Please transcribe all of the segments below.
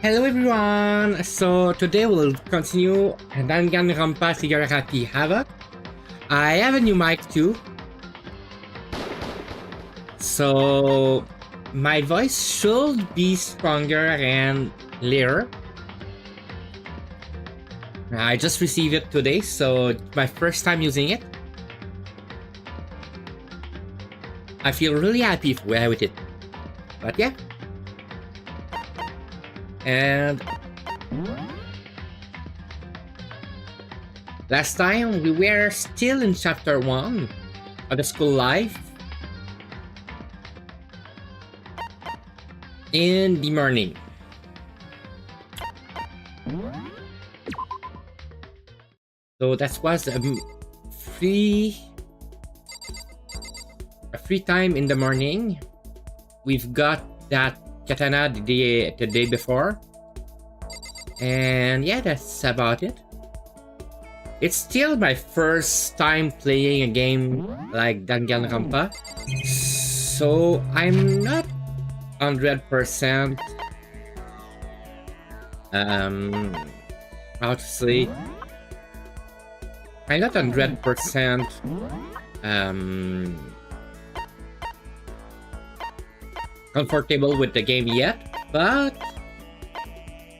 Hello everyone! So today we'll continue Danganronpa Trigger Happy Havoc. I have a new mic too. So my voice should be stronger and clearer. I just received it today, so it's my first time using it. I feel really happy with it. But yeah. And last time we were still in chapter 1 of the school life in the morning. So that was a free time in the morning. We've got that katana the day before, and yeah, that's about it. It's still my first time playing a game like Danganronpa, so I'm not 100% how to say, I'm not 100% comfortable with the game yet, but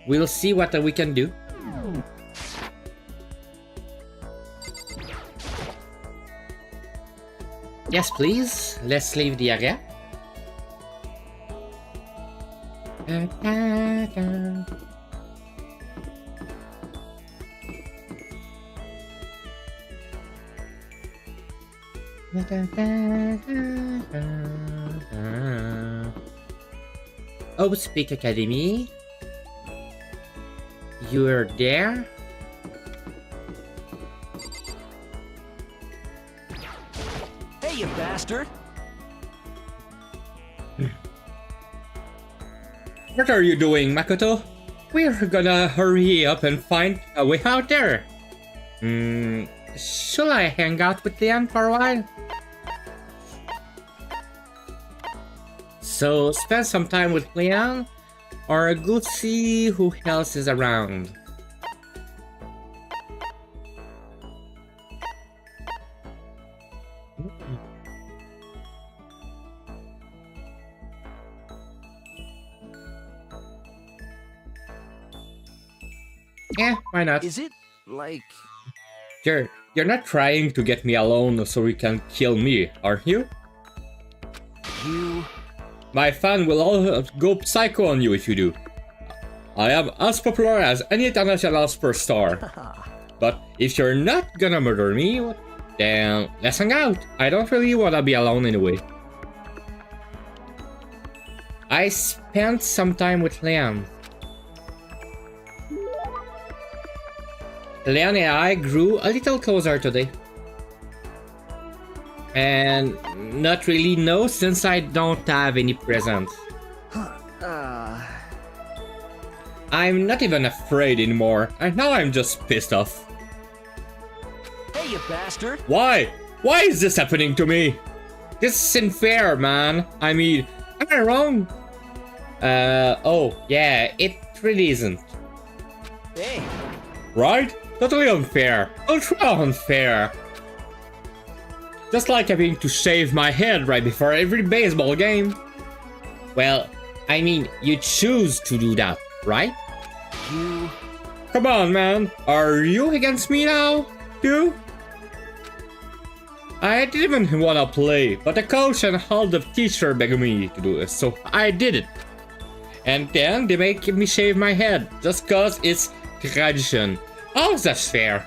we'll see what we can do. Yes, please. Let's leave the area. Oh, Speak Academy. You're there? Hey, you bastard! What are you doing, Makoto? We're gonna hurry up and find a way out there. Should I hang out with Leon for a while? So spend some time with Leon, or go see who else is around. Yeah, why not? Is it like... You're not trying to get me alone so you can kill me, are you? You... My fan will all go psycho on you if you do. I am as popular as any international superstar. But if you're not gonna murder me, then let's hang out. I don't really wanna be alone anyway. I spent some time with Leon. Leon and I grew a little closer today. And not really no, since I don't have any presents. I'm not even afraid anymore, and now I'm just pissed off. Hey, you bastard! Why? Why is this happening to me? This isn't fair, man. I mean, am I wrong? Oh, yeah, it really isn't. Hey! Right? Totally unfair. Ultra unfair. Just like having to shave my head right before every baseball game. Well, I mean, you choose to do that, right? You... Come on, man. Are you against me now, too? I didn't even want to play, but the coach and all the teacher begged me to do it, so I did it. And then they make me shave my head, just cause it's tradition. Oh, that's fair.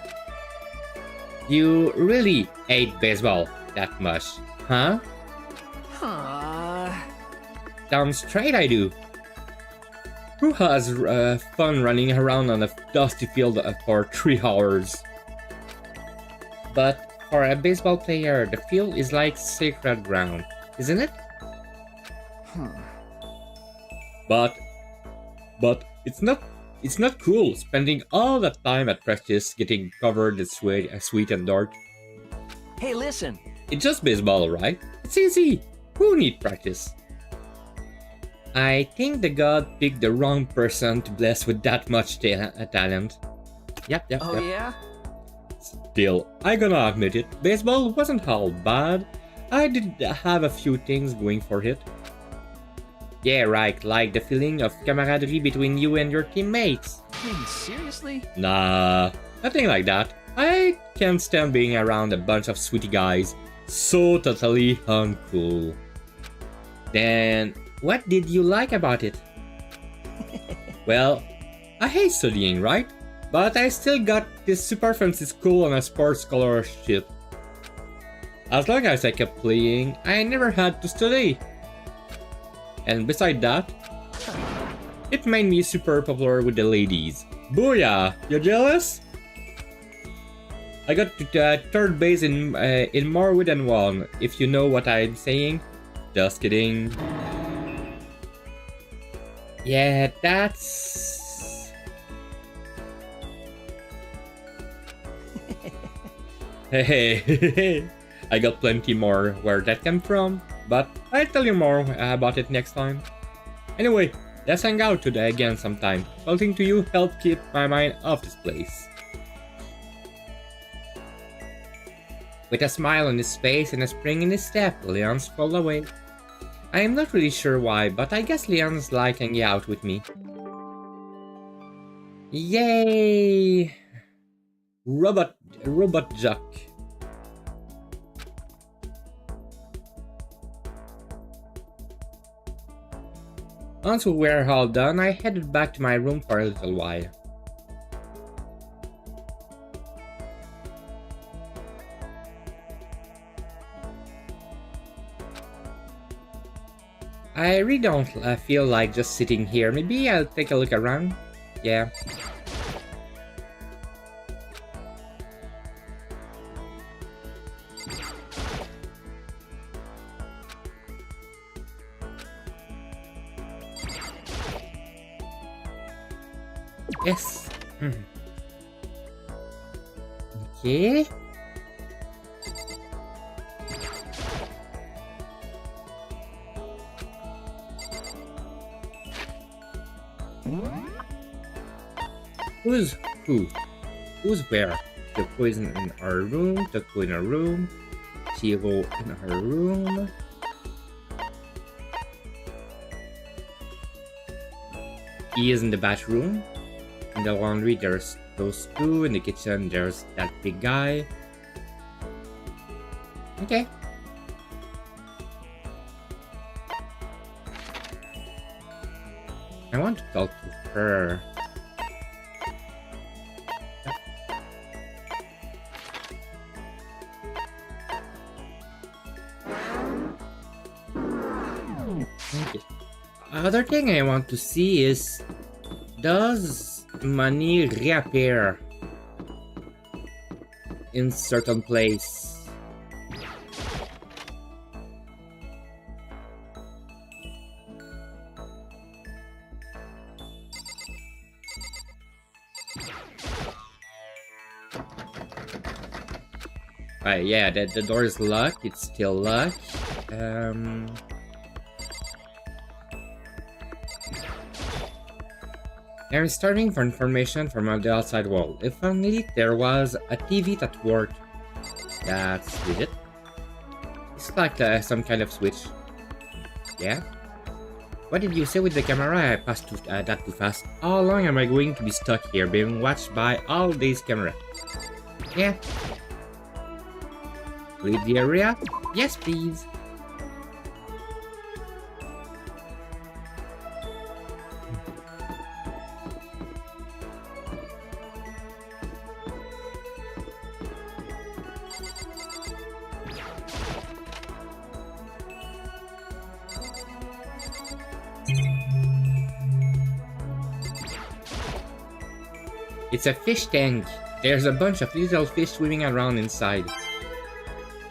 You really hate baseball that much, huh? Damn straight I do. Who has fun running around on a dusty field for 3 hours? But for a baseball player, the field is like sacred ground, isn't it? But it's not It's not cool spending all that time at practice getting covered in sweat and dirt. Hey, listen. It's just baseball, right? It's easy. Who need practice? I think the god picked the wrong person to bless with that much talent. Yep. Oh yeah? Still, I gotta admit it, baseball wasn't all bad. I did have a few things going for it. Yeah, right, like the feeling of camaraderie between you and your teammates. Wait, seriously? Nah, nothing like that. I can't stand being around a bunch of sweetie guys. So totally uncool. Then, what did you like about it? Well, I hate studying, right? But I still got this super fancy school on a sports scholarship. As long as I kept playing, I never had to study. And beside that, it made me super popular with the ladies. Booyah! You jealous? I got to third base in more than one, if you know what I'm saying. Just kidding. Yeah, that's... Hey, I got plenty more where that came from, but I'll tell you more about it next time. Anyway, let's hang out today again sometime. Talking to you helped keep my mind off this place. With a smile on his face and a spring in his step, Leon strolled away. I am not really sure why, but I guess Leon's like hanging out with me. Yay! Robot Jock. Once we were all done, I headed back to my room for a little while. I really don't feel like just sitting here. Maybe I'll take a look around. Yeah. Yes. Okay. Who's who? Who's where? The poison in our room, the in our room, Chiro in our room. He is in the bathroom. In the laundry, there's those two. In the kitchen, there's that big guy. Okay. I want to talk to her. Okay. Other thing I want to see is, does money reappear in certain place? Yeah, the door is locked. It's still locked. I'm starving for information from the outside world. If only there was a TV that worked. That's legit. It's like some kind of switch. Yeah? What did you say with the camera? I passed that too fast. How long am I going to be stuck here, being watched by all these cameras? Yeah. Leave the area? Yes, please. It's a fish tank. There's a bunch of little fish swimming around inside.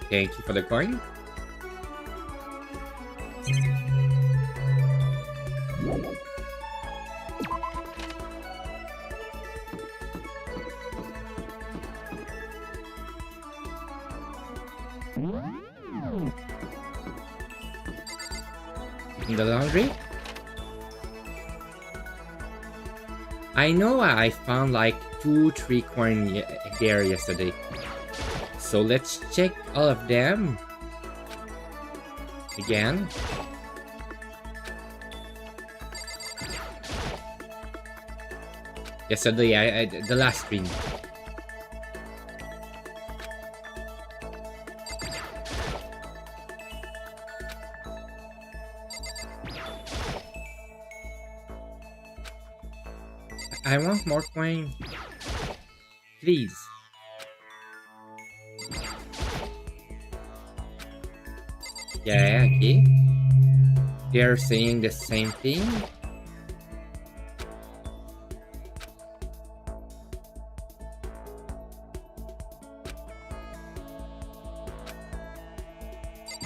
Thank you for the coin. In the laundry? I know I found like 2-3 coins there yesterday. So let's check all of them again. Yesterday, the last stream. I want more coins. Please. Yeah, okay. They're saying the same thing.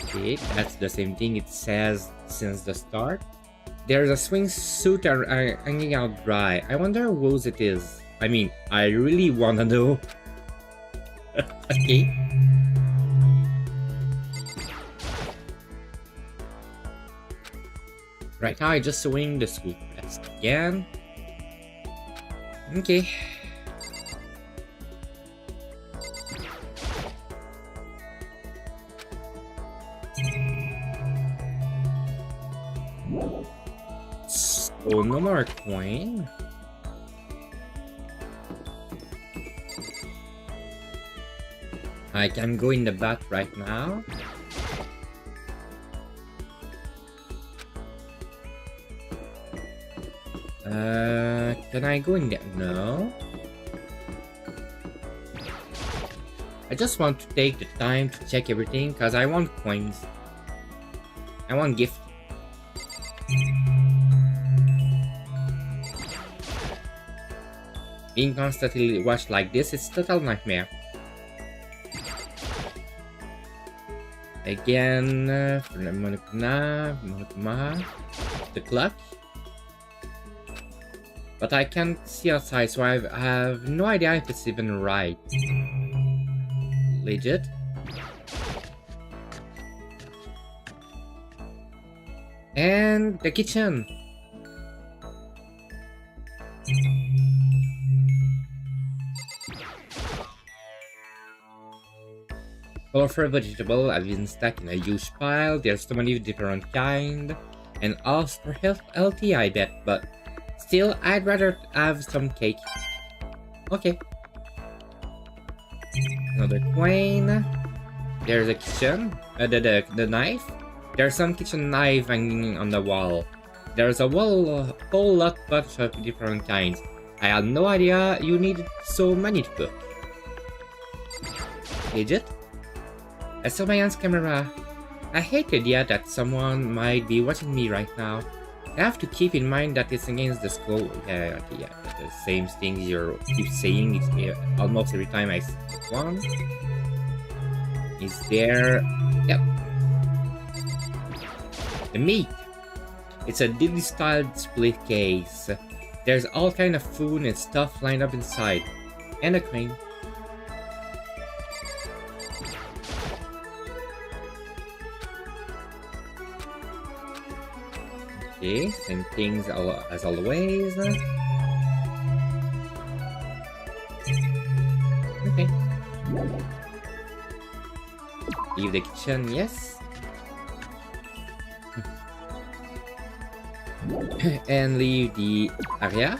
Okay, that's the same thing it says since the start. There's a swimsuit hanging out dry. I wonder whose it is. I mean, I really wanna know. Okay. Right now I just swing the scoop. Let's again. Okay. So no more coin. I can go in the bath right now. Can I go in there? No. I just want to take the time to check everything because I want coins. I want gift. Being constantly watched like this is total nightmare. Again, the clock. But I can't see outside, so I have no idea if it's even right. Legit. And the kitchen. Colorful vegetable have been stuck in a huge pile. There's so many different kind, and all for healthy, I bet. But still, I'd rather have some cake. Okay. Another coin. There's a kitchen. The knife. There's some kitchen knife hanging on the wall. There's a whole lot bunch of different kinds. I had no idea you needed so many to cook. Legit? I saw my aunt's camera. I hate the idea that someone might be watching me right now. I have to keep in mind that it's against the school. Yeah, the same things you keep saying. It's almost every time I see one. Is there? Yep. The meat. It's a Diddy style split case. There's all kind of food and stuff lined up inside, and a cream. Okay, same things as always. Okay. Leave the kitchen, yes. And leave the area.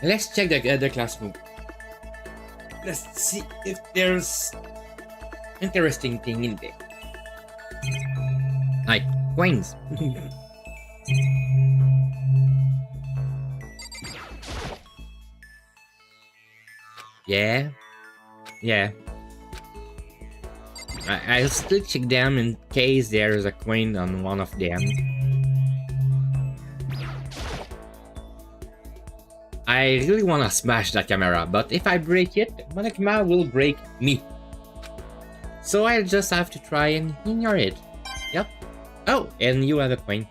Let's check the classroom. Let's see if there's interesting thing in there. Like coins. Yeah. I'll still check them in case there's a coin on one of them. I really wanna smash that camera, but if I break it, my camera will break me. So I'll just have to try and ignore it. Yep. Oh, and you have a point.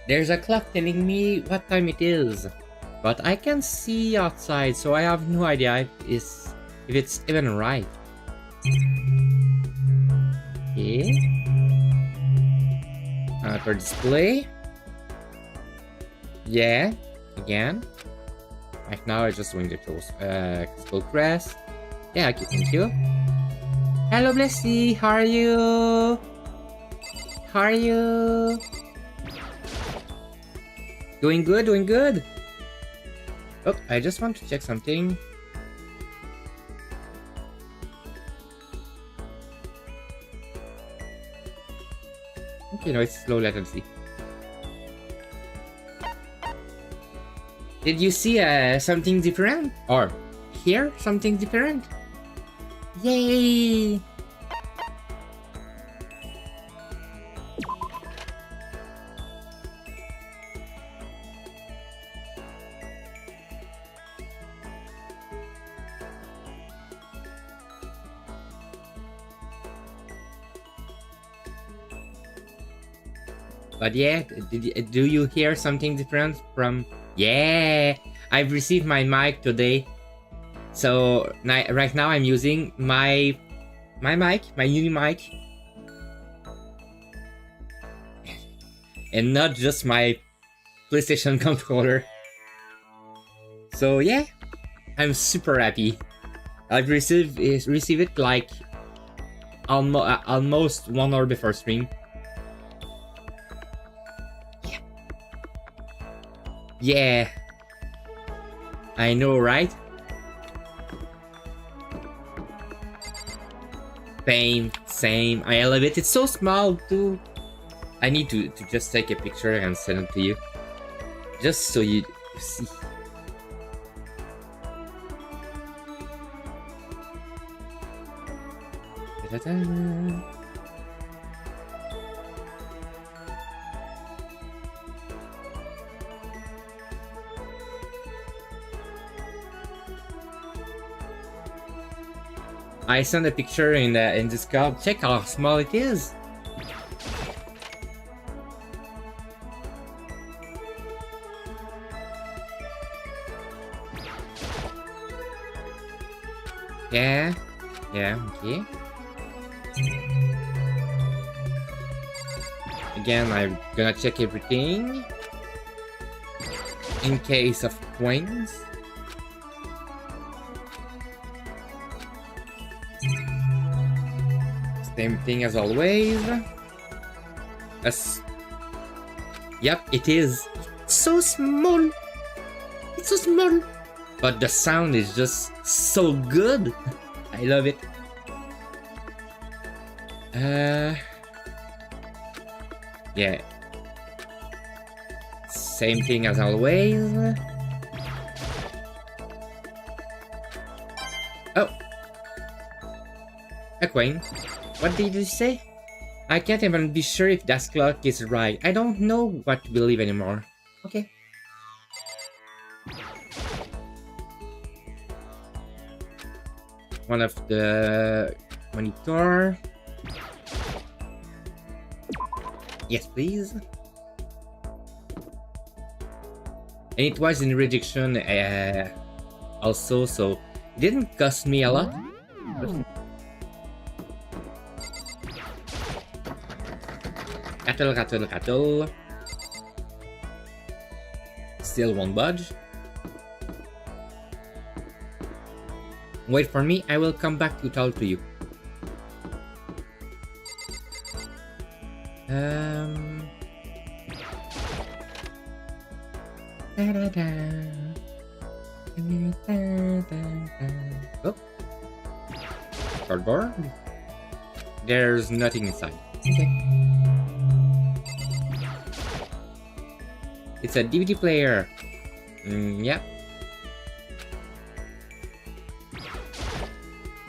There's a clock telling me what time it is, but I can see outside, so I have no idea if it's even right. Okay. For display. Yeah, again. Right now I'm just doing the close crystal crest. Yeah, okay, thank you. Hello Blessy, how are you? How are you? Doing good, doing good. Oh, I just want to check something. Okay, no, it's low latency. Did you see something different? Or hear something different? Yay! But yeah, do you hear something different from... Yeah! I've received my mic today. So right now I'm using my mic, my uni mic. And not just my PlayStation controller. So yeah, I'm super happy. I've received it like almost 1 hour before stream. Yeah, I know, right? Same. I love it. It's so small too. I need to just take a picture and send it to you, just so you see. Ta-da-da. I sent a picture in Discord. Check how small it is. Yeah, okay. Again, I'm gonna check everything in case of coins. Same thing as always. Yep, it is. It's so small. It's so small. But the sound is just so good. I love it. Yeah. Same thing as always. Oh. A coin. What did you say? I can't even be sure if that clock is right. I don't know what to believe anymore. Okay. One of the monitor. Yes, please. And it was in rejection also, so it didn't cost me a lot. Rattle. Still won't budge. Wait for me, I will come back to talk to you. Oh. Cardboard. There's nothing inside. Okay. It's a DVD player. Yeah.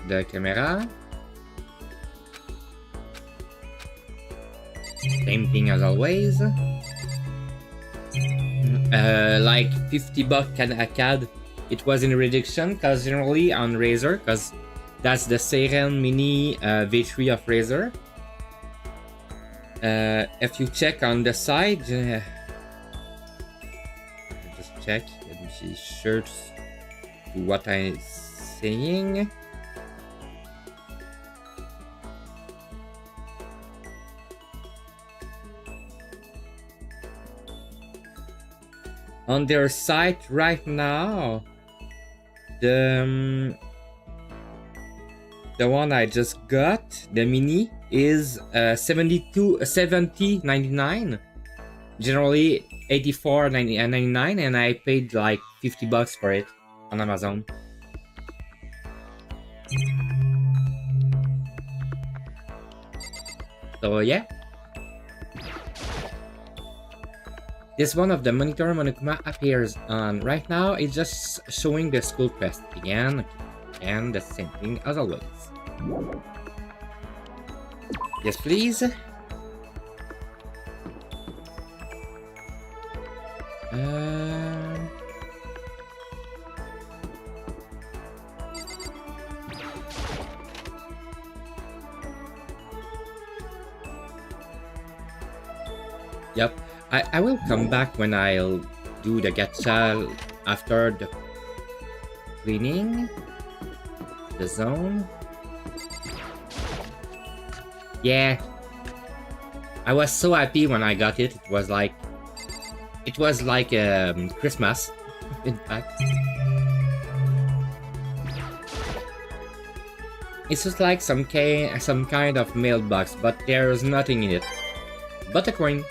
The camera. Same thing as always. Like 50 bucks a CAD. It was in reduction, cause generally on Razer, cause That's the Seiren Mini V3 of Razer. If you check on the side, just check and be sure to what I'm saying. On their site right now, the one I just got, the mini, is 70.99. Generally 84.99, and I paid like $50 for it on Amazon. So yeah. This one of the monitor Monokuma appears on right now. It's just showing the school quest again, and the same thing as always. Yes, please. Yep. I will come back when I'll do the gacha after the cleaning the zone. Yeah, I was so happy when I got it. It was like Christmas, in fact. It's just like some kind of mailbox, but there's nothing in it but a coin.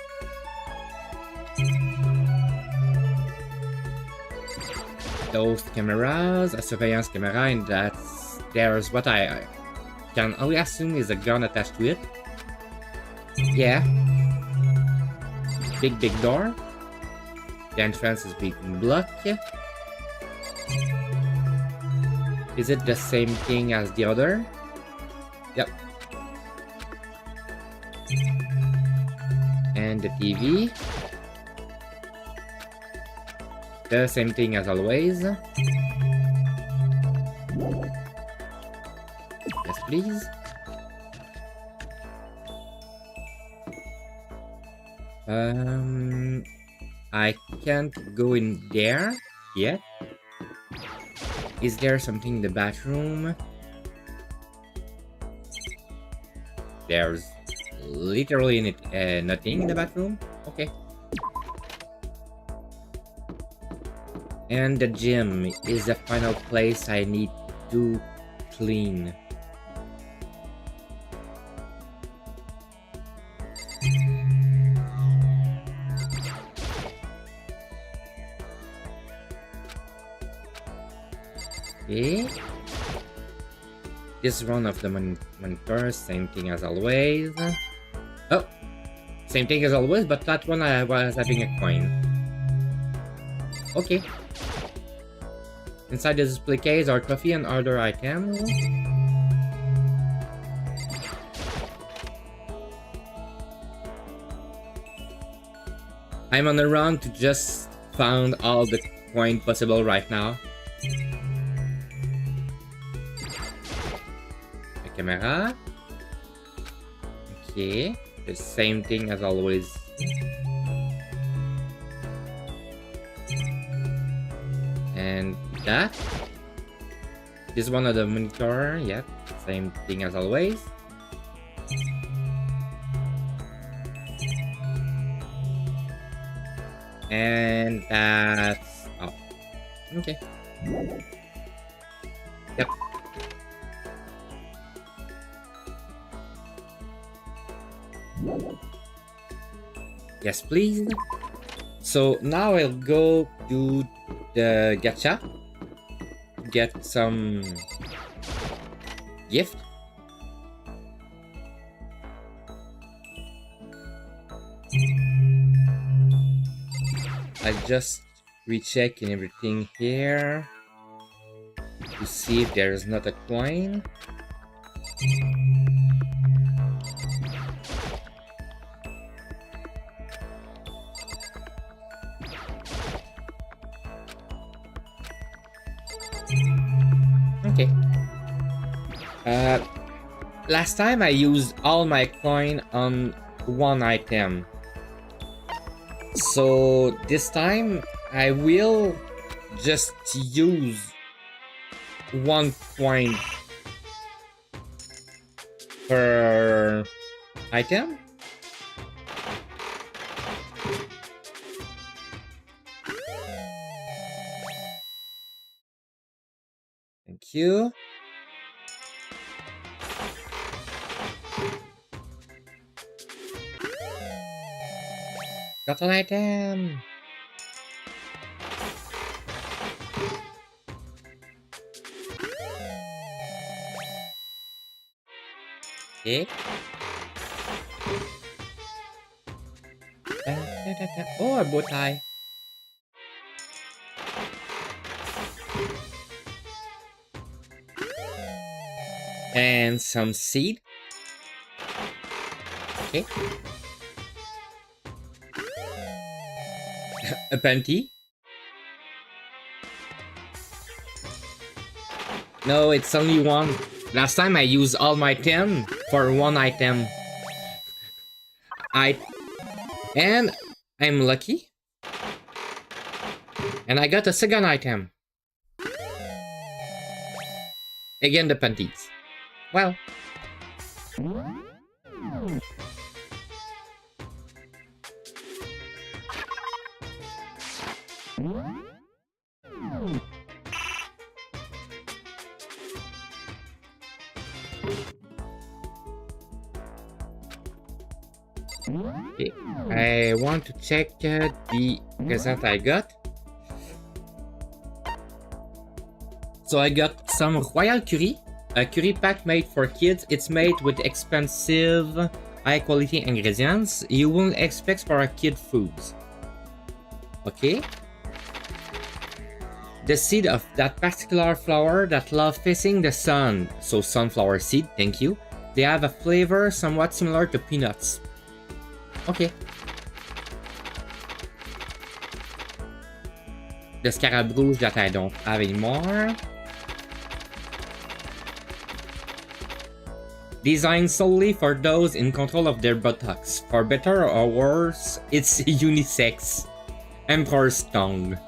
Those cameras, a surveillance camera, and there's what I can only assume is a gun attached to it. Yeah. Big door. The entrance is being blocked. Is it the same thing as the other? Yep. And the TV. The same thing as always. Yes, please. I can't go in there yet. Is there something in the bathroom? There's literally nothing in the bathroom. Okay. And the gym is the final place I need to clean. Okay. This is one of the monitors, same thing as always. Oh, same thing as always, but that one I was having a coin. Okay. Inside the display case are coffee and other items. I'm on the run to just found all the coin possible right now. The camera. Okay, the same thing as always. And that. This one of the monitor, yep, same thing as always. And that's all. Okay. Yep. Yes, please. So now I'll go do the gacha. Get some gift. I just recheck and everything here to see if there is not a coin. Okay. Last time I used all my coin on one item. So this time I will just use one coin per item. Thank you. Got an item. Okay. Oh, a bow tie. And some seed. Okay. A panty. No, it's only one. Last time I used all my 10 for one item. And I'm lucky. And I got a second item. Again, the panties. Well. Okay. I want to check the present I got. So I got some royal curry, a curry pack made for kids. It's made with expensive, high-quality ingredients you wouldn't expect for a kid foods. Okay. The seed of that particular flower that love facing the sun. So sunflower seed, thank you. They have a flavor somewhat similar to peanuts. Okay. The scarab rouge that I don't have anymore. Designed solely for those in control of their buttocks. For better or worse, it's unisex. Emperor's tongue.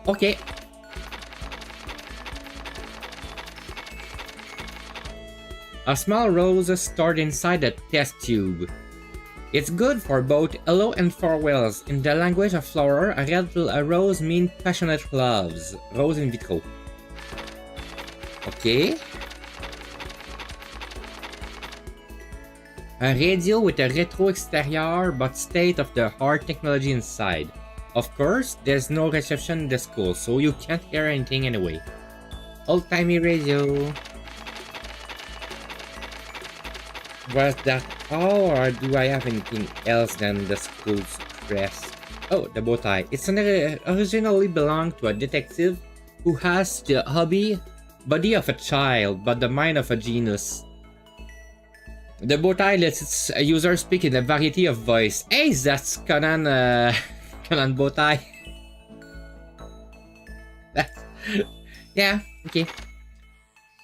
Okay. A small rose stored inside a test tube. It's good for both hello and farewells. In the language of flower, a red rose means passionate loves. Rose in vitro. Okay. A radio with a retro exterior but state-of-the-art technology inside. Of course, there's no reception in the school, so you can't hear anything anyway. Old-timey radio. Was that all, or do I have anything else than the school's dress? Oh, the bow tie. It's originally belonged to a detective who has the body of a child, but the mind of a genius. The bow tie lets its user speak in a variety of voice. Hey, that's Conan, Conan bow tie. Yeah, okay.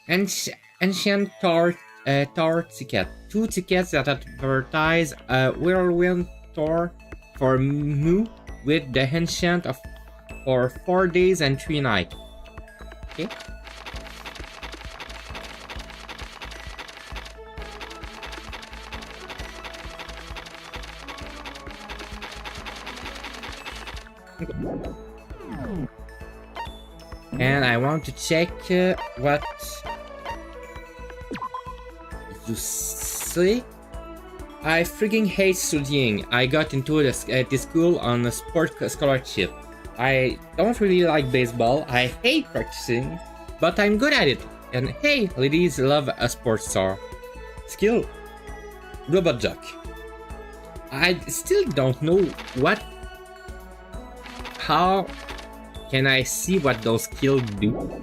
Ancient tour ticket. 2 tickets that advertise a whirlwind tour for Mu with the Ancient for 4 days and 3 nights. Okay. And I want to check what you see. I freaking hate studying. I got into this school on a sport scholarship. I don't really like baseball. I hate practicing, but I'm good at it. And hey, ladies love a sports star. Skill. Robot jock. I still don't know how can I see what those skills do?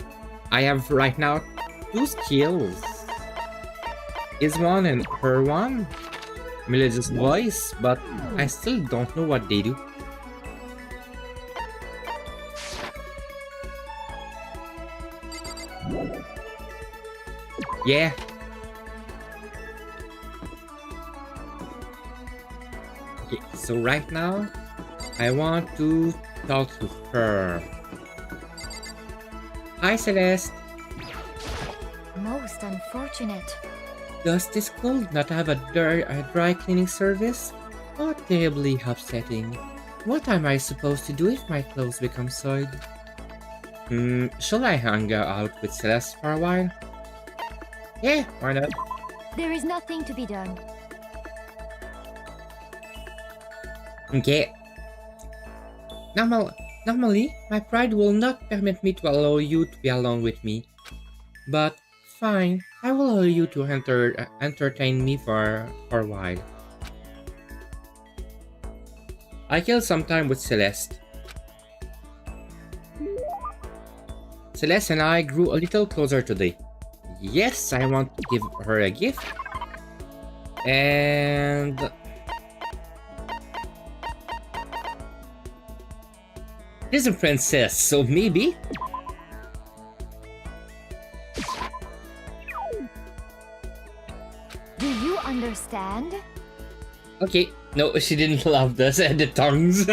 I have right now 2 skills. Is one and her one? Melodious voice, but I still don't know what they do. Yeah. Okay, so right now, I want to talk to her. Hi, Celeste. Most unfortunate. Does this school not have a dry cleaning service? Oh, terribly upsetting. What am I supposed to do if my clothes become soiled? Shall I hang out with Celeste for a while? Yeah, why not? There is nothing to be done. Okay. Normally, my pride will not permit me to allow you to be alone with me. But fine, I will allow you to entertain me for a while. I killed some time with Celeste. Celeste and I grew a little closer today. Yes, I want to give her a gift. And... She's a princess, so maybe? Do you understand? Okay, no, she didn't love the tongues.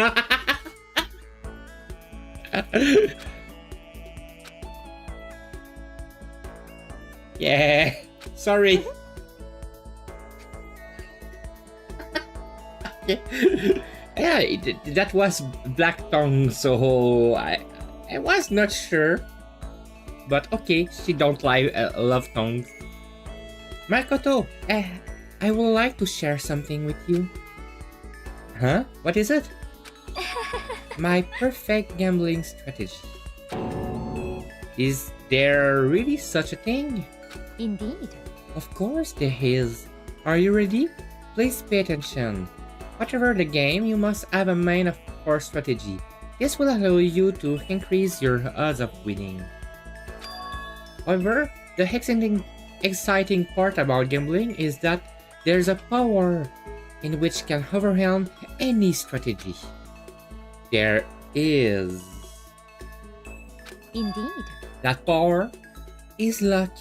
Yeah, sorry. Yeah, that was black tongue, so I was not sure. But okay, she don't like love tongue. Makoto, I would like to share something with you. Huh? What is it? My perfect gambling strategy. Is there really such a thing? Indeed. Of course there is. Are you ready? Please pay attention. Whatever the game, you must have a main or strategy. This will allow you to increase your odds of winning. However, the exciting part about gambling is that there's a power in which can overwhelm any strategy. There is. Indeed. That power is luck.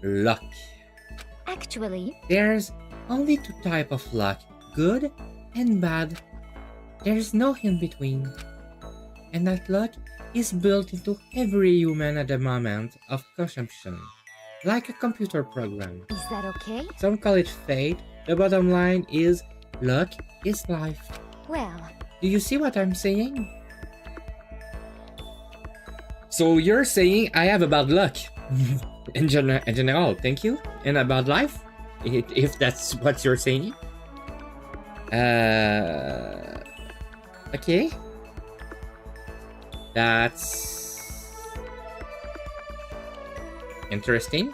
Luck. Actually, There's only two types of luck, good and bad. There's no in between. And that luck is built into every human at the moment of consumption, like a computer program. is that okay? Some call it fate. The bottom line is luck is life. Well, Do you see what I'm saying? So you're saying I have a bad luck in general, thank you, and a bad life, if that's what you're saying. Okay. That's interesting.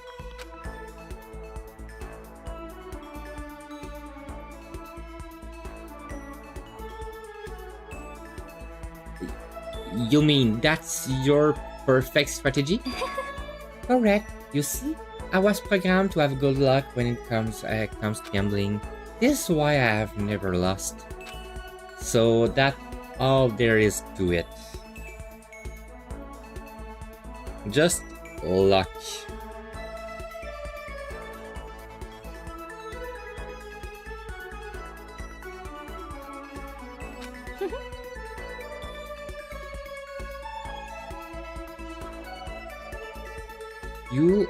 You mean that's your perfect strategy? Correct. You see, I was programmed to have good luck when it comes to gambling. This is why I have never lost. So that's all there is to it. Just luck. You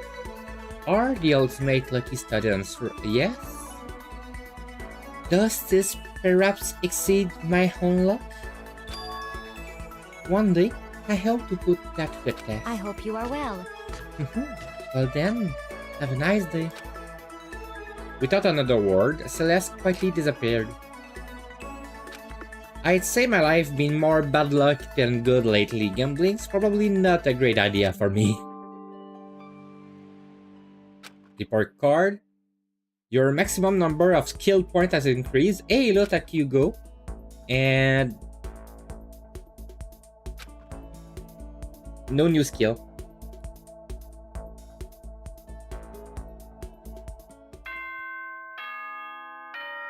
are the ultimate lucky students, yes? Does this perhaps exceed my own luck? One day, I hope to put that to the test. I hope you are well. Well then, have a nice day. Without another word, Celeste quietly disappeared. I'd say my life been more bad luck than good lately. Gambling's probably not a great idea for me. Report card. Your maximum number of skill points has increased. Hey, look at you go. And no new skill.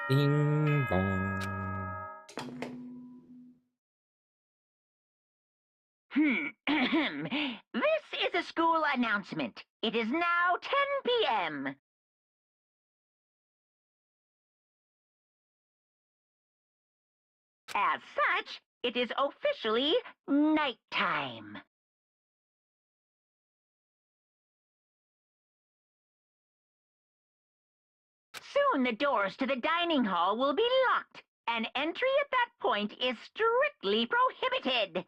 Ding dong. This is a school I announcement. It is now 10 p.m. As such, it is officially nighttime. Soon the doors to the dining hall will be locked, and entry at that point is strictly prohibited.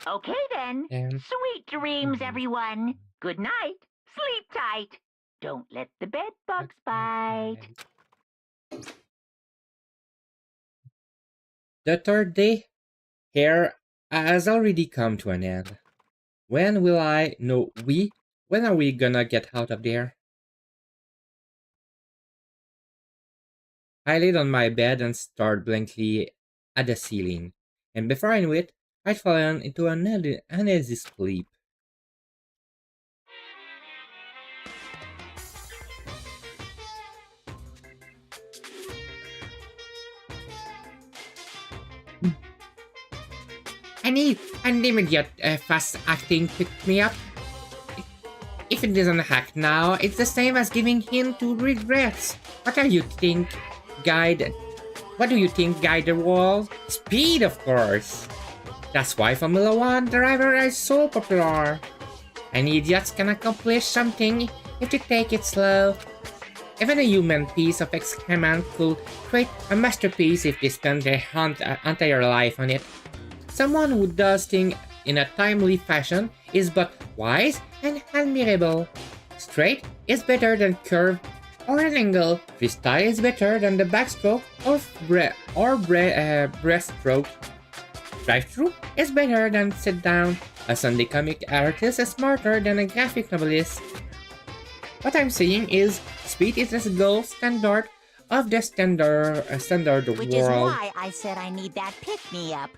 Okay then. Sweet dreams, everyone. Good night. Sleep tight. Don't let the bed bugs bite. The third day here has already come to an end. When will I know when are we gonna get out of there? I laid on my bed and stared blankly at the ceiling, and before I knew it, I'd fallen into an uneasy sleep. I need an immediate fast-acting pick-me-up. If it doesn't act now, it's the same as giving in to regrets. What do you think, guide the world? Speed, of course. That's why Formula 1 driver is so popular. And idiots can accomplish something if they take it slow. Even a human piece of excrement could create a masterpiece if they spend their entire life on it. Someone who does things in a timely fashion is but wise and admirable. Straight is better than curve or an angle. Freestyle is better than the backstroke or breaststroke. Drive-through is better than sit-down. A Sunday comic artist is smarter than a graphic novelist. What I'm saying is, speed is the gold standard of the standard Which world. is why I said I need that pick-me-up.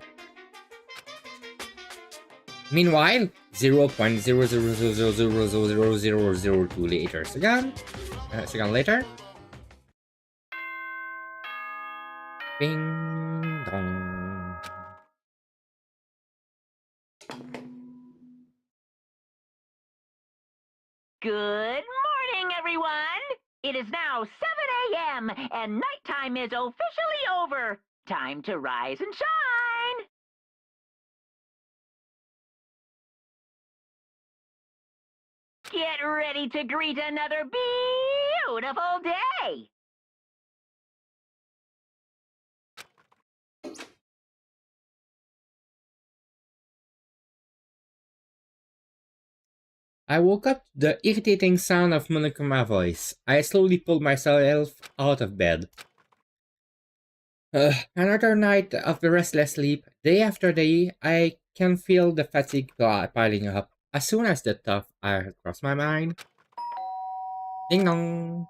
Meanwhile, 0.000000002 later second later. Ding dong. Good morning, everyone! It is now 7 a.m. and nighttime is officially over. Time to rise and shine! Get ready to greet another beautiful day! I woke up to the irritating sound of Monokuma voice. I slowly pulled myself out of bed. Another night of the restless sleep. Day after day, I can feel the fatigue piling up. As soon as the thought crossed my mind, ding dong!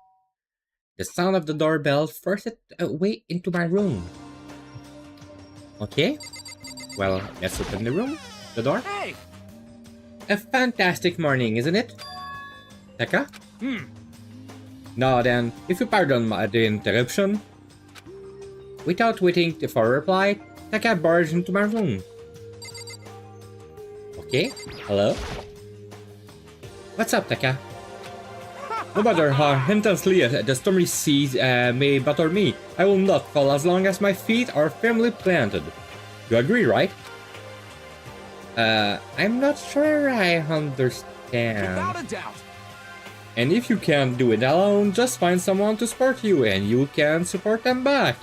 The sound of the doorbell forced its way into my room. Okay, well, let's open the door. Hey! A fantastic morning, isn't it? Taka? Now then, if you pardon the interruption. Without waiting for a reply, Taka barged into my room. Okay, hello? What's up, Taka? No matter how intensely the stormy seas may batter me, I will not fall as long as my feet are firmly planted. You agree, right? I'm not sure I understand. Without a doubt. And if you can't do it alone, just find someone to support you and you can support them back.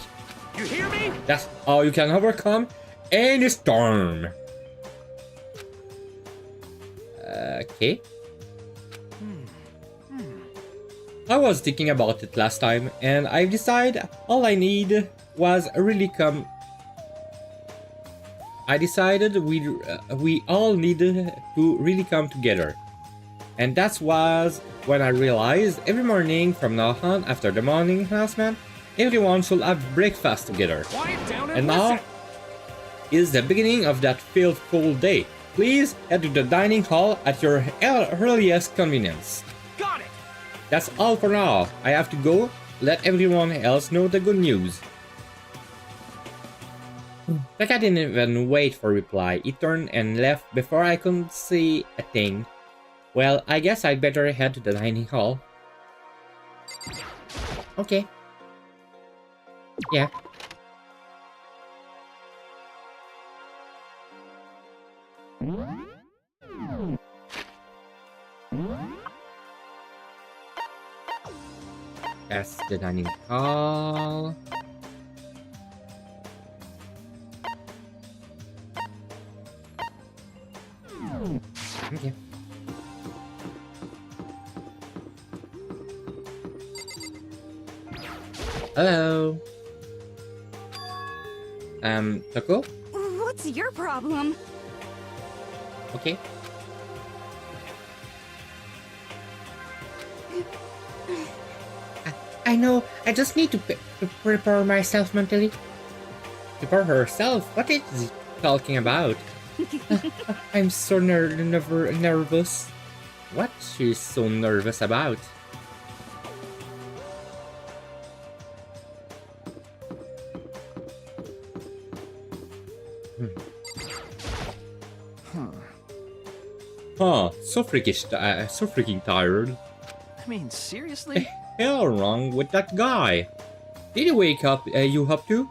You hear me? That's how you can overcome any storm. Okay. I was thinking about it last time and I decided all I need was I decided we all needed to really come together. And that was when I realized every morning from now on after the morning announcement, everyone should have breakfast together. Quiet down And and now listen. is the beginning of that fateful day. Please head to the dining hall at your earliest convenience. Got it. That's all for now. I have to go. Let everyone else know the good news. Like I didn't even wait for reply. He turned and left before I could see a thing. Well, I guess I'd better head to the dining hall. Okay. Yeah. That's the dining hall. Okay. Hello. Taco? What's your problem? Okay. I know. I just need to prepare myself mentally. Prepare herself? What is he talking about? I'm so nervous. What she's so nervous about? So freaking tired. I mean, seriously? Hell wrong with that guy. Did he wake up you up too?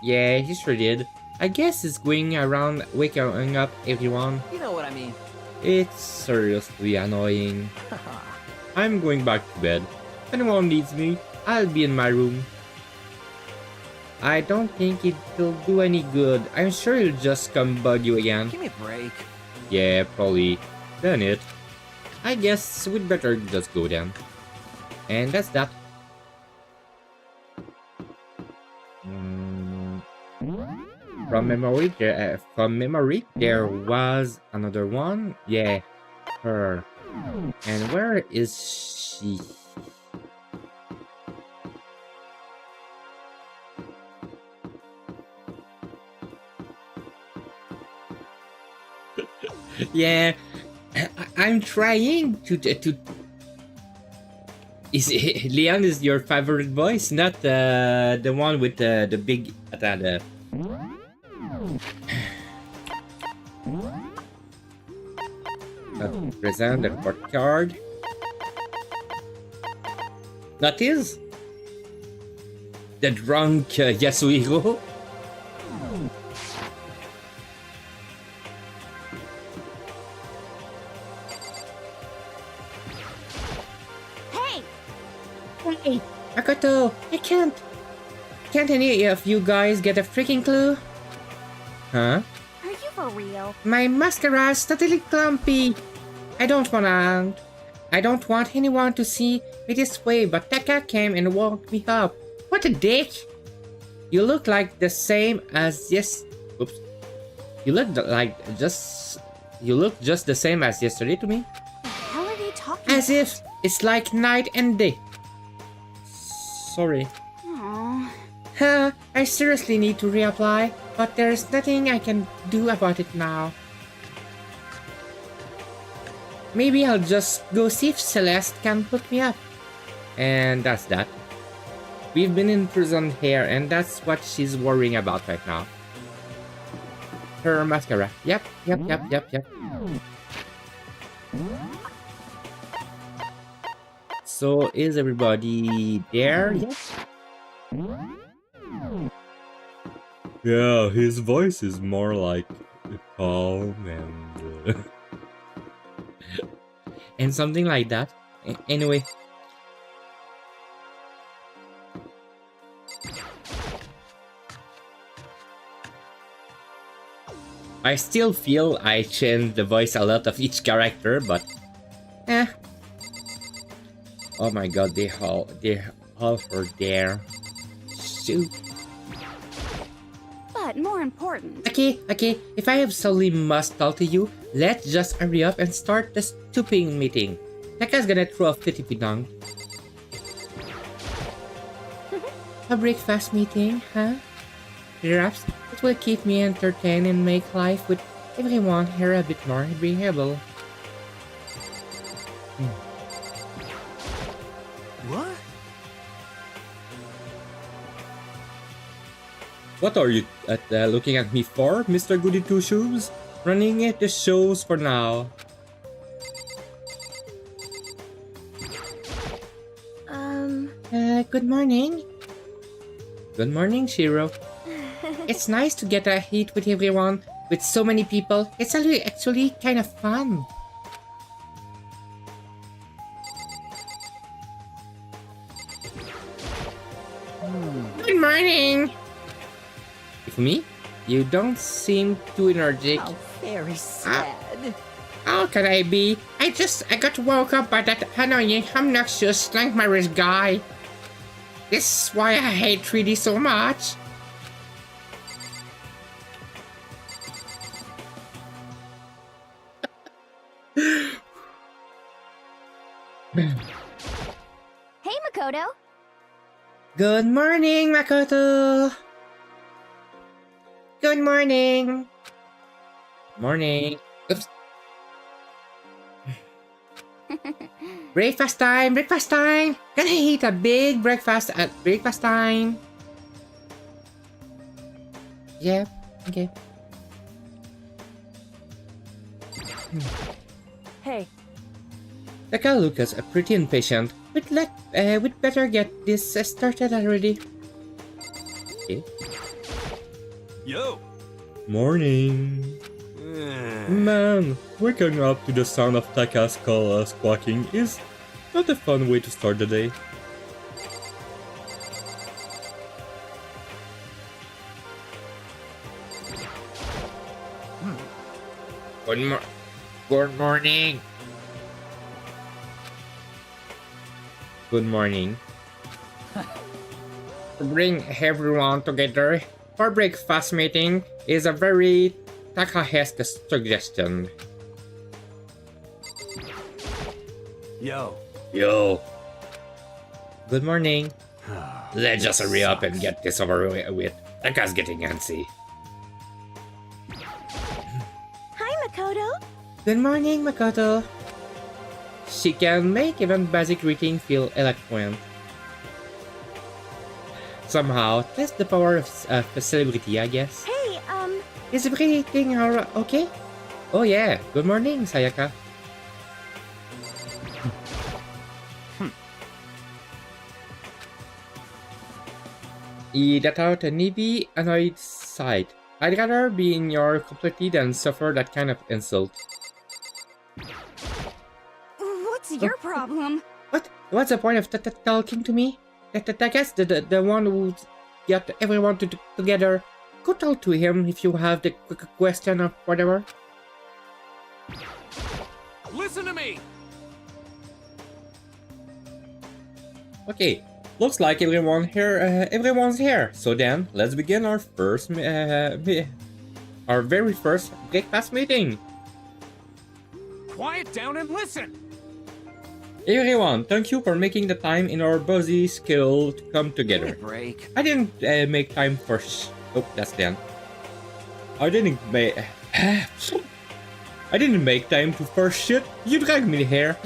Yeah, he sure did. I guess he's going around waking up everyone. You know what I mean. It's seriously annoying. I'm going back to bed. If anyone needs me, I'll be in my room. I don't think it'll do any good. I'm sure he'll just come bug you again. Give me a break. Yeah, probably. Done it. I guess we'd better just go then. And that's that. From memory, there was another one. Yeah, her. And where is she? Yeah, I'm trying to. Is Leon is your favorite voice, not the one with the big present the report card. That is the drunk Yasuhiro. Hey, Makoto, I can't. Can't any of you guys get a freaking clue? Huh? Are you for real? My mascara's totally clumpy. I don't want anyone to see me this way, but Taka came and woke me up. What a dick! You look like the same as Oops. You look just the same as yesterday to me. The hell are they talking As about? if it's like night and day. Sorry. Aww. Huh, I seriously need to reapply, but there's nothing I can do about it now. Maybe I'll just go see if Celeste can hook me up. And that's that. We've been imprisoned here, and that's what she's worrying about right now. Her mascara. Yep. So, is everybody there? Yes? Yeah, his voice is more like calm and... and something like that. Anyway. I still feel I changed the voice a lot of each character, but... Oh my god, they all are there. Shoot. But more important. Okay, if I absolutely must talk to you, let's just hurry up and start the stupid meeting. Taka's gonna throw a fitty pidong. A breakfast meeting, huh? Perhaps it will keep me entertained and make life with everyone here a bit more agreeable. What? What are you looking at me for, Mr. Goody Two Shoes? Running the shows for now. Good morning. Good morning, Shiro. It's nice to get a hit with everyone, with so many people. It's actually kind of fun. Good morning. For me, you don't seem too energetic. How very sad. How can I be? I got woke up by that annoying, obnoxious, slank my wrist guy. This is why I hate 3D so much. Hey, Makoto. Good morning, Makoto. Good morning. Morning. Oops. Breakfast time, breakfast time. Can I eat a big breakfast at breakfast time? Yeah, okay. Hey. Taka Lucas are pretty impatient. We'd better get this started already. Okay. Yo. Morning. Man, waking up to the sound of Taka's call squawking is not a fun way to start the day. Good morning. Good morning. To bring everyone together for breakfast meeting is a very Taka-esque suggestion. Yo. Yo. Good morning. Let's just hurry up and get this over with. Taka's getting antsy. Hi, Makoto. Good morning, Makoto. She can make even basic greeting feel eloquent. Somehow, that's the power of a celebrity, I guess. Hey, Is everything okay? Oh yeah, good morning, Sayaka. He let out a needy, annoyed sigh. I'd rather be in your company than suffer that kind of insult. what's your problem? What? What's the point of talking to me? I guess the one who got everyone together. Go talk to him if you have the question or whatever. Listen to me. Okay, looks like everyone's here. So then, let's begin our very first breakfast meeting. Quiet down and listen. Hey everyone, thank you for making the time in our busy schedule to come together. Break. I didn't make time for oh, that's Dan. I didn't make time to first shit. You dragged me here.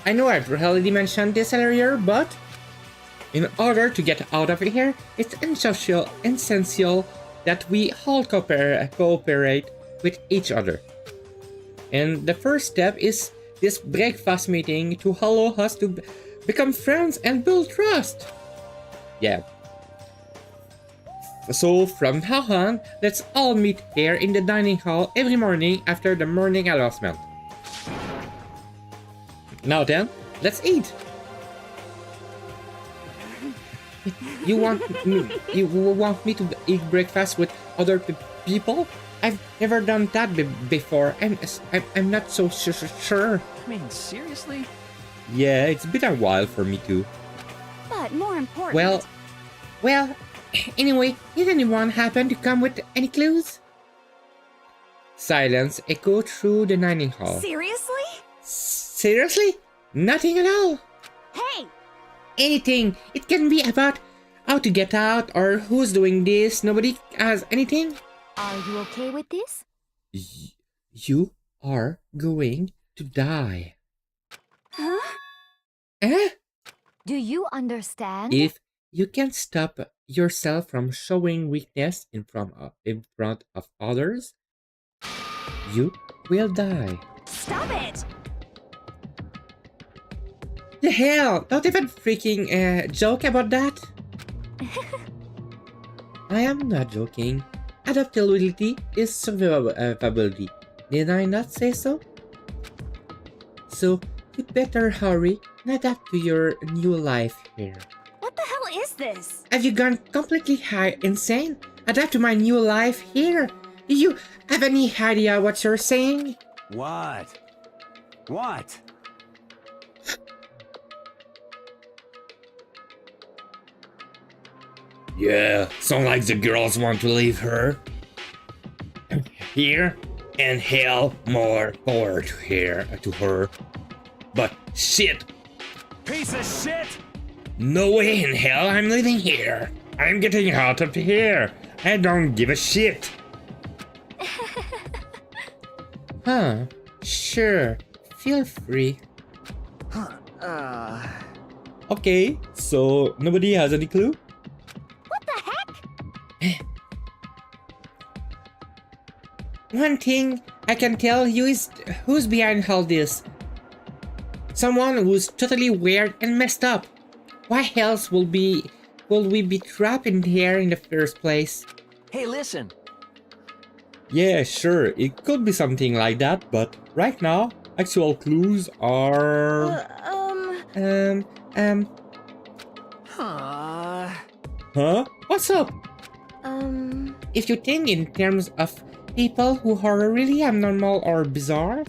I know I've already mentioned this earlier, but in order to get out of here, it's essential that we all cooperate with each other. And the first step is this breakfast meeting to allow us to become friends and build trust. Yeah. So from now on, let's all meet here in the dining hall every morning after the morning announcement. Now then, let's eat. You want me to eat breakfast with other people? I've never done that before. I'm not so sure. I mean, seriously? Yeah, it's been a while for me too. But more important. Well. Anyway, did anyone happen to come with any clues? Silence echoed through the dining hall. Seriously? Seriously? Nothing at all. Hey! Anything. It can be about how to get out or who's doing this. Nobody has anything. Are you okay with this? You are going to die. Huh? Eh? Do you understand? If you can stop yourself from showing weakness in front of others, you will die. Stop it! The hell! Don't even freaking joke about that. I am not joking. Adaptability is survivability. Did I not say so? So you better hurry and adapt to your new life here. What the hell is this? Have you gone completely insane? Adapt to my new life here? Do you have any idea what you're saying? What? What? Yeah, sound like the girls want to leave her here and hell more power to her. But shit, Piece of shit! no way in hell I'm living here. I'm getting out of here. I don't give a shit. Huh, sure, feel free. Okay, so nobody has any clue? What the heck? One thing I can tell you is who's behind all this. Someone who's totally weird and messed up. Why else will we be trapped in here in the first place? Hey, listen. Yeah, sure, it could be something like that, but right now, actual clues are... Huh? What's up? If you think in terms of people who are really abnormal or bizarre,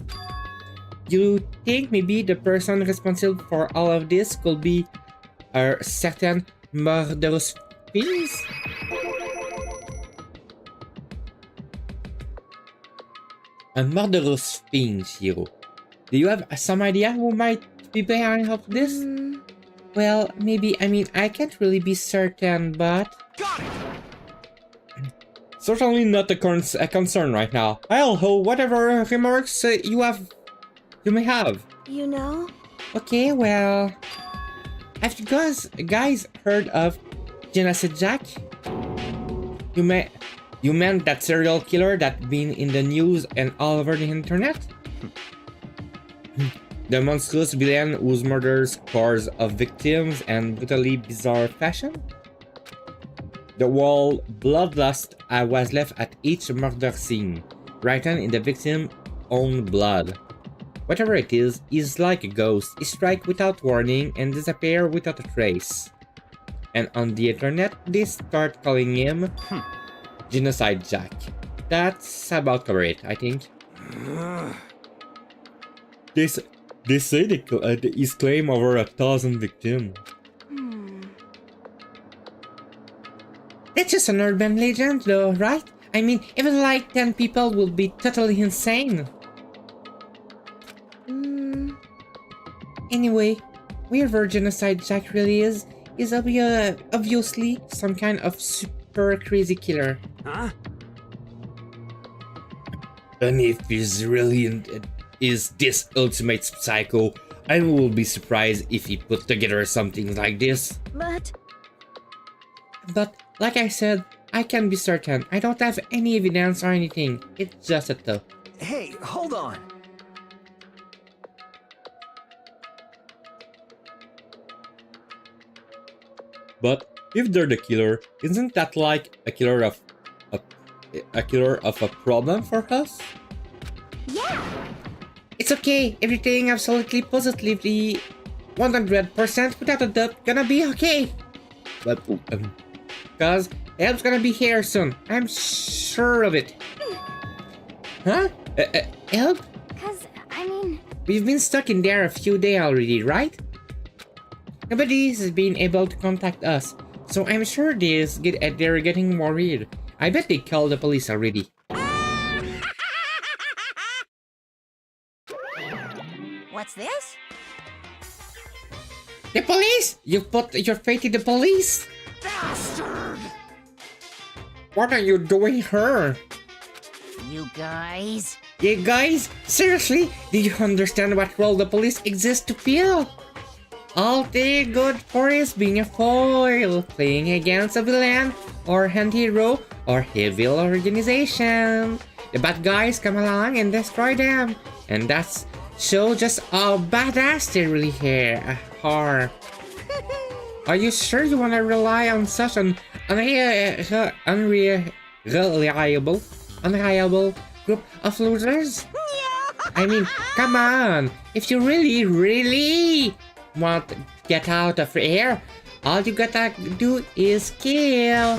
you think maybe the person responsible for all of this could be a certain murderous fiends? A murderous fiend, Hiro. Do you have some idea who might be behind all of this? Well, maybe, I can't really be certain, but... Got it! Certainly not a concern right now. I'll hold whatever remarks you may have. You know? Okay, well... Have you guys heard of Genocide Jack? You meant that serial killer that's been in the news and all over the internet? The monstrous villain whose murders scores of victims in brutally bizarre fashion? The word bloodlust was left at each murder scene, written in the victim's own blood. Whatever it is, he's like a ghost. He strikes without warning and disappears without a trace. And on the internet, they start calling him Genocide Jack. That's about correct, I think. They say he's claimed over 1,000 victims. It's just an urban legend though, right? Even like 10 people will be totally insane. Anyway, wherever Genocide Jack really is obviously some kind of super crazy killer. Huh? And if he's really is this ultimate psycho, I will be surprised if he put together something like this. But, like I said, I can be certain. I don't have any evidence or anything. It's just a thought. Hey, hold on. But if they're the killer, isn't that like a killer of a problem for us? Yeah! It's okay. Everything absolutely positively 100% without a doubt gonna be okay. But cause help's gonna be here soon. I'm sure of it. Huh? Help? We've been stuck in there a few days already, right? Nobody has been able to contact us, so I'm sure they're getting worried. I bet they called the police already. What's this? The police? You put your faith in the police? Bastard! What are you doing here? You guys, Yeah, guys, seriously, do you understand what role the police exists to fill? All they're good for is being a foil, playing against a villain, or anti-hero, or evil organization. The bad guys come along and destroy them, and that's shows just how badass they really are. Are you sure you want to rely on such an unreliable group of losers? I mean, come on! If you really want to get out of here, all you gotta do is kill.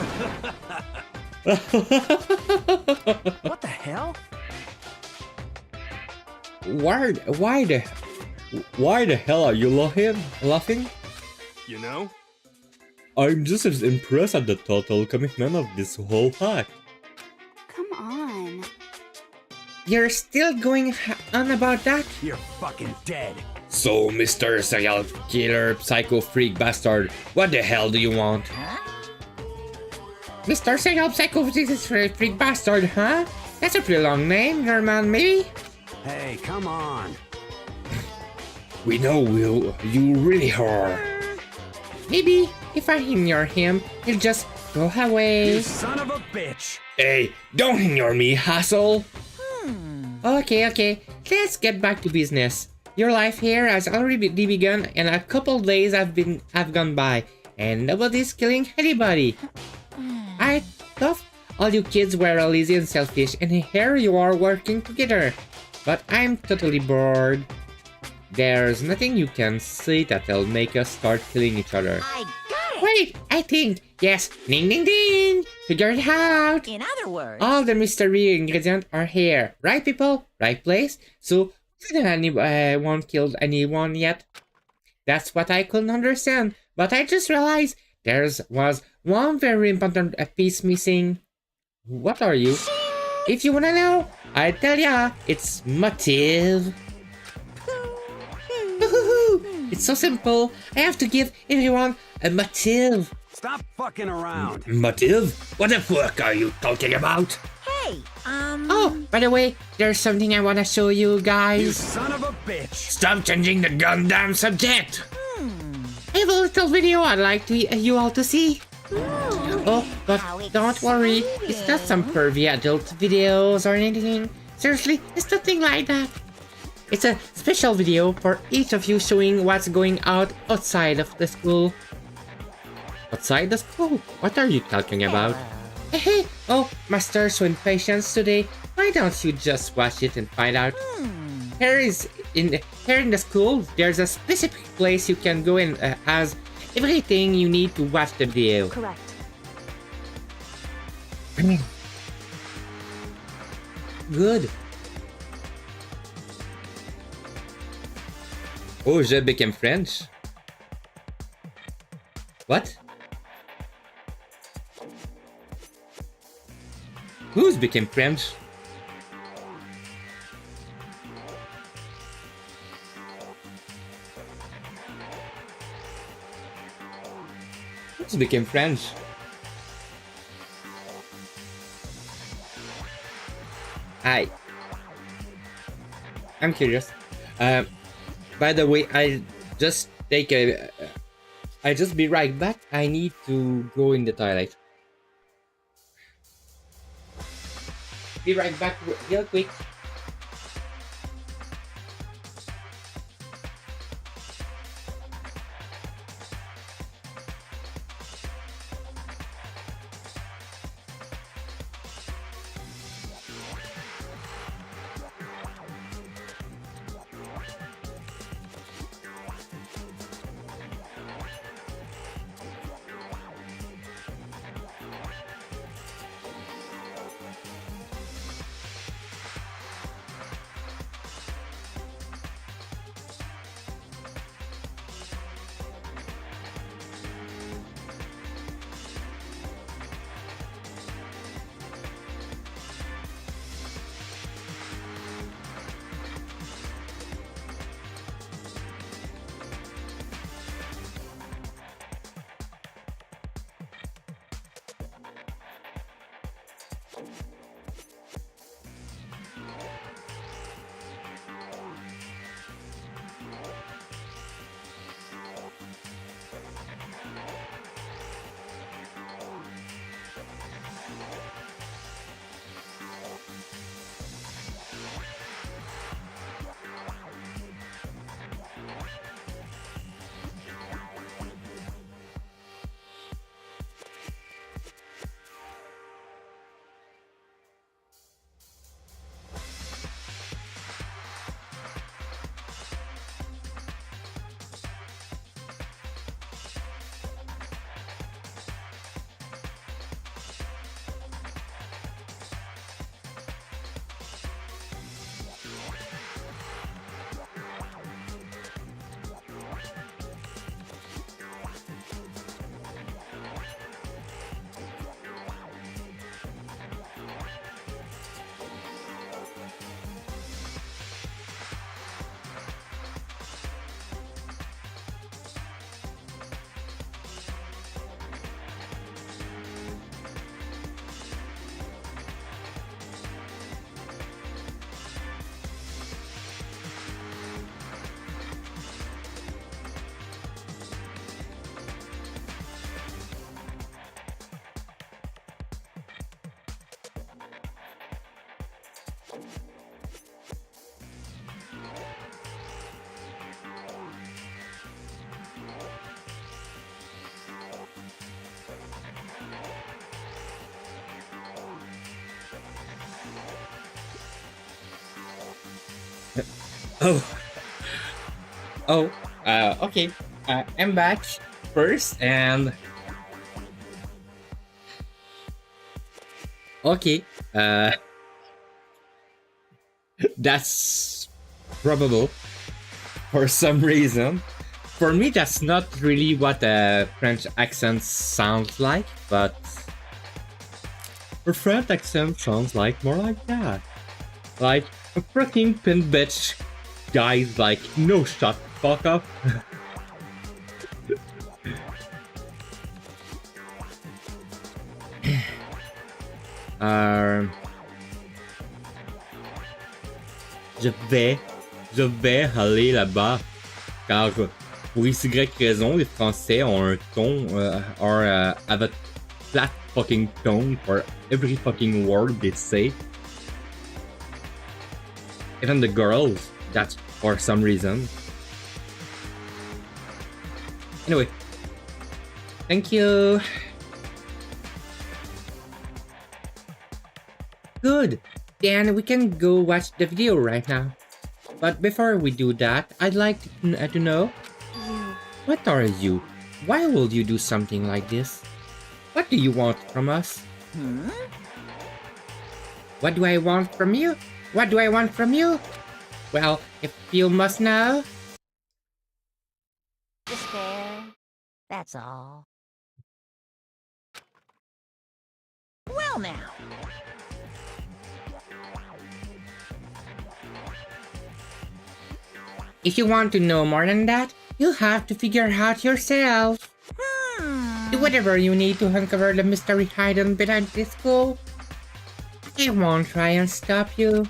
What the hell? Why the hell are you laughing? You know? I'm just as impressed at the total commitment of this whole pack. Come on. You're still going on about that? You're fucking dead. So, Mr. Serial Killer Psycho Freak Bastard, what the hell do you want? Mr. Serial Psycho Freak Bastard, huh? That's a pretty long name, Norman, maybe? Hey, come on. We know you really are. Maybe if I ignore him, he'll just go away. You son of a bitch. Hey, don't ignore me, asshole. Okay, let's get back to business. Your life here has already begun, and a couple days have gone by, and nobody's killing anybody. I thought all you kids were lazy and selfish, and here you are working together. But I'm totally bored. There's nothing you can say that'll make us start killing each other. I got it! Wait, I think. Yes, ding ding ding! Figure it out! In other words... All the mystery ingredients are here. Right people, right place. So, anyone killed anyone yet? That's what I couldn't understand. But I just realized there was one very important piece missing. What are you? If you wanna know, I tell ya, it's motive. It's so simple. I have to give everyone a motive. Stop fucking around. Motive? What the fuck are you talking about? Hey, Oh, by the way, there's something I wanna show you You guys. son of a bitch. Stop changing the goddamn subject. I have a little video I'd like you all to see. Oh, but How don't worry, it's not some pervy adult videos or anything. Seriously, it's nothing like that. It's a special video for each of you showing what's going on outside of the school. Outside the school? What are you talking about? Hey, oh, Master so impatient today. Why don't you just watch it and find out? Here in the school, there's a specific place you can go and has everything you need to watch the video. Correct. Good. Oh, je became French. What? Who's became French? Who's became French? I'm curious. By the way, I just be right back. I need to go in the toilet. Be right back real quick. Oh. Oh. Okay. I'm back first and... Okay. That's probable for some reason. For me, that's not really what a French accent sounds like, but a French accent sounds like more like that. Like a freaking pin bitch guy's like, no, shut the fuck up. Je vais aller là-bas car pour Y raison, les Français ont un ton, have a flat fucking tone for every fucking word they say. Even the girls, that's for some reason. Anyway, thank you. Good. Then we can go watch the video right now. But before we do that, I'd like to know, what are you? Why will you do something like this? What do you want from us? What do I want from you? What do I want from you? Well, if you must know. Despair. That's all. Well now. If you want to know more than that, you'll have to figure out yourself. Do whatever you need to uncover the mystery hidden behind this school. I won't try and stop you.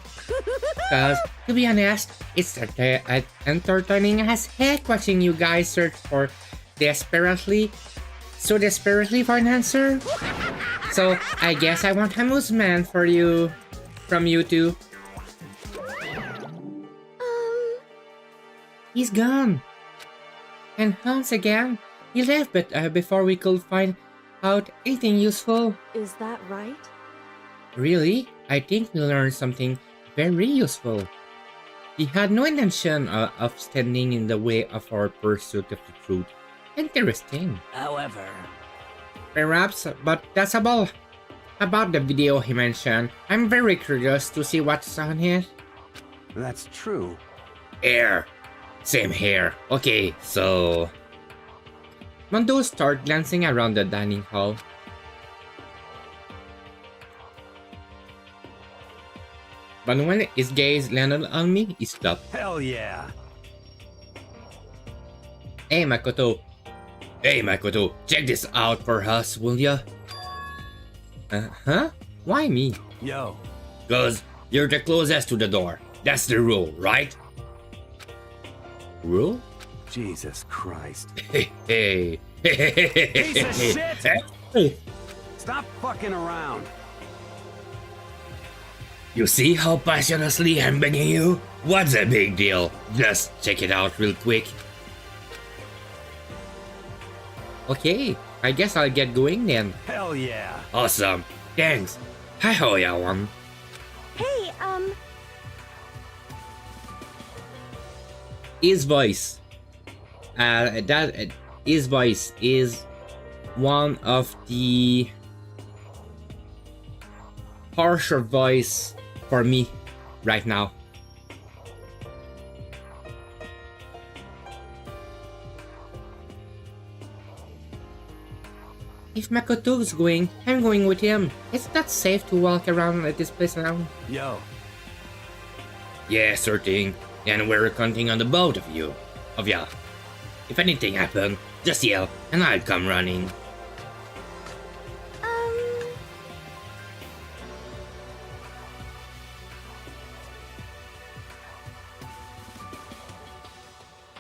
Cause, to be honest, it's entertaining as heck watching you guys search for desperately for an answer. So, I guess I want amusement from you two. He's gone. And once again, he left before we could find out anything useful. Is that right? Really? I think we learned something very useful. He had no intention of standing in the way of our pursuit of the truth. Interesting. However, Perhaps, but that's about the video he mentioned. I'm very curious to see what's on it. that's true. Here. Same here. Okay, so... Mondo started glancing around the dining hall. But when his gaze landed on me, he stopped. Hell yeah. Hey Makoto, check this out for us, will ya? Huh? Why me? Yo. Cause you're the closest to the door. That's the rule, right? Rule? Jesus Christ. Hey. Piece of shit! Hey. Stop fucking around. You see how passionately I'm begging you? What's the big deal? Just check it out real quick. Okay, I guess I'll get going then. Hell yeah. Awesome. Thanks. Hi ho, yawan. Hey, His voice. His voice is one of the harsher voice for me right now. If Makoto's going, I'm going with him. It's not safe to walk around at this place now. Yo. Yeah, sure thing. And we're counting on the both of you. If anything happens, just yell and I'll come running.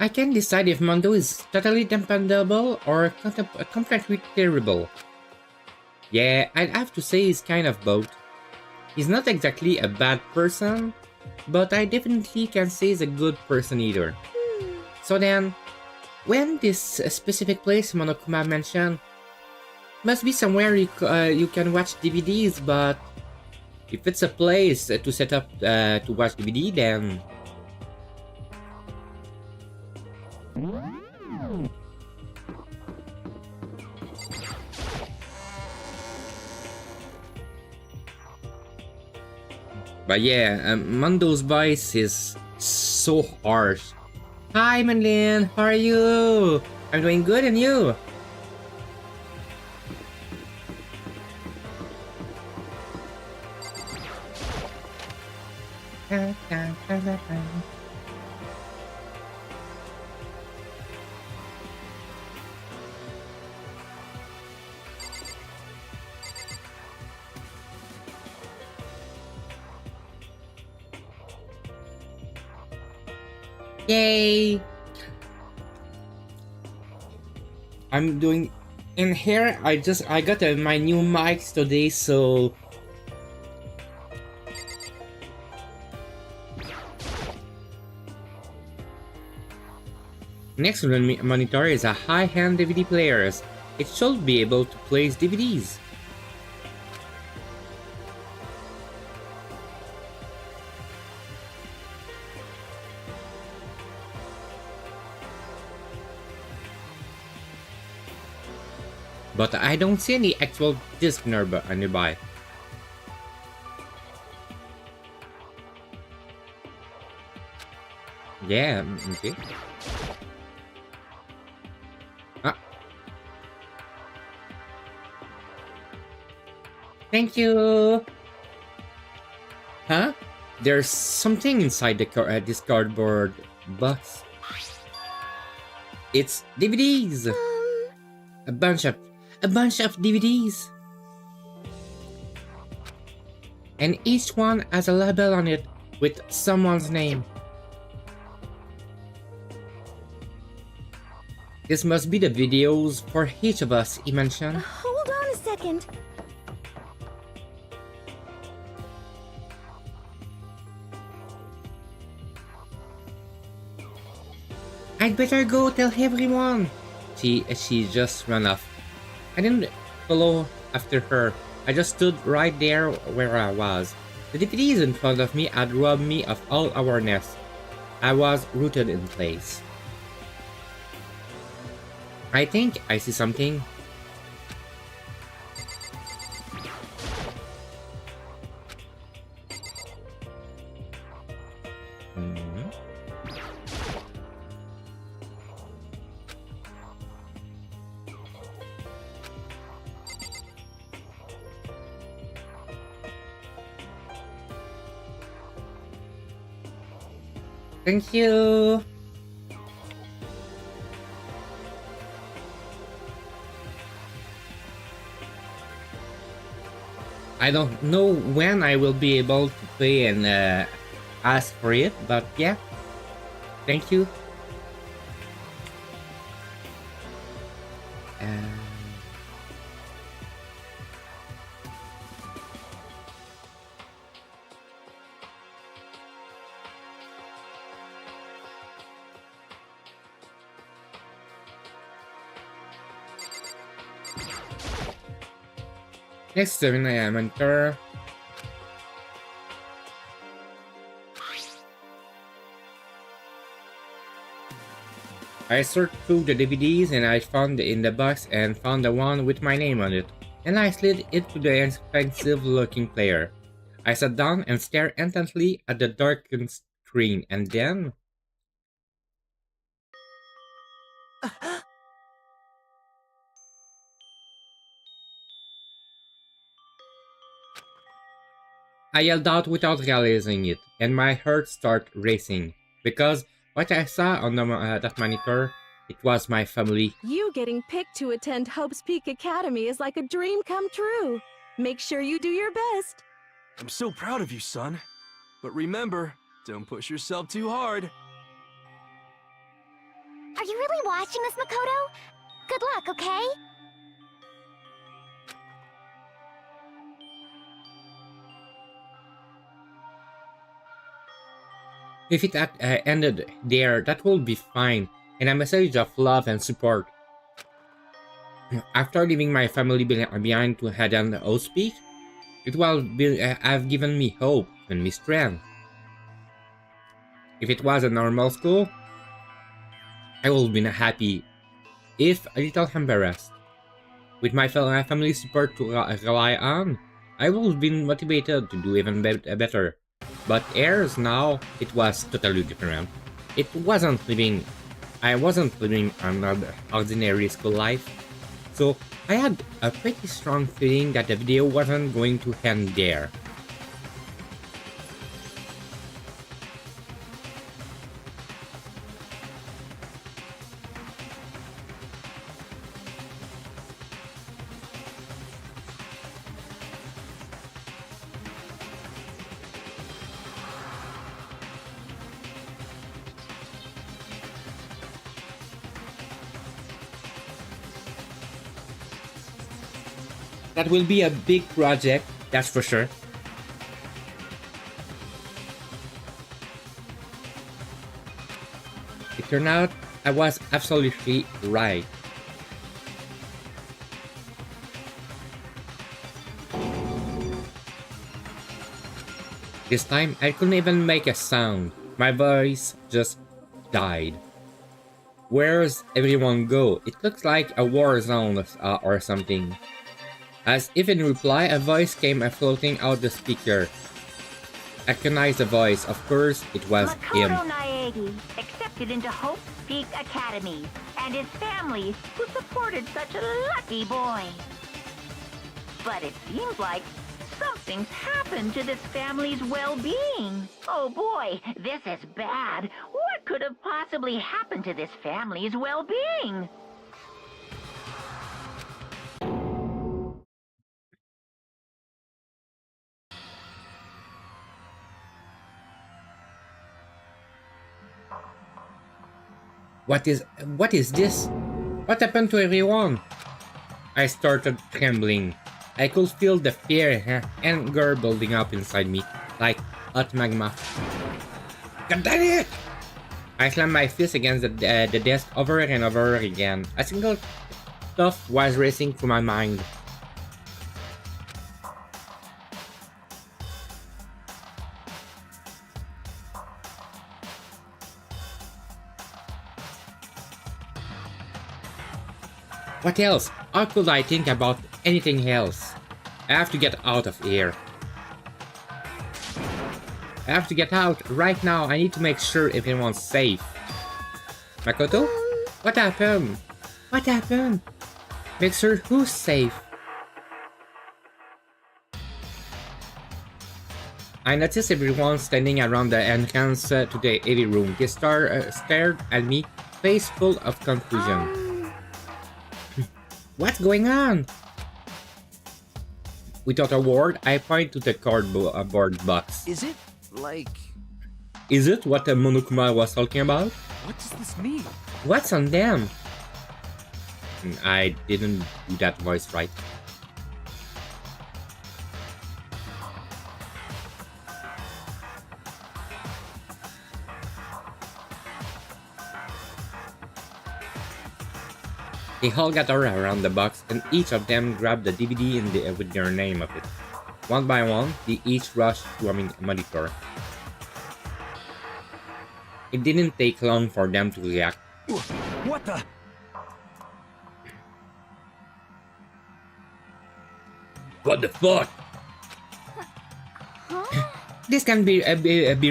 I can't decide if Mondo is totally dependable or completely terrible. Yeah, I'd have to say he's kind of both. He's not exactly a bad person, but I definitely can't say he's a good person either. So then, when this specific place Monokuma mentioned, must be somewhere you can watch DVDs, but if it's a place to set up to watch DVD, then But yeah, Mondo's voice is so harsh. Hi, Manlin, how are you? I'm doing good, and you? Yay! I'm doing in here. I got my new mics today, so next on the monitor is a high-end DVD player. It should be able to play DVDs. But I don't see any actual disc nearby. Yeah, okay. Ah. Thank you. Huh? There's something inside this cardboard box. It's DVDs. A bunch of DVDs. And each one has a label on it with someone's name. This must be the videos for each of us, he mentioned. Hold on a second. I'd better go tell everyone. She just ran off. I didn't follow after her. I just stood right there where I was. The DVDs in front of me had robbed me of all awareness. I was rooted in place. I think I see something. Thank you. I don't know when I will be able to pay and ask for it, but yeah. Thank you. Next 7 a.m. enter. I sorted through the DVDs and I found in the box and found the one with my name on it, and I slid it to the expensive looking player. I sat down and stared intently at the darkened screen, and then I yelled out without realizing it, and my heart started racing, because what I saw on that monitor, it was my family. You getting picked to attend Hope's Peak Academy is like a dream come true. Make sure you do your best. I'm so proud of you, son. But remember, don't push yourself too hard. Are you really watching this, Makoto? Good luck, okay? If it had ended there, that would be fine, and a message of love and support. After leaving my family behind to head on the Hope's Peak, it will have given me hope and me strength. If it was a normal school, I would have been happy if a little embarrassed. With my family support to rely on, I would have been motivated to do even better. But years now, it was totally different. I wasn't living an ordinary school life. So I had a pretty strong feeling that the video wasn't going to end there. That will be a big project, that's for sure. It turned out I was absolutely right. This time, I couldn't even make a sound. My voice just died. Where's everyone go? It looks like a war zone or something. As if in reply, a voice came floating out the speaker. I recognized the voice. Of course, it was him. Makoto Naegi accepted into Hope Peak Academy, and his family, who supported such a lucky boy. But it seems like something's happened to this family's well-being. Oh boy, this is bad. What could have possibly happened to this family's well-being? What is this? What happened to everyone? I started trembling. I could feel the fear and anger building up inside me, like hot magma. God damn it! I slammed my fist against the desk over and over again. A single thought was racing through my mind. What else? How could I think about anything else? I have to get out of here. I have to get out right now. I need to make sure everyone's safe. Makoto? What happened? What happened? Make sure who's safe. I noticed everyone standing around the entrance to the heavy room. They stared at me, face full of confusion. What's going on? Without a word, I point to the cardboard box. Is it, like... Is it what Monokuma was talking about? What does this mean? What's on them? I didn't do that voice right. They all gathered around the box, and each of them grabbed the DVD with their name of it. One by one, they each rushed to a monitor. It didn't take long for them to react. What the? What the fuck? This can be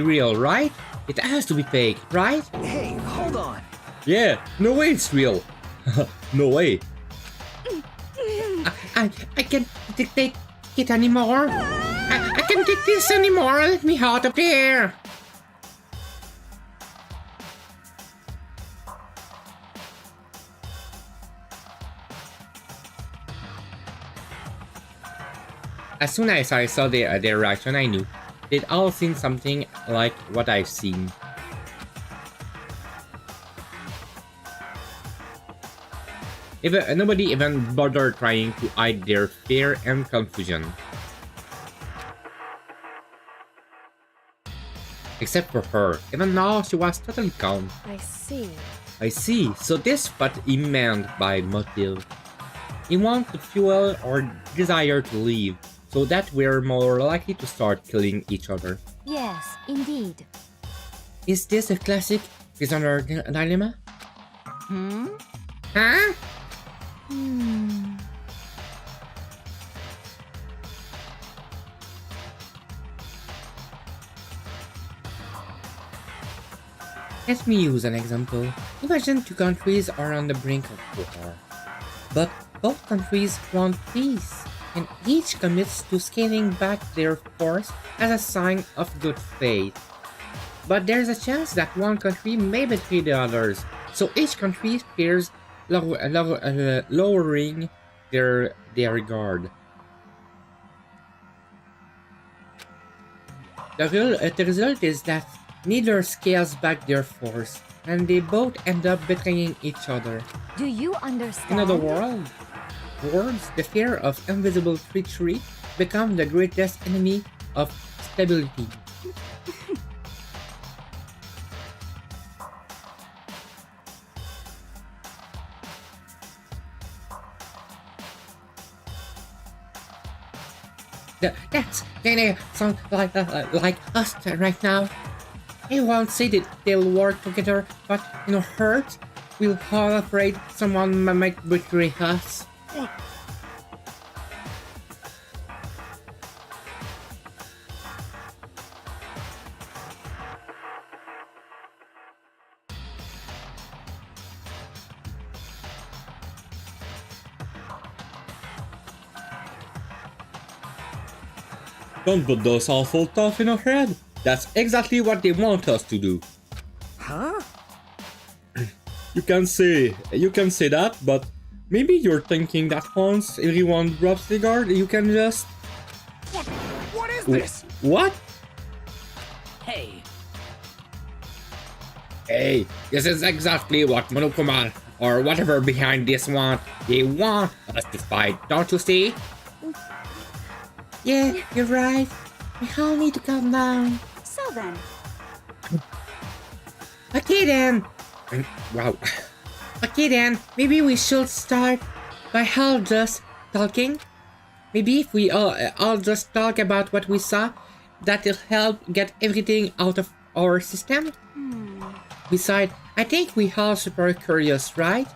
real, right? It has to be fake, right? Hey, hold on. Yeah, no way it's real. No way. I can't take it anymore. I can't take this anymore. Let me out of there. As soon as I saw their reaction, I knew they'd all seen something like what I've seen. Nobody even bothered trying to hide their fear and confusion. Except for her. Even now, she was totally calm. I see. I see. So this what he meant by motive. He wants to fuel our desire to leave, so that we're more likely to start killing each other. Yes, indeed. Is this a classic prisoner dilemma? Huh? Let me use an example. Imagine two countries are on the brink of war, but both countries want peace, and each commits to scaling back their force as a sign of good faith. But there's a chance that one country may betray the others, so each country fears lowering their guard. The result is that neither scales back their force, and they both end up betraying each other. Do you understand? In other words, the fear of invisible treachery becomes the greatest enemy of stability. That's gonna sound like us right now. I won't say that they'll work together, but hurt. We're all afraid someone might betray us. Don't put those awful thoughts in our head. That's exactly what they want us to do. Huh? You can say that, but maybe you're thinking that once everyone drops the guard, you can just. What is this? What? Hey. Hey, this is exactly what Monokuma or whatever behind this want. They want us to fight, don't you see? Yeah, you're right. We all need to calm down. So then, Okay then. Wow. Okay then, maybe we should start by all just talking. Maybe if we all just talk about what we saw, that'll help get everything out of our system. Besides, I think we all super curious, right?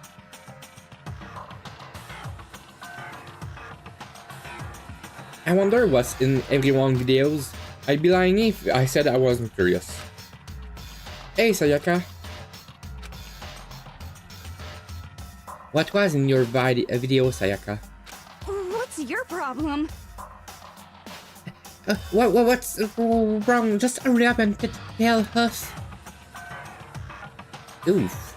I wonder what's in everyone's videos. I'd be lying if I said I wasn't curious. Hey Sayaka. What was in your video, Sayaka? what's your problem? What's wrong? Just hurry up and tell us. Oof.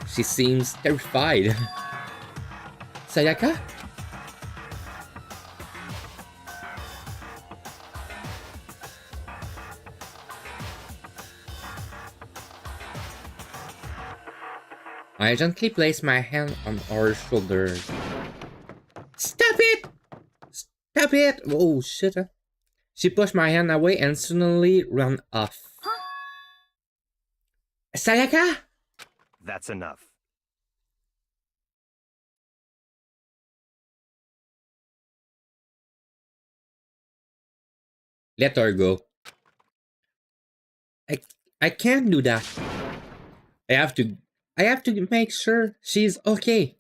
She seems terrified. Sayaka? I gently place my hand on her shoulder. Stop it! Stop it! Oh shit. She pushed my hand away and suddenly ran off. Huh? Sayaka? That's enough. Let her go. I I can't do that. I have to make sure she's okay.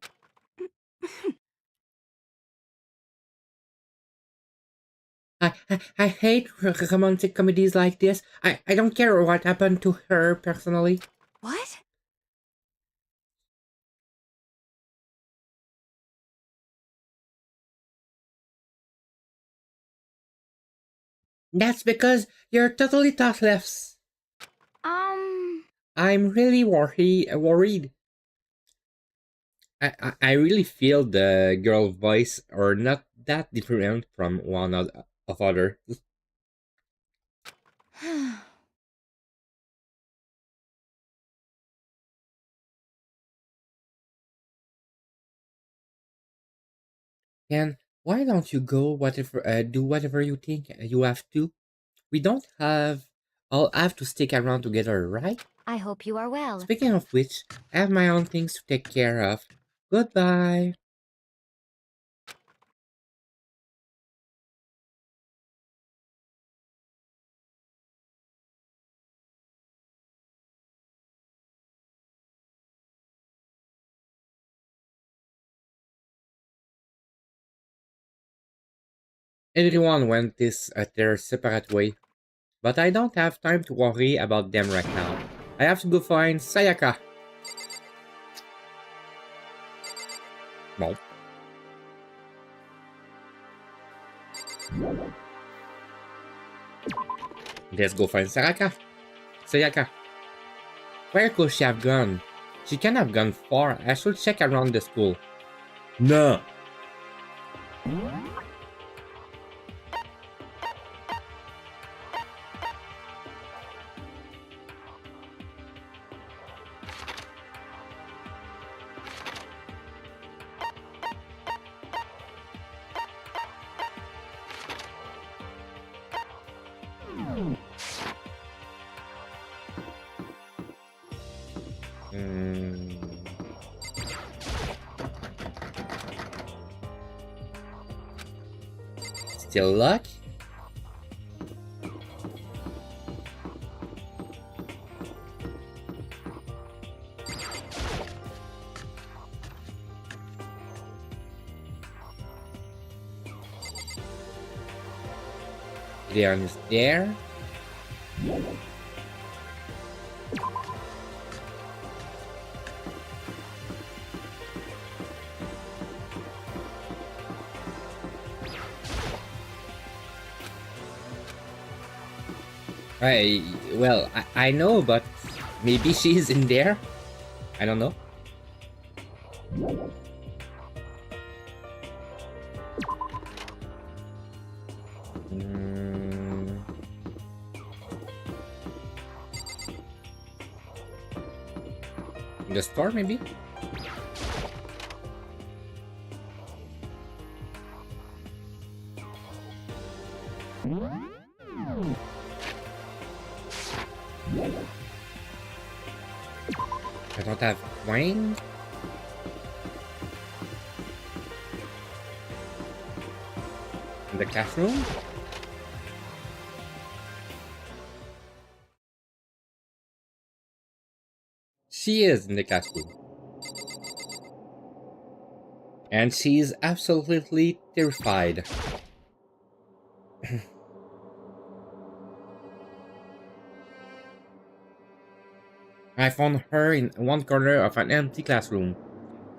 I hate romantic comedies like this. I don't care what happened to her personally. What? That's because you're totally thoughtless. I'm really worried. I really feel the girl voice are not that different from one of other. And why don't you go whatever do whatever you think you have to? We don't have all have to stick around together, right? I hope you are well. Speaking of which, I have my own things to take care of. Goodbye. Everyone went their separate way. But I don't have time to worry about them right now. I have to go find Sayaka. Bon. Let's go find Sayaka. Where could she have gone? She can't have gone far. I should check around the school. No. Still luck? Leon is there. I know, but maybe she's in there. I don't know. In the store, maybe? I don't have wine. In the classroom? She is in the classroom. And she's absolutely terrified. I found her in one corner of an empty classroom.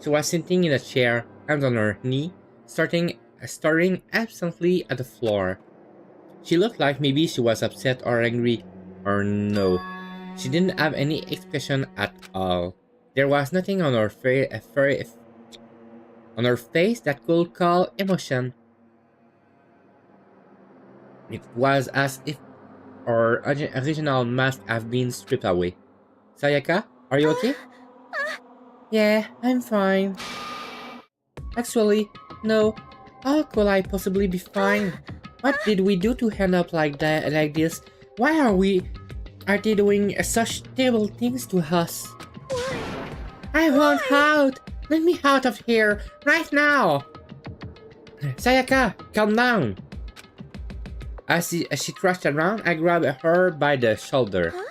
She was sitting in a chair, hands on her knee, staring absently at the floor. She looked like maybe she was upset or angry, or no. She didn't have any expression at all. There was nothing on her face that could call emotion. It was as if her original mask had been stripped away. Sayaka, are you okay? Yeah, I'm fine. Actually, no. How could I possibly be fine? What did we do to end up like this? Why are they doing such terrible things to us? I want out! Let me out of here, right now! Sayaka, calm down! As she thrashed around, I grabbed her by the shoulder. Huh?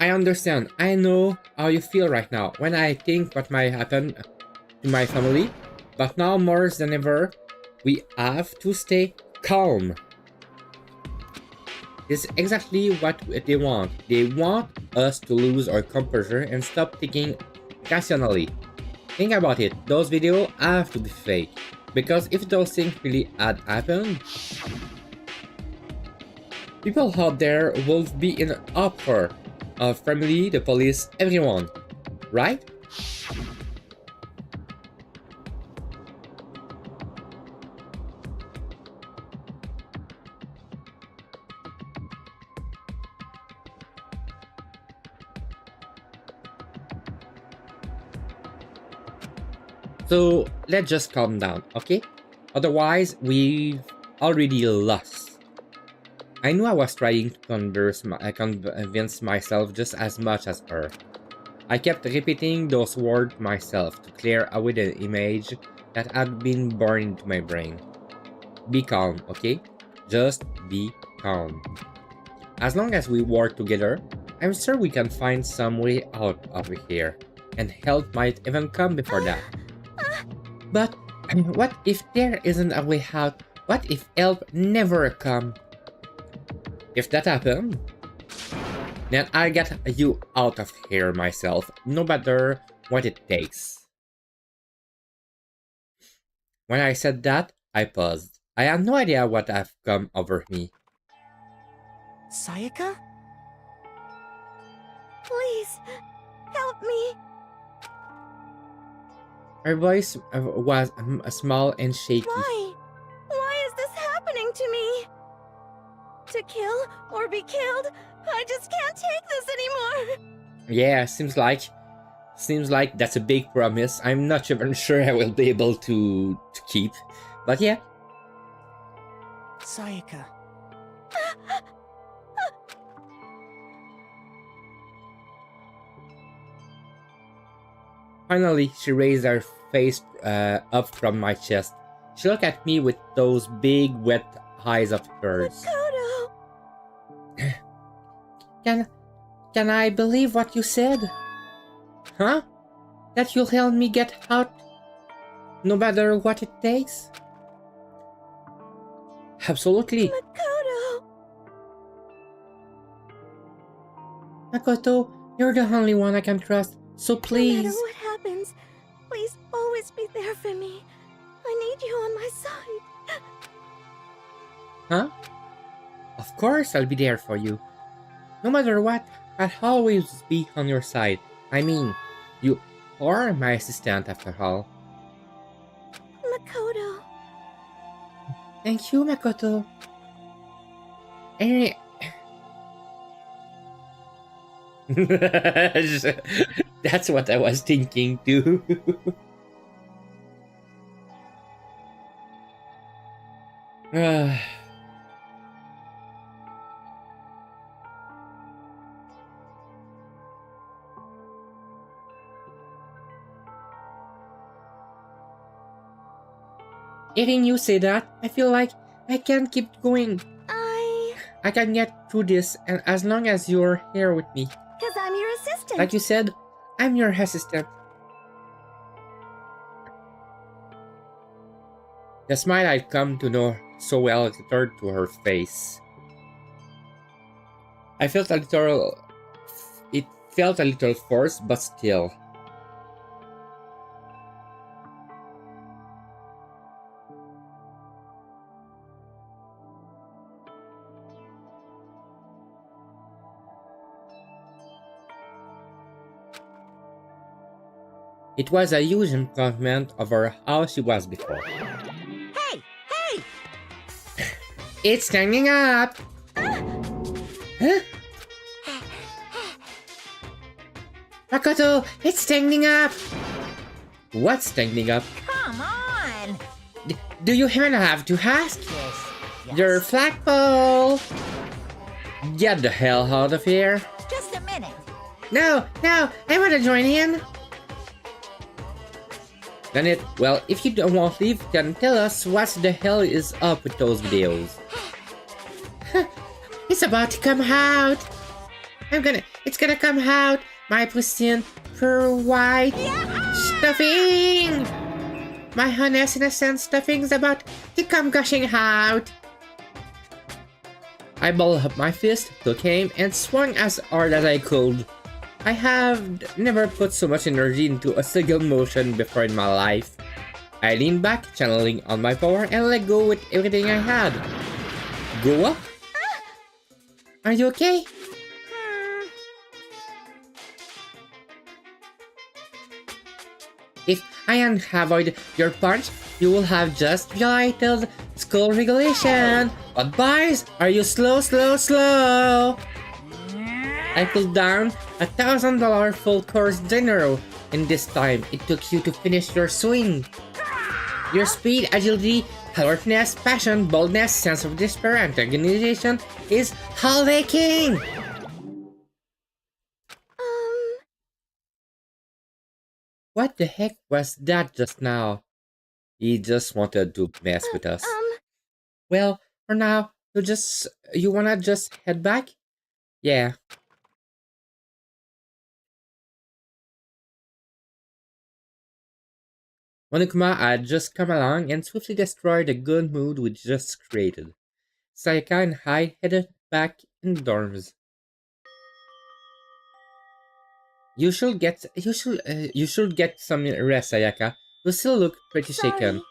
I understand. I know how you feel right now when I think what might happen to my family, but now more than ever, we have to stay calm. It's exactly what they want. They want us to lose our composure and stop thinking rationally. Think about it, those videos have to be fake. Because if those things really had happened, people out there will be in an uproar. Of family, the police, everyone, right? So let's just calm down, okay? Otherwise, we've already lost. I knew I was trying to convince myself just as much as her. I kept repeating those words myself to clear away the image that had been burned into my brain. Be calm, okay? Just be calm. As long as we work together, I'm sure we can find some way out of here. And help might even come before that. But what if there isn't a way out? What if help never come? If that happens, then I'll get you out of here myself, no matter what it takes. When I said that, I paused. I had no idea what had come over me. Sayaka? Please, help me. Her voice was small and shaky. Why? Why is this happening to me? To kill or be killed? I just can't take this anymore. Yeah, seems like that's a big promise. I'm not even sure I will be able to keep. But yeah. Sayaka. Finally, she raised her face up from my chest. She looked at me with those big, wet eyes of hers. Makoto. Can I believe what you said? Huh? That you'll help me get out, no matter what it takes? Absolutely. Makoto. Makoto, you're the only one I can trust, so please. No matter what happens, please always be there for me. I need you on my side. Huh? Of course I'll be there for you. No matter what, I'll always be on your side. I mean, you are my assistant after all. Makoto. Thank you, Makoto. That's what I was thinking too. Hearing you say that, I feel like I can't keep going. I can get through this, and as long as you're here with me. Because I'm your assistant. Like you said, I'm your assistant. The smile I'd come to know so well returned to her face. It felt a little forced, but still. It was a huge improvement over how she was before. Hey! Hey! It's standing up! Huh? Makoto, it's standing up! What's standing up? Come on! Do you even have to ask? Yes. Your flagpole! Get the hell out of here! Just a minute. No, I want to join in! Then well, if you don't want to leave, then tell us what the hell is up with those videos. It's about to come out! It's gonna come out! My pristine, pure white stuffing! My honest, innocent stuffing's about to come gushing out! I balled up my fist, took aim, and swung as hard as I could. I have never put so much energy into a single motion before in my life. I leaned back, channeling all my power, and let go with everything I had. Go up? Are you okay? If I hadn't avoided your punch, you will have just violated school regulation. But boys, are you slow? I pulled down $1,000 full course dinner, and this time it took you to finish your swing. Your speed, agility, alertness, passion, boldness, sense of despair, and organization is Holiday King! What the heck was that just now? He just wanted to mess with us. Well, for now, you wanna just head back? Yeah. Monokuma had just come along and swiftly destroyed the good mood we just created. Sayaka and I headed back in the dorms. You should get some rest, Sayaka. You still look pretty shaken. Sorry.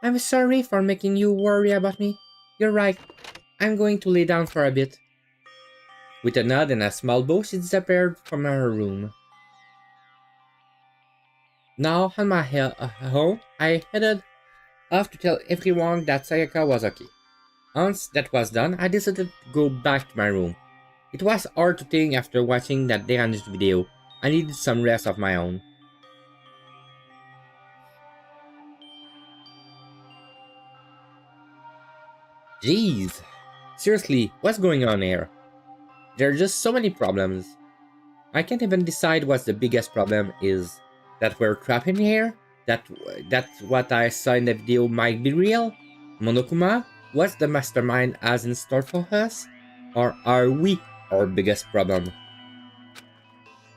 I'm sorry for making you worry about me. You're right. I'm going to lay down for a bit. With a nod and a small bow, she disappeared from her room. Now, on my home, I headed off to tell everyone that Sayaka was okay. Once that was done, I decided to go back to my room. It was hard to think after watching that Danganronpa video. I needed some rest of my own. Jeez. Seriously, what's going on here? There are just so many problems. I can't even decide what the biggest problem is. That we're trapped in here? That what I saw in the video might be real? Monokuma? What's the mastermind has in store for us? Or are we our biggest problem?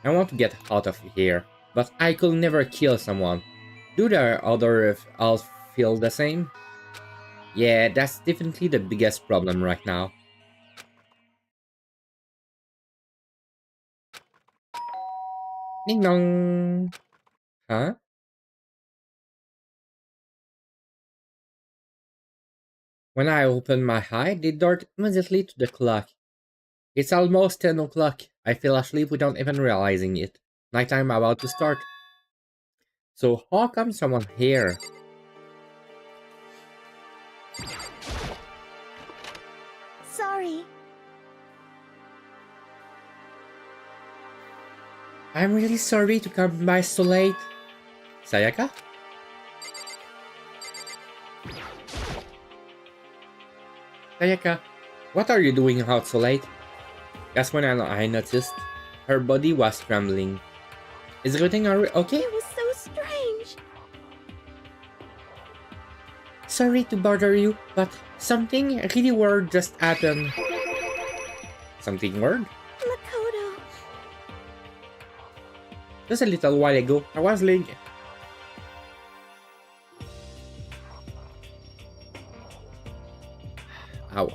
I want to get out of here, but I could never kill someone. Do the others all feel the same? Yeah, that's definitely the biggest problem right now. Ding dong! Huh? When I open my eye, they dart immediately to the clock. It's almost 10 o'clock. I fell asleep without even realizing it. Nighttime about to start. So how come someone here? Sorry. I'm really sorry to come by so late. Sayaka? Sayaka, what are you doing out so late? That's when I noticed her body was trembling. Is everything okay? It was so strange. Sorry to bother you, but something really weird just happened. Something weird? Makoto. Just a little while ago, I was laying... Ow.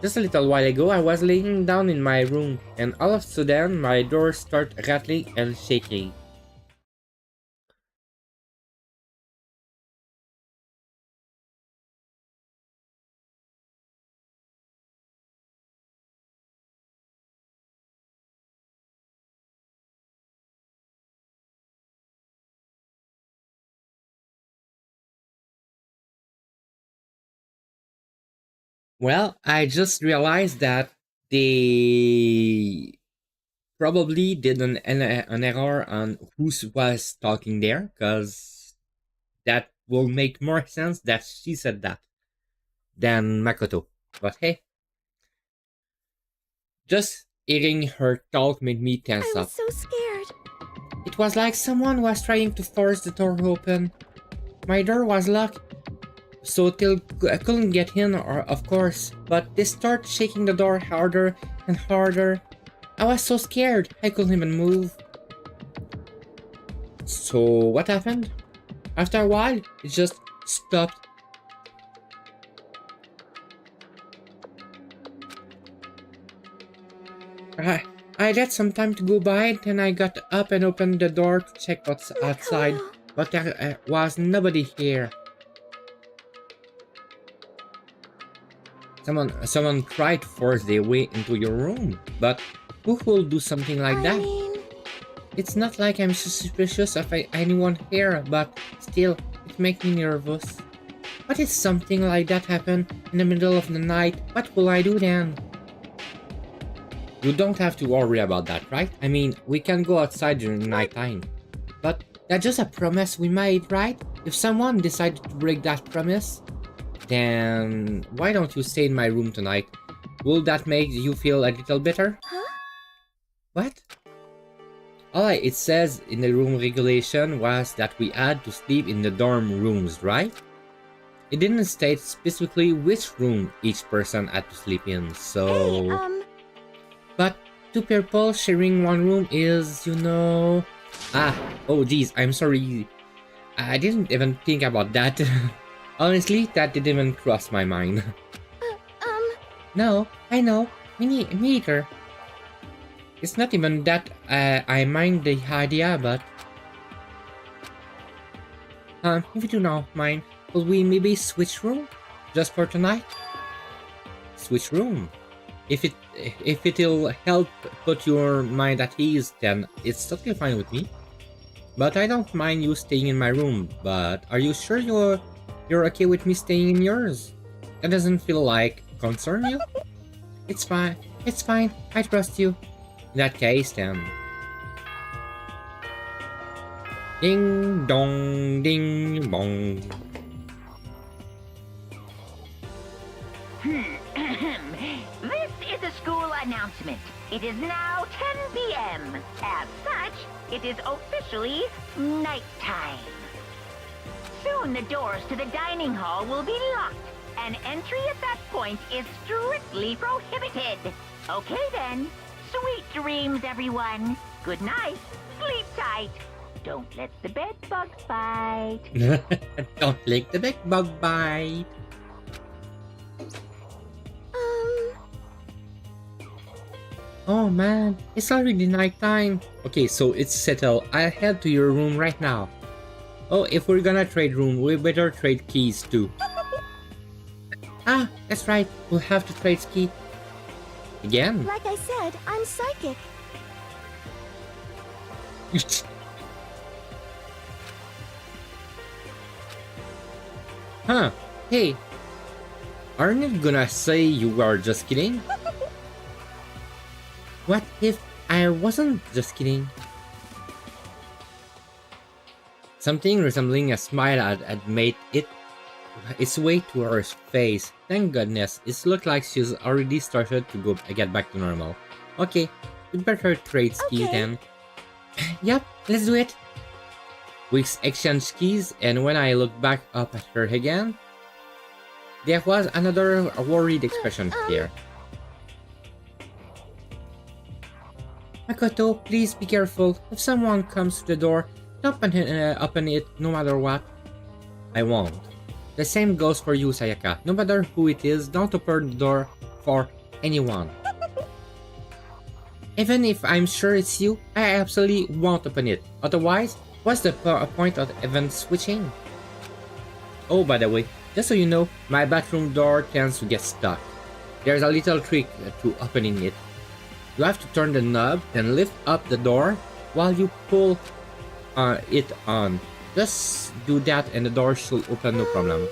Just a little while ago, I was laying down in my room, and all of a sudden, my door started rattling and shaking. Well, I just realized that they probably did an error on who was talking there, because that will make more sense that she said that than Makoto. But hey, just hearing her talk made me tense I up. was so scared. It was like someone was trying to force the door open. My door was locked, so I couldn't get in, of course, but they started shaking the door harder and harder. I was so scared, I couldn't even move. So what happened? After a while, it just stopped. I let some time to go by, then I got up and opened the door to check what's outside, but there was nobody here. Someone tried to force their way into your room, but who will do something like that? It's not like I'm suspicious of anyone here, but still, it makes me nervous. What if something like that happened in the middle of the night? What will I do then? You don't have to worry about that, right? I mean, we can go outside during nighttime. But that's just a promise we made, right? If someone decided to break that promise, then why don't you stay in my room tonight? Will that make you feel a little better? Huh? What? All it says in the room regulation was that we had to sleep in the dorm rooms, right? It didn't state specifically which room each person had to sleep in, so... Hey, But two people sharing one room is, you know... Oh geez, I'm sorry. I didn't even think about that. Honestly, that didn't even cross my mind. No, I know. Me neither. It's not even that I mind the idea, but... if you do not mind, will we maybe switch room? Just for tonight? Switch room? If it'll help put your mind at ease, then it's totally fine with me. But I don't mind you staying in my room, but are you sure you're okay with me staying in yours? That doesn't feel like concern you? It's fine, I trust you. In that case, then. Ding dong, ding bong. This is a school announcement. It is now 10 p.m. As such, it is officially nighttime. Soon the doors to the dining hall will be locked, and entry at that point is strictly prohibited. Okay then. Sweet dreams, everyone. Good night. Sleep tight. Don't let the bed bugs bite. Don't let the bed bug bite. Oh man, it's already nighttime. Okay, so it's settled. I'll head to your room right now. Oh, if we're gonna trade room, we better trade keys too. Ah, that's right. We'll have to trade key. Again? Like I said, I'm psychic. Huh. Hey. Aren't you gonna say you are just kidding? What if I wasn't just kidding? Something resembling a smile had made its way to her face. Thank goodness, it looked like she's already started to get back to normal. Okay, we better trade skis then. Yep, let's do it. We exchanged keys, and when I looked back up at her again, there was another worried expression here. Makoto, please be careful. If someone comes to the door, open it no matter what. I won't. The same goes for you, Sayaka. No matter who it is, don't open the door for anyone. Even if I'm sure it's you, I absolutely won't open it. Otherwise, what's the point of even switching? Oh, by the way, just so you know, my bathroom door tends to get stuck. There's a little trick to opening it. You have to turn the knob, then lift up the door while you pull it on. Just do that and the door should open no problem.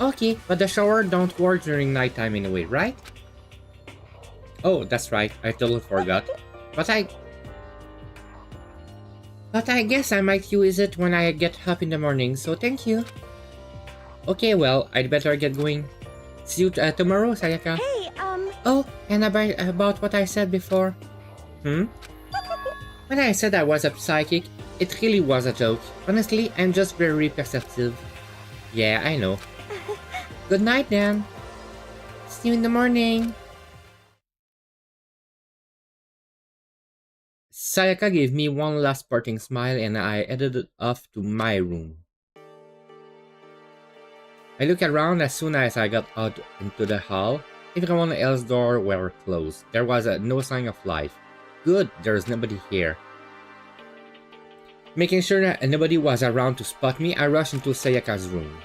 Okay, but the shower don't work during nighttime anyway, right? Oh, that's right, I totally forgot. But I guess I might use it when I get up in the morning, so thank you. Okay, well, I'd better get going. See you tomorrow, Sayaka. Hey, Oh, and about what I said before. When I said I was a psychic, it really was a joke. Honestly, I'm just very perceptive. Yeah, I know. Good night, then. See you in the morning. Sayaka gave me one last parting smile and I headed off to my room. I looked around as soon as I got out into the hall. Everyone else's doors were closed. There was no sign of life. Good, there's nobody here. Making sure that nobody was around to spot me, I rushed into Sayaka's room.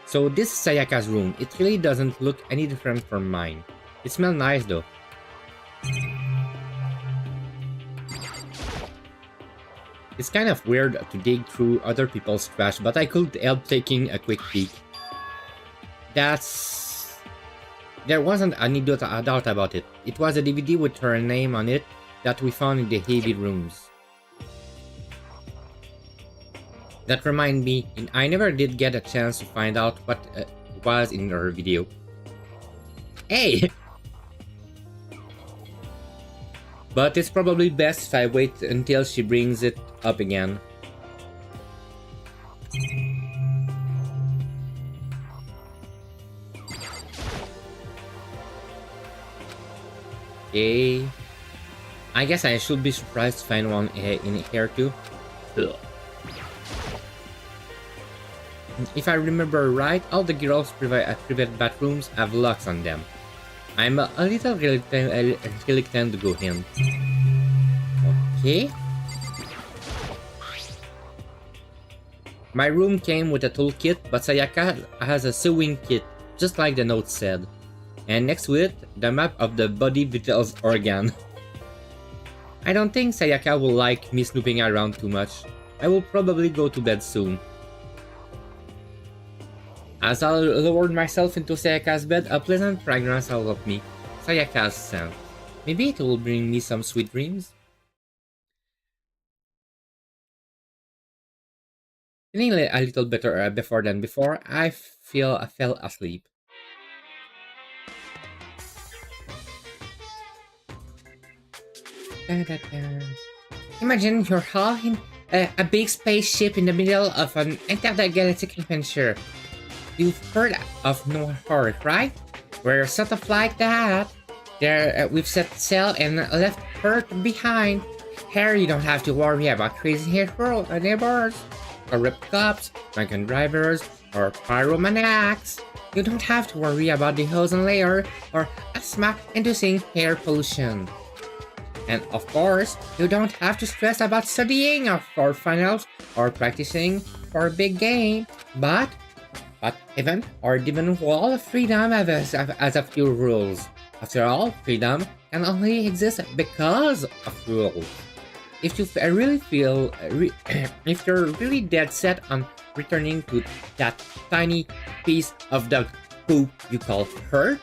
So this is Sayaka's room. It really doesn't look any different from mine. It smells nice though. It's kind of weird to dig through other people's trash, but I couldn't help taking a quick peek. There wasn't any doubt about it. It was a DVD with her name on it that we found in the heavy rooms. That reminds me, I never did get a chance to find out what was in her video. Hey! But it's probably best if I wait until she brings it up again. Okay. I guess I should be surprised to find one in here too. Ugh. If I remember right, all the girls' private bathrooms have locks on them. I'm a little reluctant to go in. Okay. My room came with a toolkit, but Sayaka has a sewing kit, just like the note said. And next to it, the map of the body vitals organ. I don't think Sayaka will like me snooping around too much. I will probably go to bed soon. As I lowered myself into Sayaka's bed, a pleasant fragrance enveloped me. Sayaka's scent. Maybe it will bring me some sweet dreams? Feeling a little better before than before, I fell asleep. Da, da, da. Imagine you're all in a big spaceship in the middle of an intergalactic adventure. You've heard of No Horror, right? We're sort of like that. There, we've set sail and left Earth behind. Here, you don't have to worry about crazy neighbors, corrupt cops, drunken drivers, or pyromaniacs. You don't have to worry about the ozone layer or asthma-inducing air pollution. And of course, you don't have to stress about studying for finals or practicing for a big game. But even or given all of freedom has a few rules. After all, freedom can only exist because of rules. If you really feel, if you're really dead set on returning to that tiny piece of dog poop you call Earth,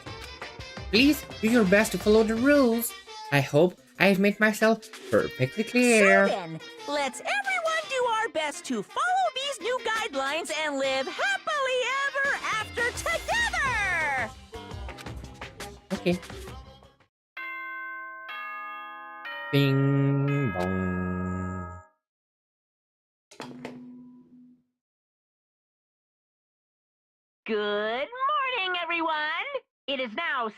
please do your best to follow the rules. I hope I've made myself perfectly clear. So then, let's everyone do our best to follow these new guidelines and live happily ever after together! Okay. Bing bong. Good morning, everyone! It is now 7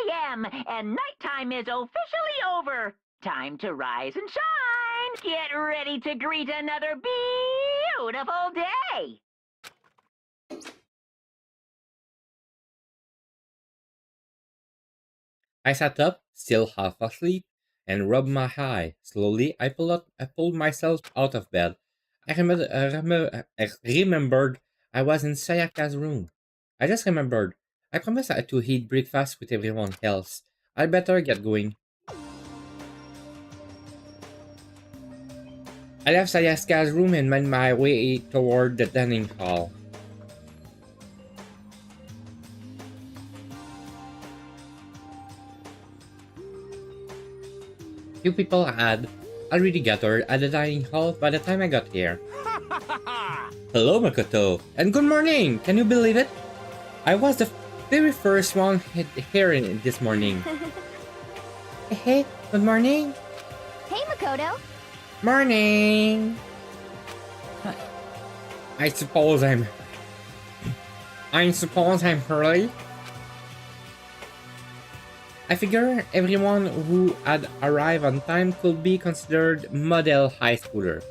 a.m. and nighttime is officially over. Time to rise and shine! Get ready to greet another beautiful day! I sat up, still half asleep, and rubbed my eye. Slowly, I pulled myself out of bed. I remembered I was in Sayaka's room. I just remembered. I promised I had to eat breakfast with everyone else. I'd better get going. I left Sayaka's room and made my way toward the dining hall. Few people had already gathered at the dining hall by the time I got here. Hello, Makoto, and good morning! Can you believe it? I was the very first one here this morning. Hey, good morning. Hey, Makoto. Morning. I suppose I'm early. I figure everyone who had arrived on time could be considered model high schooler.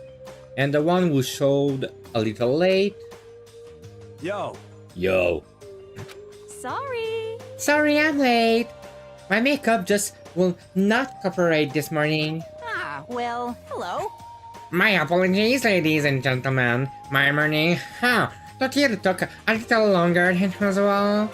And the one who showed a little late... Yo. Sorry, I'm late. My makeup just will not cooperate this morning. Ah, well, hello. My apologies, ladies and gentlemen. My morning, took a little longer than usual.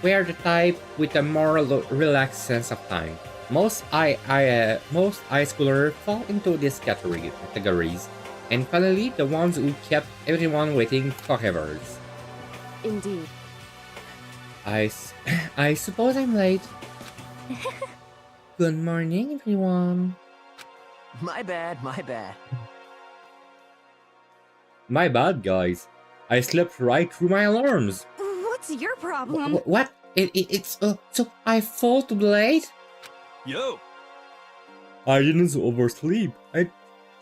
We are the type with a more relaxed sense of time. Most high schoolers fall into these categories, and finally the ones who kept everyone waiting forever. Indeed. I suppose I'm late. Good morning, everyone. My bad. My bad, guys. I slept right through my alarms. What's your problem? What? It's so I fall to be late? Yo. I didn't oversleep.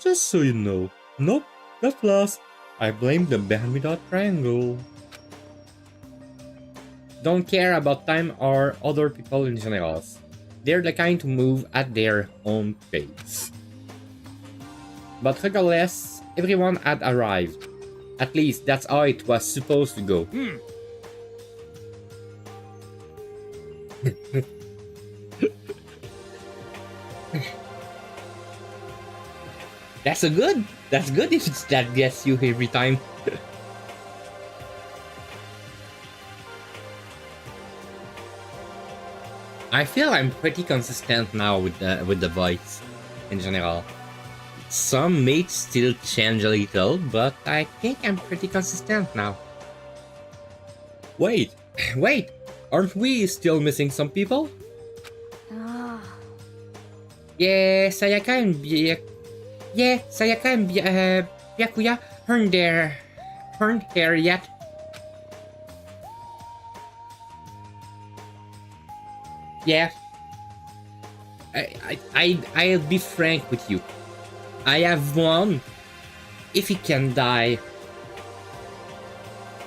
Just so you know. Nope, got lost. I blame the Bermuda Triangle. don't care about time or other people in general. They're the kind to move at their own pace. But regardless, everyone had arrived. At least that's how it was supposed to go. That's good if it's that gets you every time. I feel I'm pretty consistent now with the voice in general. Some may still change a little, but I think I'm pretty consistent now. Wait, aren't we still missing some people? Yeah, Sayaka and Byakuya aren't here yet. Yeah. I'll be frank with you. I have one. If he can die,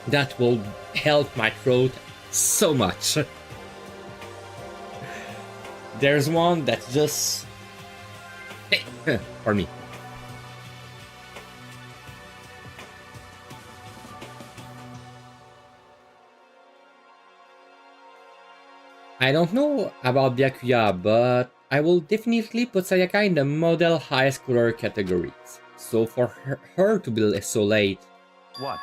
that will help my throat so much. There's one that's just for me. I don't know about Byakuya, but I will definitely put Sayaka in the model high schooler categories. So for her to be so late... What?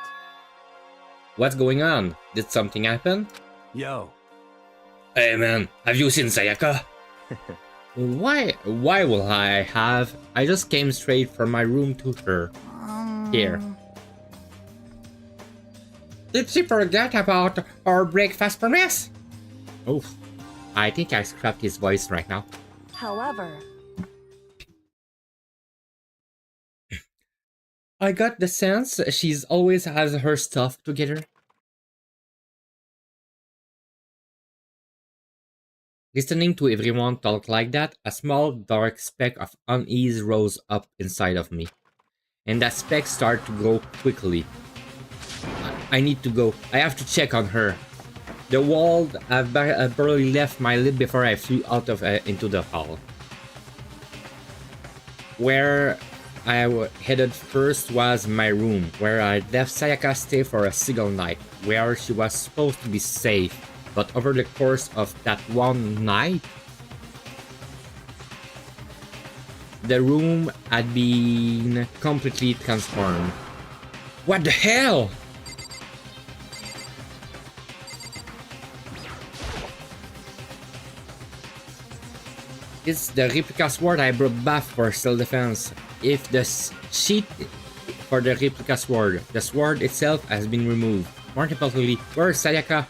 What's going on? Did something happen? Yo. Hey man, have you seen Sayaka? Why will I have? I just came straight from my room to her. Here. Did she forget about our breakfast promise? Oh, I think I scrapped his voice right now. However, I got the sense she's always has her stuff together. Listening to everyone talk like that, a small dark speck of unease rose up inside of me. And that speck started to grow quickly. I need to go. I have to check on her. The wall barely left my lip before I flew out of into the hall. Where I headed first was my room, where I left Sayaka stay for a single night, where she was supposed to be safe. But over the course of that one night, the room had been completely transformed. What the hell? It's the replica sword I brought back for self-defense. If the sheet for the replica sword, the sword itself has been removed. More importantly, where's Sayaka?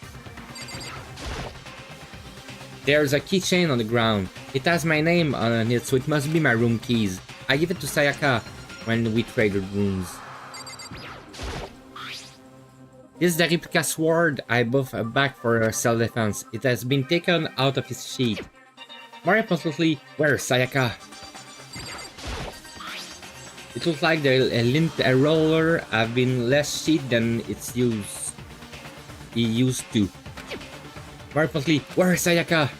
There's a keychain on the ground. It has my name on it, so it must be my room keys. I give it to Sayaka when we traded rooms. This is the replica sword I bought back for self-defense. It has been taken out of his sheath. More importantly, where's Sayaka? It looks like the roller have been less sheath than he used to. More importantly, where's Sayaka?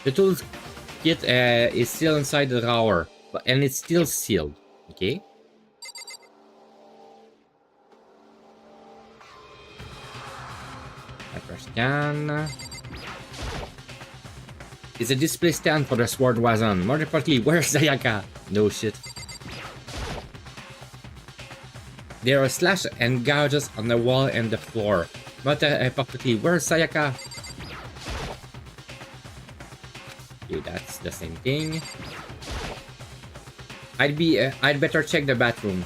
The tools kit is still inside the drawer, and it's still sealed. Okay. Scan. It's a display stand for the sword was on. More importantly, where's Sayaka? No shit. There are slashes and gouges on the wall and the floor. But importantly, where's Sayaka? Okay, that's the same thing. I'd better check the bathroom.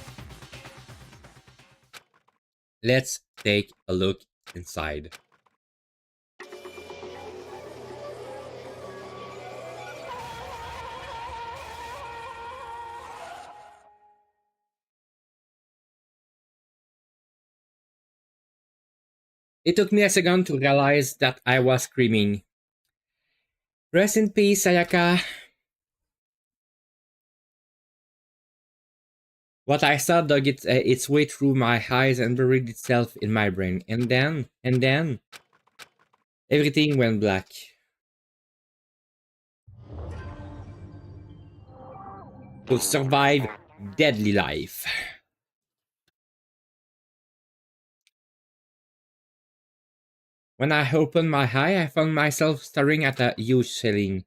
Let's take a look inside. It took me a second to realize that I was screaming. Rest in peace, Sayaka. What I saw dug its way through my eyes and buried itself in my brain. And then, everything went black. To survive deadly life. When I opened my eye, I found myself staring at a huge ceiling.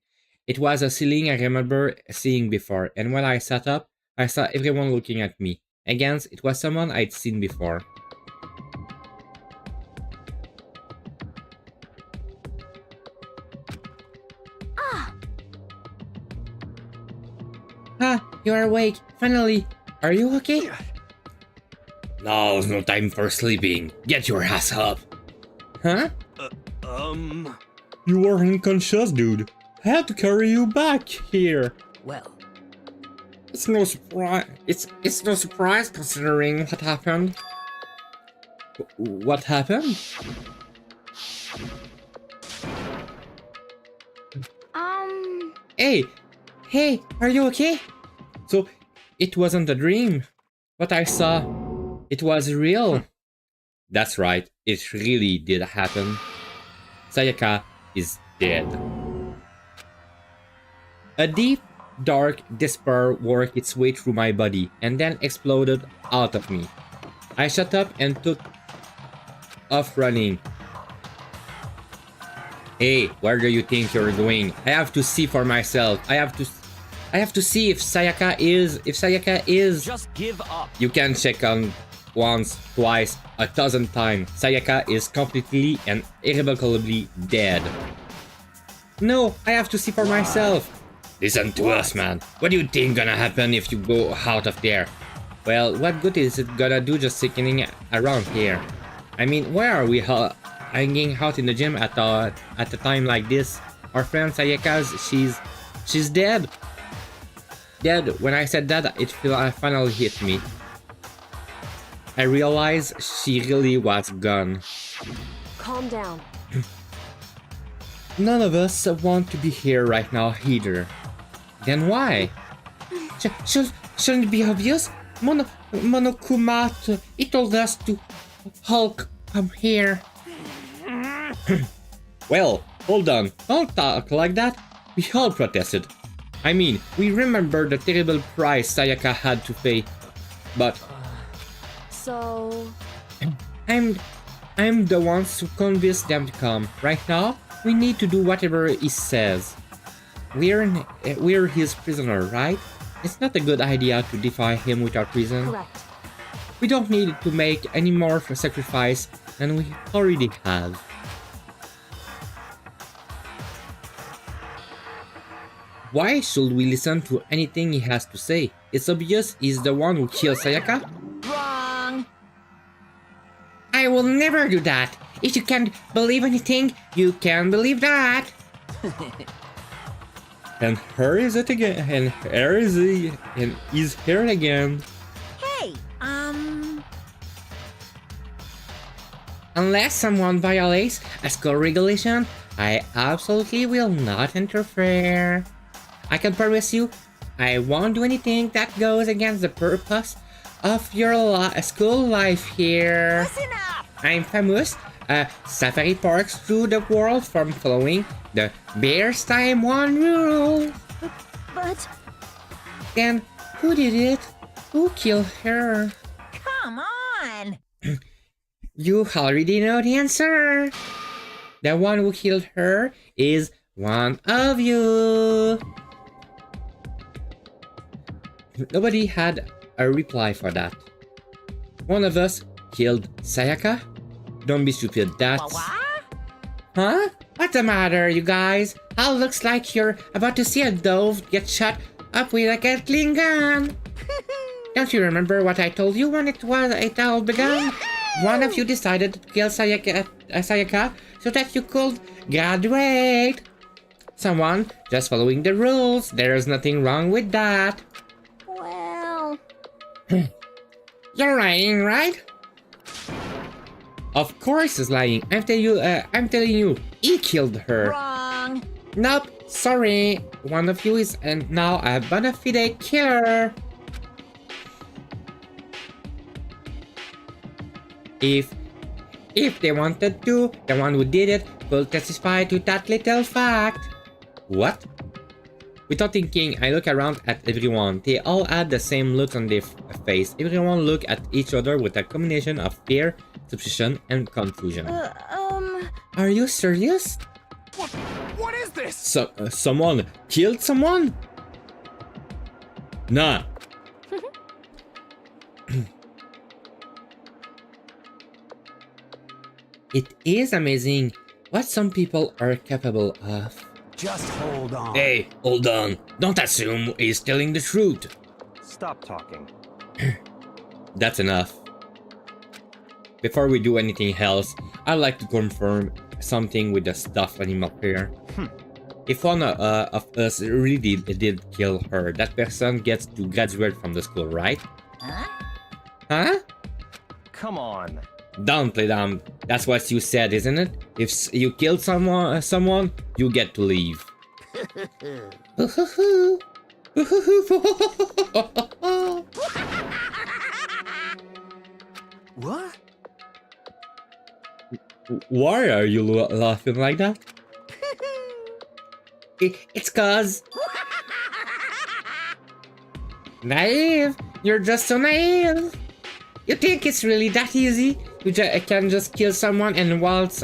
It was a ceiling I remember seeing before, and when I sat up, I saw everyone looking at me. Again, it was someone I'd seen before. Ah, you are awake, finally. Are you okay? Now's no time for sleeping. Get your ass up. Huh? You were unconscious, dude. I had to carry you back here. Well, It's no surprise. It's no surprise considering what happened. What happened? Hey, are you okay? So, it wasn't a dream. What I saw, it was real. That's right, it really did happen. Sayaka is dead. A deep, dark despair worked its way through my body and then exploded out of me. I shut up and took off running. Hey, where do you think you're going? I have to see for myself. I have to see if Sayaka is. Just give up. You can check on once, twice, 1,000 times. Sayaka is completely and irrevocably dead. No, I have to see for myself. Listen to us, man. What do you think gonna happen if you go out of there? Well, what good is it gonna do just sticking around here? I mean, why are we hanging out in the gym at a time like this? Our friend Sayaka's, she's dead. Dead. When I said that, it finally hit me. I realized she really was gone. Calm down. None of us want to be here right now either. Then why? Shouldn't it be obvious? Monokuma, he told us to Hulk come here. Well, hold on. Don't talk like that. We all protested. I mean, we remember the terrible price Sayaka had to pay. But So... I'm the ones who convinced them to come. Right now, we need to do whatever he says. We're his prisoner, right? It's not a good idea to defy him without reason. correct. We don't need to make any more sacrifice than we already have. Why should we listen to anything he has to say? It's obvious he's the one who killed Sayaka. wrong. I will never do that. If you can't believe anything, you can believe that. And here is it again. And here is he. And he's here again. Hey, Unless someone violates a school regulation, I absolutely will not interfere. I can promise you, I won't do anything that goes against the purpose of your school life here. listen up. I'm famous. Safari parks through the world from following the Bear's Time 1 rule. But... Then, who did it? Who killed her? Come on. You already know the answer. The one who killed her is one of you. Nobody had a reply for that. One of us killed Sayaka? Don't be stupid, that's... What? Huh? What's the matter, you guys? How looks like you're about to see a dove get shot up with a Gatling gun. Don't you remember what I told you when it all began? One of you decided to kill Sayaka so that you could graduate. Someone just following the rules. There's nothing wrong with that. well... You're lying, right? Of course he's lying. I'm telling you, he killed her. Wrong. Nope, sorry. One of you is now a bona fide killer. If they wanted to, the one who did it will testify to that little fact. What? Without thinking, I look around at everyone. They all had the same look on their face. Everyone looked at each other with a combination of fear, suspicion, and confusion. Are you serious? What is this? Someone killed someone? Nah. It is amazing what some people are capable of. Just hold on. Hey, hold on. Don't assume he's telling the truth. Stop talking. That's enough. Before we do anything else, I'd like to confirm something with the stuffed animal here. If one of us really did kill her, that person gets to graduate from the school, right? Huh? Come on. Don't play dumb. That's what you said, isn't it? If you killed someone, you get to leave. What? Why are you laughing like that? It's cause... Naive! You're just so naive! You think it's really that easy? You can just kill someone and waltz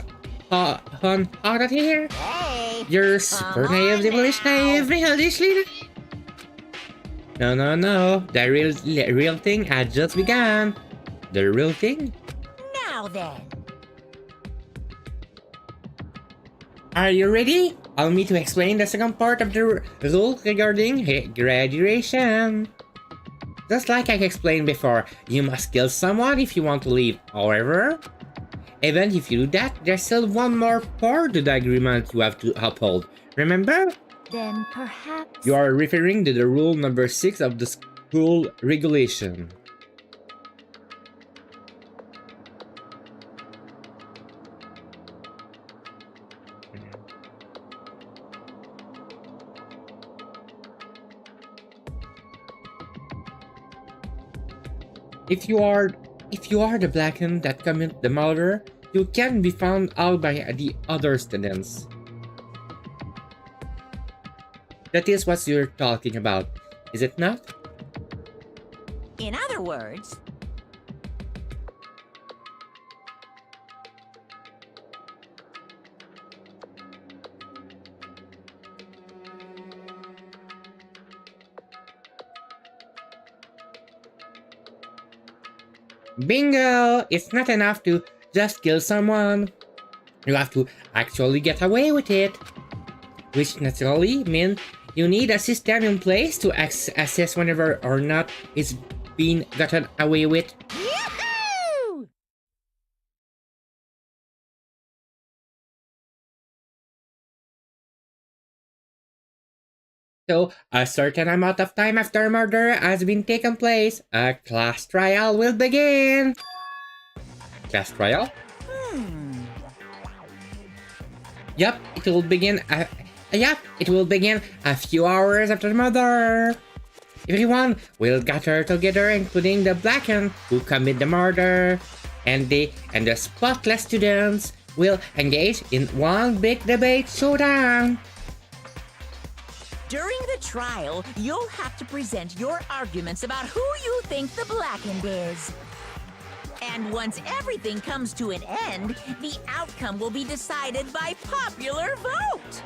on out of here? Hey! You're super naive, devilish naive, realishly. No. The real thing had just begun. The real thing? Now then. Are you ready? Allow me to explain the second part of the rule regarding graduation. Just like I explained before, you must kill someone if you want to leave. However, even if you do that, there's still one more part to the agreement you have to uphold. Remember? Then perhaps... You are referring to the rule number 6 of the school regulation. If you are the blackened that commit the murder, you can be found out by the other students. That is what you're talking about, is it not? In other words, Bingo! It's not enough to just kill someone. You have to actually get away with it. Which naturally means you need a system in place to assess whenever or not it's been gotten away with. Yahoo! So, a certain amount of time after murder has been taken place, a class trial will begin. Class trial? Yup, it will begin. It will begin a few hours after the murder. Everyone will gather together, including the blackened who commit the murder, and the spotless students will engage in one big debate showdown. During the trial, you'll have to present your arguments about who you think the blackened is. And once everything comes to an end, the outcome will be decided by popular vote.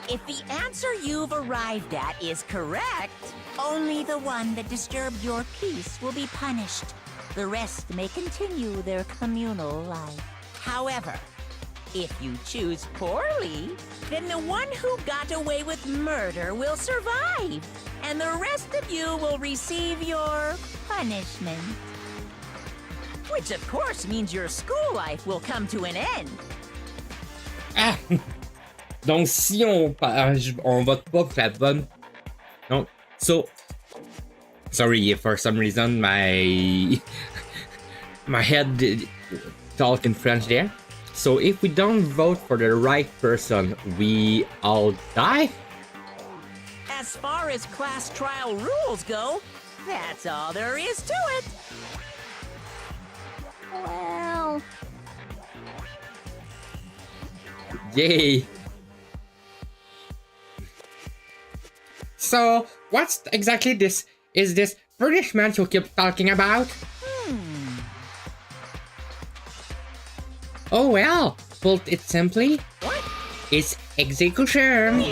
If the answer you've arrived at is correct, only the one that disturbed your peace will be punished. The rest may continue their communal life. However, if you choose poorly, then the one who got away with murder will survive, and the rest of you will receive your punishment. Which of course means your school life will come to an end. Ah! Donc si on vote pas pour la bonne... Non. So... Sorry, for some reason my head did talk in French there. So if we don't vote for the right person, we all die? As far as class trial rules go, that's all there is to it. Well, Yay! So, what's exactly this? Is this punishment you keep talking about? Oh well, put it simply, it's execution.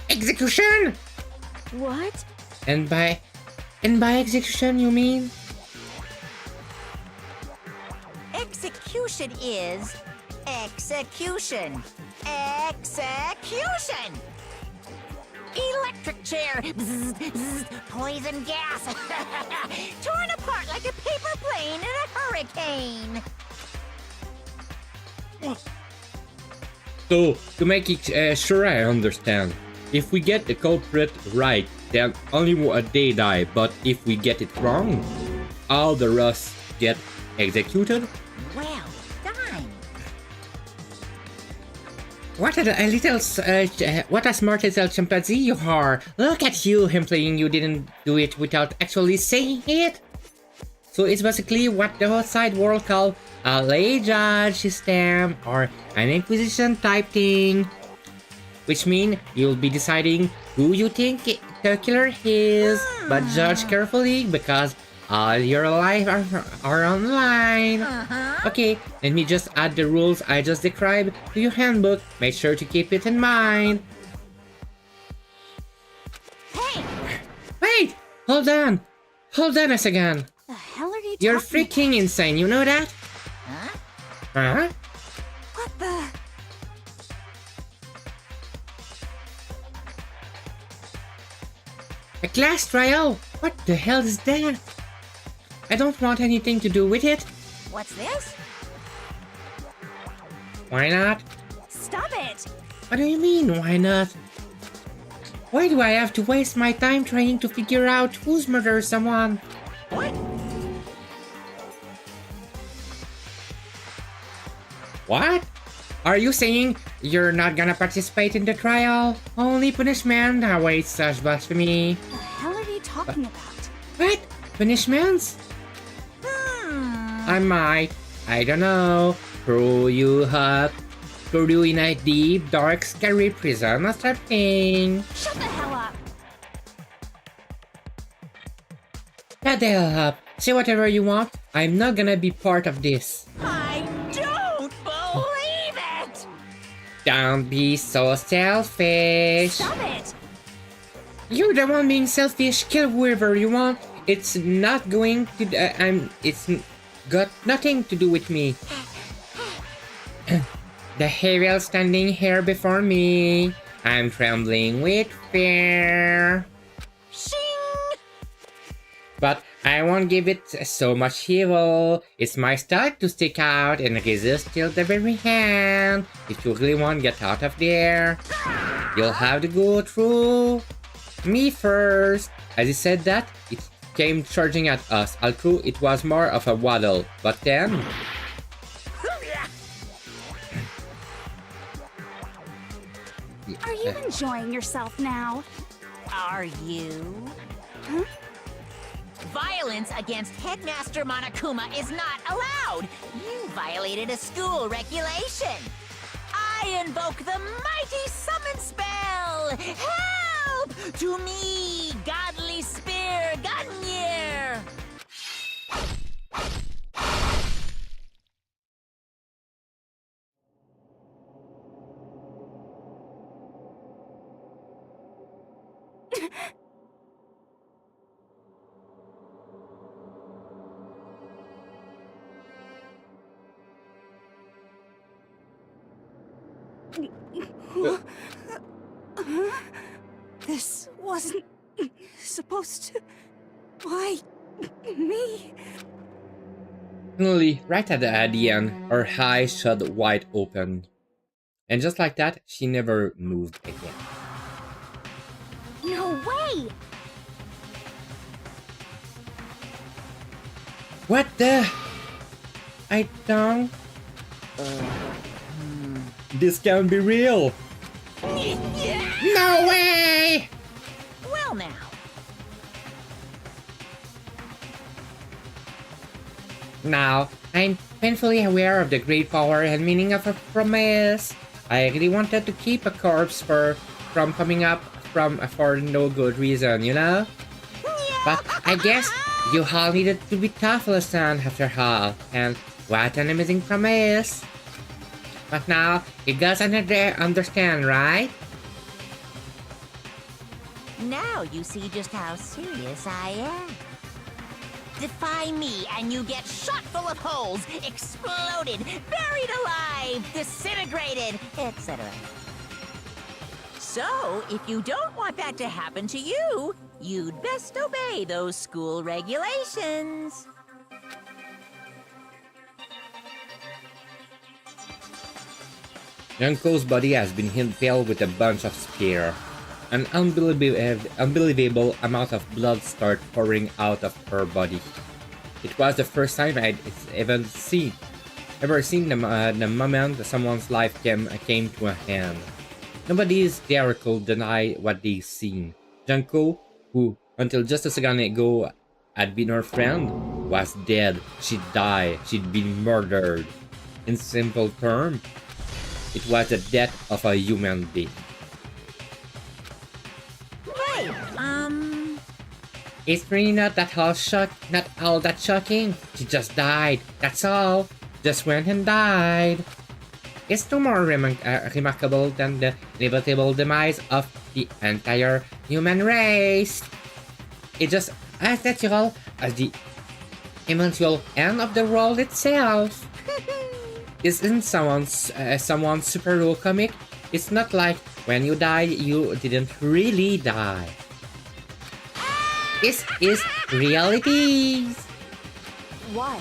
Execution! what? And by execution you mean? Execution is execution. Execution! Electric chair. Bzz, bzz, poison gas. Torn apart like a paper plane in a hurricane. So, to make it sure I understand, if we get the culprit right, then only they die, but if we get it wrong, all the rest get executed? Well done. What a smart little chimpanzee you are! Look at you implying you didn't do it without actually saying it! So it's basically what the outside world call a lay judge system or an inquisition type thing. Which means you'll be deciding who you think the killer is, but judge carefully because all your life are online. Okay, let me just add the rules I just described to your handbook. Make sure to keep it in mind. Hey, Wait! Hold on! Hold on a second. The hell are you You're talking freaking insane, you know that? huh? Huh? What the? A class trial? What the hell is that? I don't want anything to do with it. What's this? Why not? Stop it! What do you mean, why not? Why do I have to waste my time trying to figure out who's murdered someone? What? What? Are you saying you're not gonna participate in the trial? Only punishment awaits such blasphemy. The hell are you talking about? What? Punishments? I might, I don't know, throw you up, throw you in a deep, dark, scary prison or something. Shut the hell up! Shut the hell up. Say whatever you want. I'm not gonna be part of this. I don't believe it! Don't be so selfish. Stop it! You're the one being selfish. Kill whoever you want. It's not going to. It's got nothing to do with me. The Havel standing here before me. I'm trembling with fear. Shing! But I won't give it so much evil. It's my style to stick out and resist till the very end. If you really want to get out of there, you'll have to go through me first. As he said that, it came charging at us, although it was more of a waddle. But then... Are you enjoying yourself now? Are you? Huh? Violence against Headmaster Monokuma is not allowed! You violated a school regulation! I invoke the mighty summon spell! Help! To me, godly spear Gunyear! This wasn't supposed to... Why... me? Finally, right at the end, her eyes shut wide open. And just like that, she never moved again. No way! What the? I don't... This can't be real! No way! Well now, Now, I'm painfully aware of the great power and meaning of a promise. I really wanted to keep a corpse from coming up for no good reason, you know? But I guess you all needed to be tough, listen, after all. And what an amazing promise. But now, you guys understand, right? Now you see just how serious I am. Defy me and you get shot full of holes, exploded, buried alive, disintegrated, etc. So, if you don't want that to happen to you, you'd best obey those school regulations. Junko's body has been impaled with a bunch of spears. An unbelievable amount of blood started pouring out of her body. It was the first time I'd ever seen the moment someone's life came to an end. Nobody's there could deny what they've seen. Junko, who until just a second ago had been her friend, was dead. She died. She'd been murdered. In simple terms, it was the death of a human being. Hey, It's really not all that shocking. She just died. That's all. Just went and died. It's no more remarkable than the inevitable demise of the entire human race. It's just as natural as the eventual end of the world itself. This isn't someone's superhero comic. It's not like when you die, you didn't really die. This is reality. Why?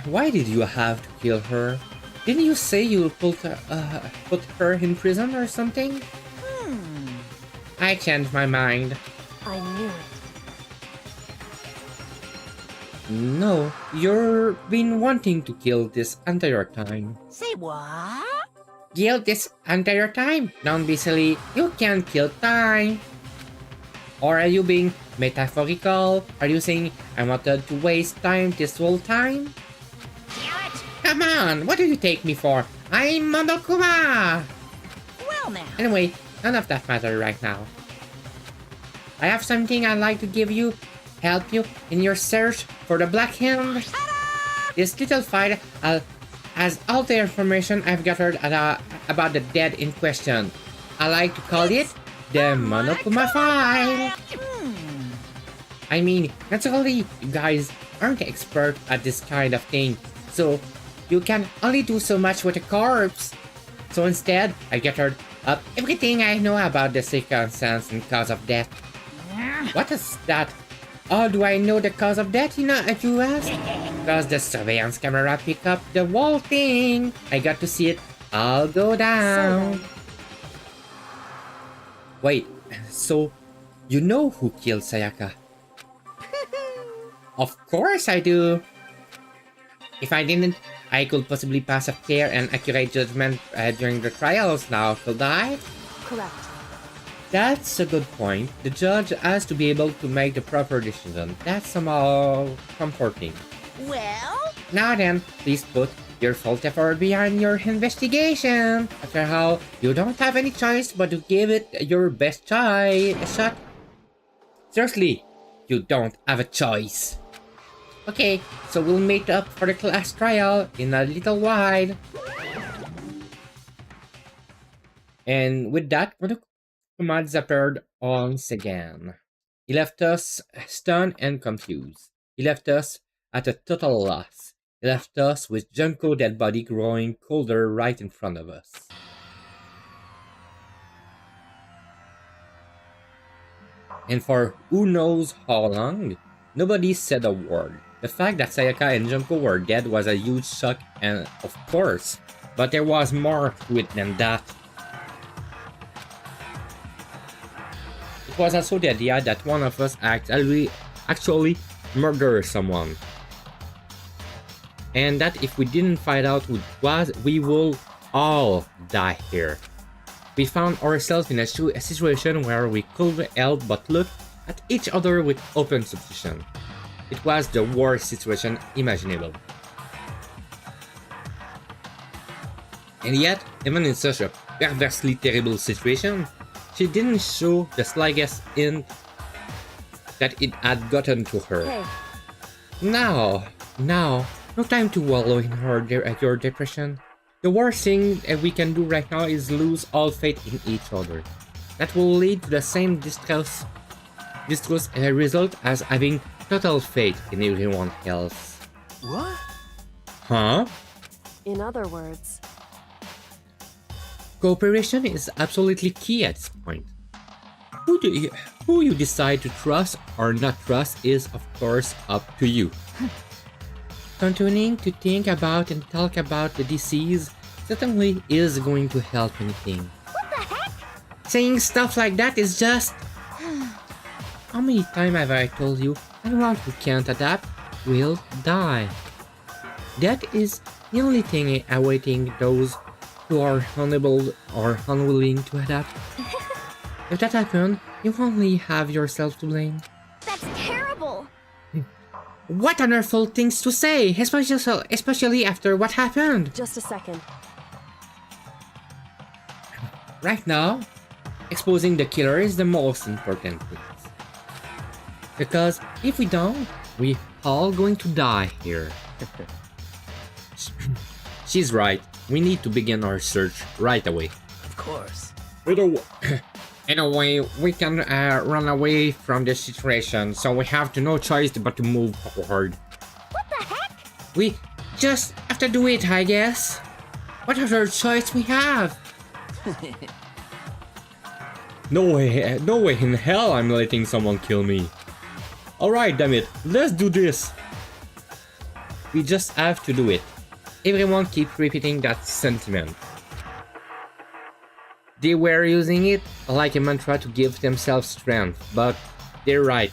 Why did you have to kill her? Didn't you say you put her in prison or something? I changed my mind. I knew it. No, you've been wanting to kill this entire time. say what? Kill this entire time. Don't be silly. You can't kill time. Or are you being metaphorical? Are you saying I wanted to waste time this whole time? Damn it! Come on, what do you take me for? I'm Monokuma! Well now. Anyway, none of that matters right now. I have something I'd like to give you, help you in your search for the Black Hand. This little file has all the information I've gathered about the dead in question. I like to call it the Monokuma file. I mean, naturally, you guys aren't expert at this kind of thing, so you can only do so much with a corpse. So instead, I gathered up everything I know about the circumstance and cause of death. What is that? How do I know the cause of death, you ask? Because the surveillance camera picked up the whole thing. I got to see it all go down. Wait, so you know who killed Sayaka? Of course I do. If I didn't, I could possibly pass a fair and accurate judgment during the trials now, could I? Correct. That's a good point. The judge has to be able to make the proper decision. That's somehow comforting. Well? Now then, please put your full effort behind your investigation. After all, you don't have any choice but to give it your best shot. Seriously, you don't have a choice. Okay, so we'll meet up for the class trial in a little while. And with that, Kumad appeared once again. He left us stunned and confused. He left us at a total loss. He left us with Junko's dead body growing colder right in front of us. And for who knows how long, nobody said a word. The fact that Sayaka and Junko were dead was a huge shock, and of course, but there was more to it than that. It was also the idea that one of us actually murdered someone. And that if we didn't find out who it was, we will all die here. We found ourselves in a situation where we couldn't help but look at each other with open suspicion. It was the worst situation imaginable. And yet, even in such a perversely terrible situation, she didn't show the slightest hint that it had gotten to her. Hey. Now, no time to wallow in your depression. The worst thing we can do right now is lose all faith in each other. That will lead to the same distrust result as having total faith in everyone else. What? Huh? In other words, Cooperation is absolutely key at this point. Who you decide to trust or not trust is, of course, up to you. Continuing to think about and talk about the disease certainly is going to help anything. What the heck? Saying stuff like that is just... How many times have I told you anyone who can't adapt will die? That is the only thing awaiting those who are unable or unwilling to adapt. If that happens, you only have yourself to blame. That's terrible. What wonderful things to say, especially after what happened. just a second. Right now, exposing the killer is the most important thing. Because if we don't, we all going to die here. She's right. We need to begin our search right away. Of course. In a way, we can run away from the situation, so we have no choice but to move forward. What the heck? We just have to do it, I guess. What other choice we have? No way in hell I'm letting someone kill me. Alright, damn it, let's do this. We just have to do it. Everyone keep repeating that sentiment. They were using it like a mantra to give themselves strength, but they're right.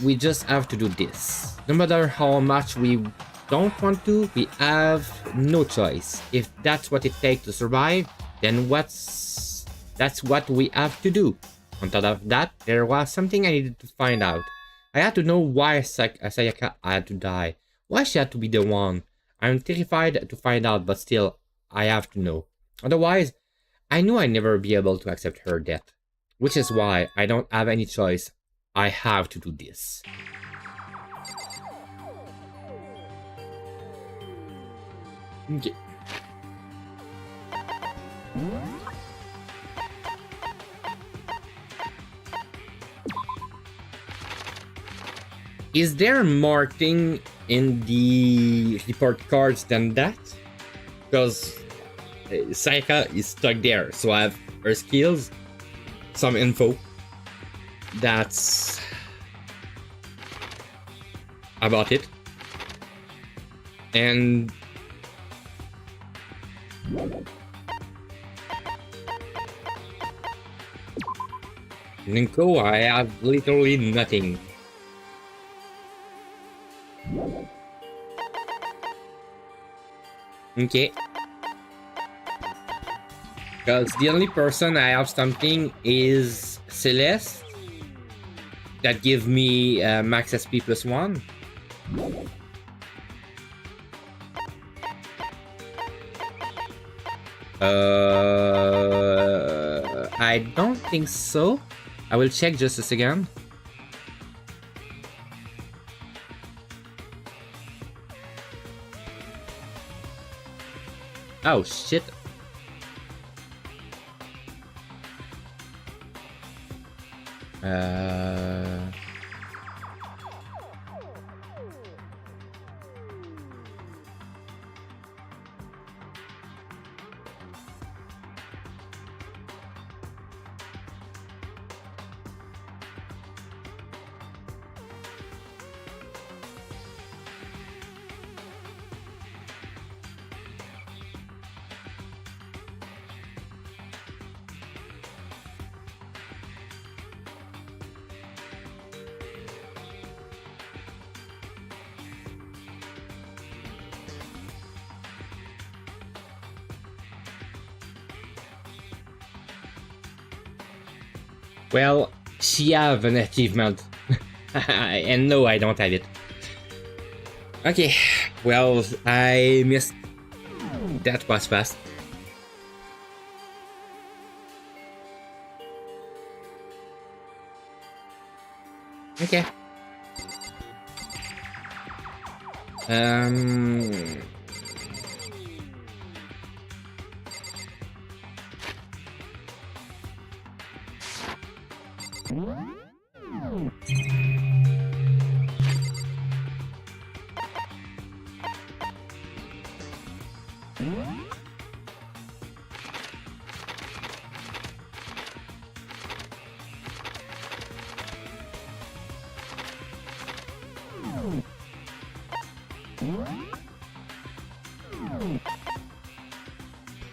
We just have to do this. No matter how much we don't want to, we have no choice. If that's what it takes to survive, then that's what we have to do. On top of that, there was something I needed to find out. I had to know why Sayaka had to die. Why she had to be the one. I'm terrified to find out, but still, I have to know. Otherwise, I knew I'd never be able to accept her death. Which is why I don't have any choice. I have to do this. Okay. Is there more thing in the report cards than that? Because Sayaka is stuck there, so I have her skills, some info. That's about it. And Ninko, I have literally nothing. Okay. Because the only person I have something is Celeste. That give me max SP +1. I don't think so. I will check just a second. Oh shit. Well, she have an achievement. And no, I don't have it. Okay, well, I missed. That was fast. Okay.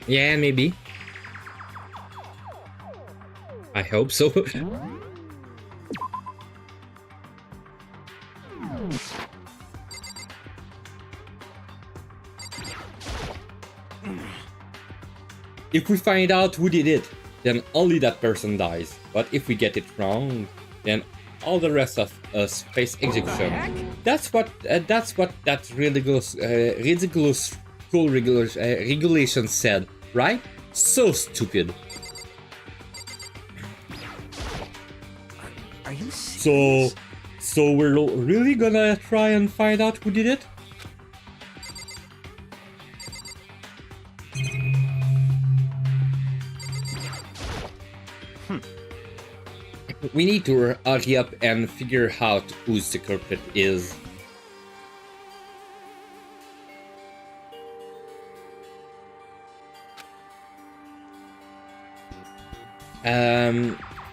Yeah, maybe. I hope so. If we find out who did it, then only that person dies. But if we get it wrong, then all the rest of us face execution. That's what that ridiculous school regulation said, right? So stupid. Are you serious? So we're really gonna try and find out who did it? We need to hurry up and figure out who the culprit is.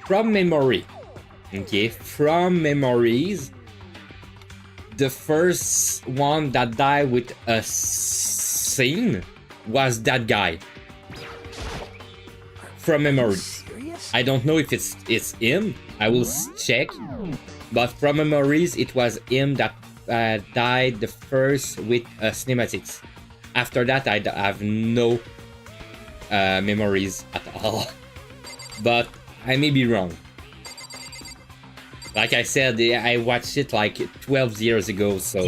From memory. Okay, from memories, the first one that died with a scene was that guy. From memory. I don't know if it's him. I will check. But from memories, it was him that died the first with cinematics. After that, I have no memories at all. But I may be wrong. Like I said, I watched it like 12 years ago, so...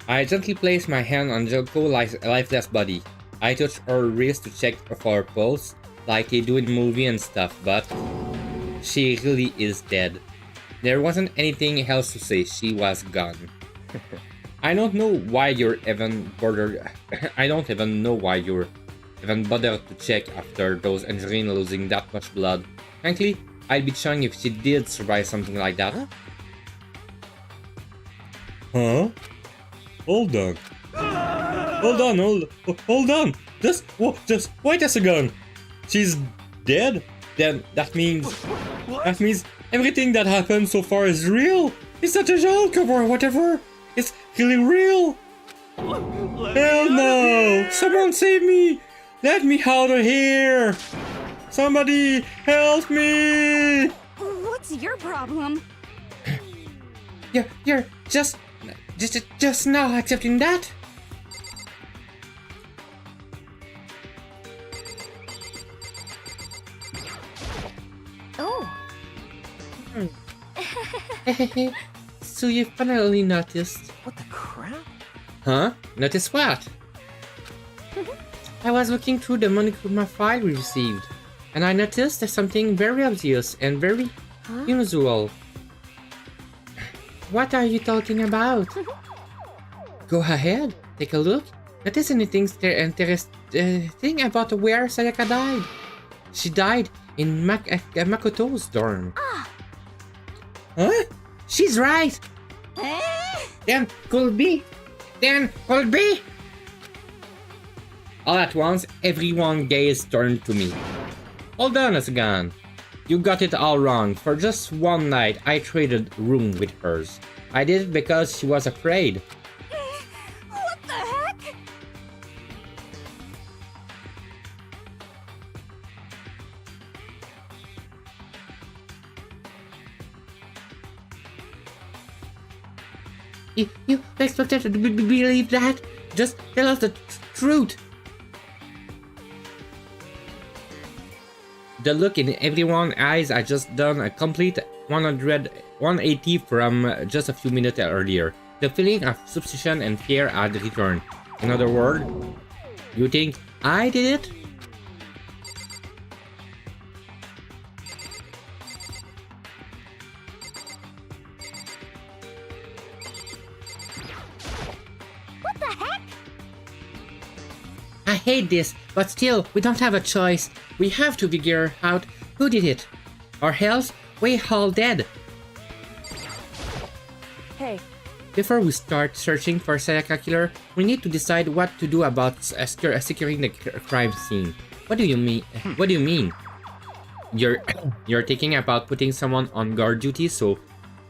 I gently placed my hand on Joko's lifeless body. I touched her wrist to check for her pulse, like they do in movie and stuff, but she really is dead. There wasn't anything else to say, she was gone. I don't know why you're even bothered. I don't even know why you're even bothered to check after those injuries and losing that much blood. Frankly, I'd be shocked if she did survive something like that. Huh? Hold on. Hold on. Just wait a second. She's dead? Then that means everything that happened so far is real. It's not a joke or whatever. It's really real. Hell no! Someone save me! Let me out of here! Somebody help me! What's your problem? You're just now accepting that? Oh. So you finally noticed. What the crap? Huh? Notice what? I was looking through the Monokuma file we received, and I noticed there's something very obvious and very unusual. What are you talking about? Go ahead, take a look. Notice anything interesting about where Sayaka died? She died in Makoto's dorm. Huh? She's right! Then could be. All at once, everyone gaze turned to me. Hold on a second. You got it all wrong. For just one night, I traded room with hers. I did it because she was afraid. What the heck? You expected to believe that? Just tell us the truth. the look in everyone's eyes, I just done a complete 180 from just a few minutes earlier. The feeling of suspicion and fear had returned. In other words, you think I did it? What the heck? I hate this, but still, we don't have a choice. We have to figure out who did it. Or else, we're all dead. Hey, Before we start searching for Sayaka killer, we need to decide what to do about securing the crime scene. What do you mean? What do you mean? You're thinking about putting someone on guard duty so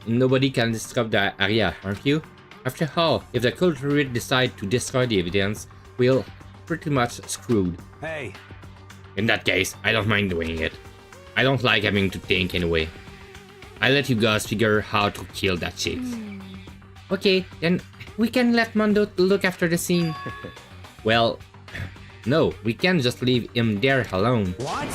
nobody can disrupt the area, aren't you? After all, if the culprit decide to destroy the evidence, we'll pretty much screwed. Hey, In that case, I don't mind doing it. I don't like having to think anyway. I'll let you guys figure how to kill that chick. Okay, then we can let Mondo look after the scene. Well, no, we can't just leave him there alone. what?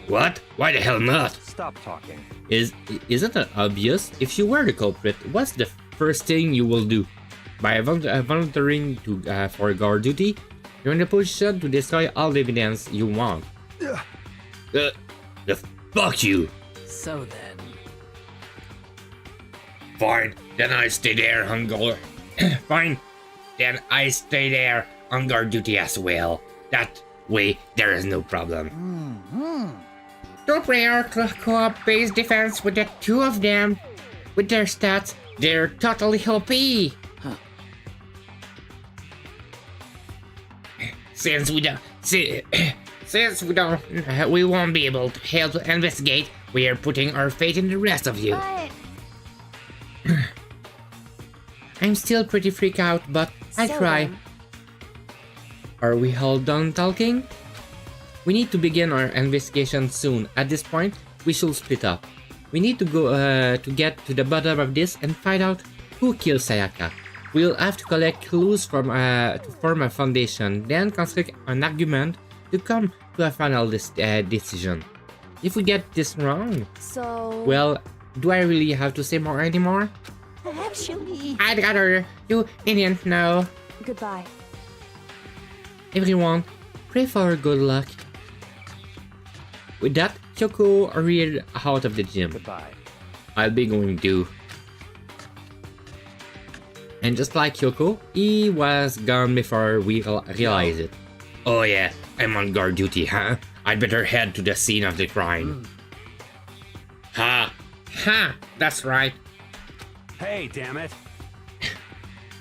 What? Why the hell not? Stop talking. Isn't it obvious? If you were the culprit, what's the first thing you will do? By volunteering for guard duty, you're in a position to destroy all the evidence you want. Fuck you! So then. Fine, then I stay there on guard. Fine, then I stay there on guard duty as well. That way, there is no problem. Two-player co-op-based defense with the two of them. With their stats, they're totally OP. Since we won't be able to help investigate, we are putting our faith in the rest of you. But I'm still pretty freaked out, but I'll So try. then. Are we all done talking? We need to begin our investigation soon. At this point, we should split up. We need to go to get to the bottom of this and find out who killed Sayaka. We'll have to collect clues from to form a foundation, then construct an argument to come to a final decision. If we get this wrong, So... well, do I really have to say more anymore? Actually, I'd rather you didn't know. Goodbye. Everyone, pray for good luck. With that, Kyoko reared out of the gym. Goodbye. I'll be going too. And just like Kyoko, he was gone before we realized it. Oh yeah, I'm on guard duty, huh? I'd better head to the scene of the crime. Ha! Ha! That's right. Hey, damn it.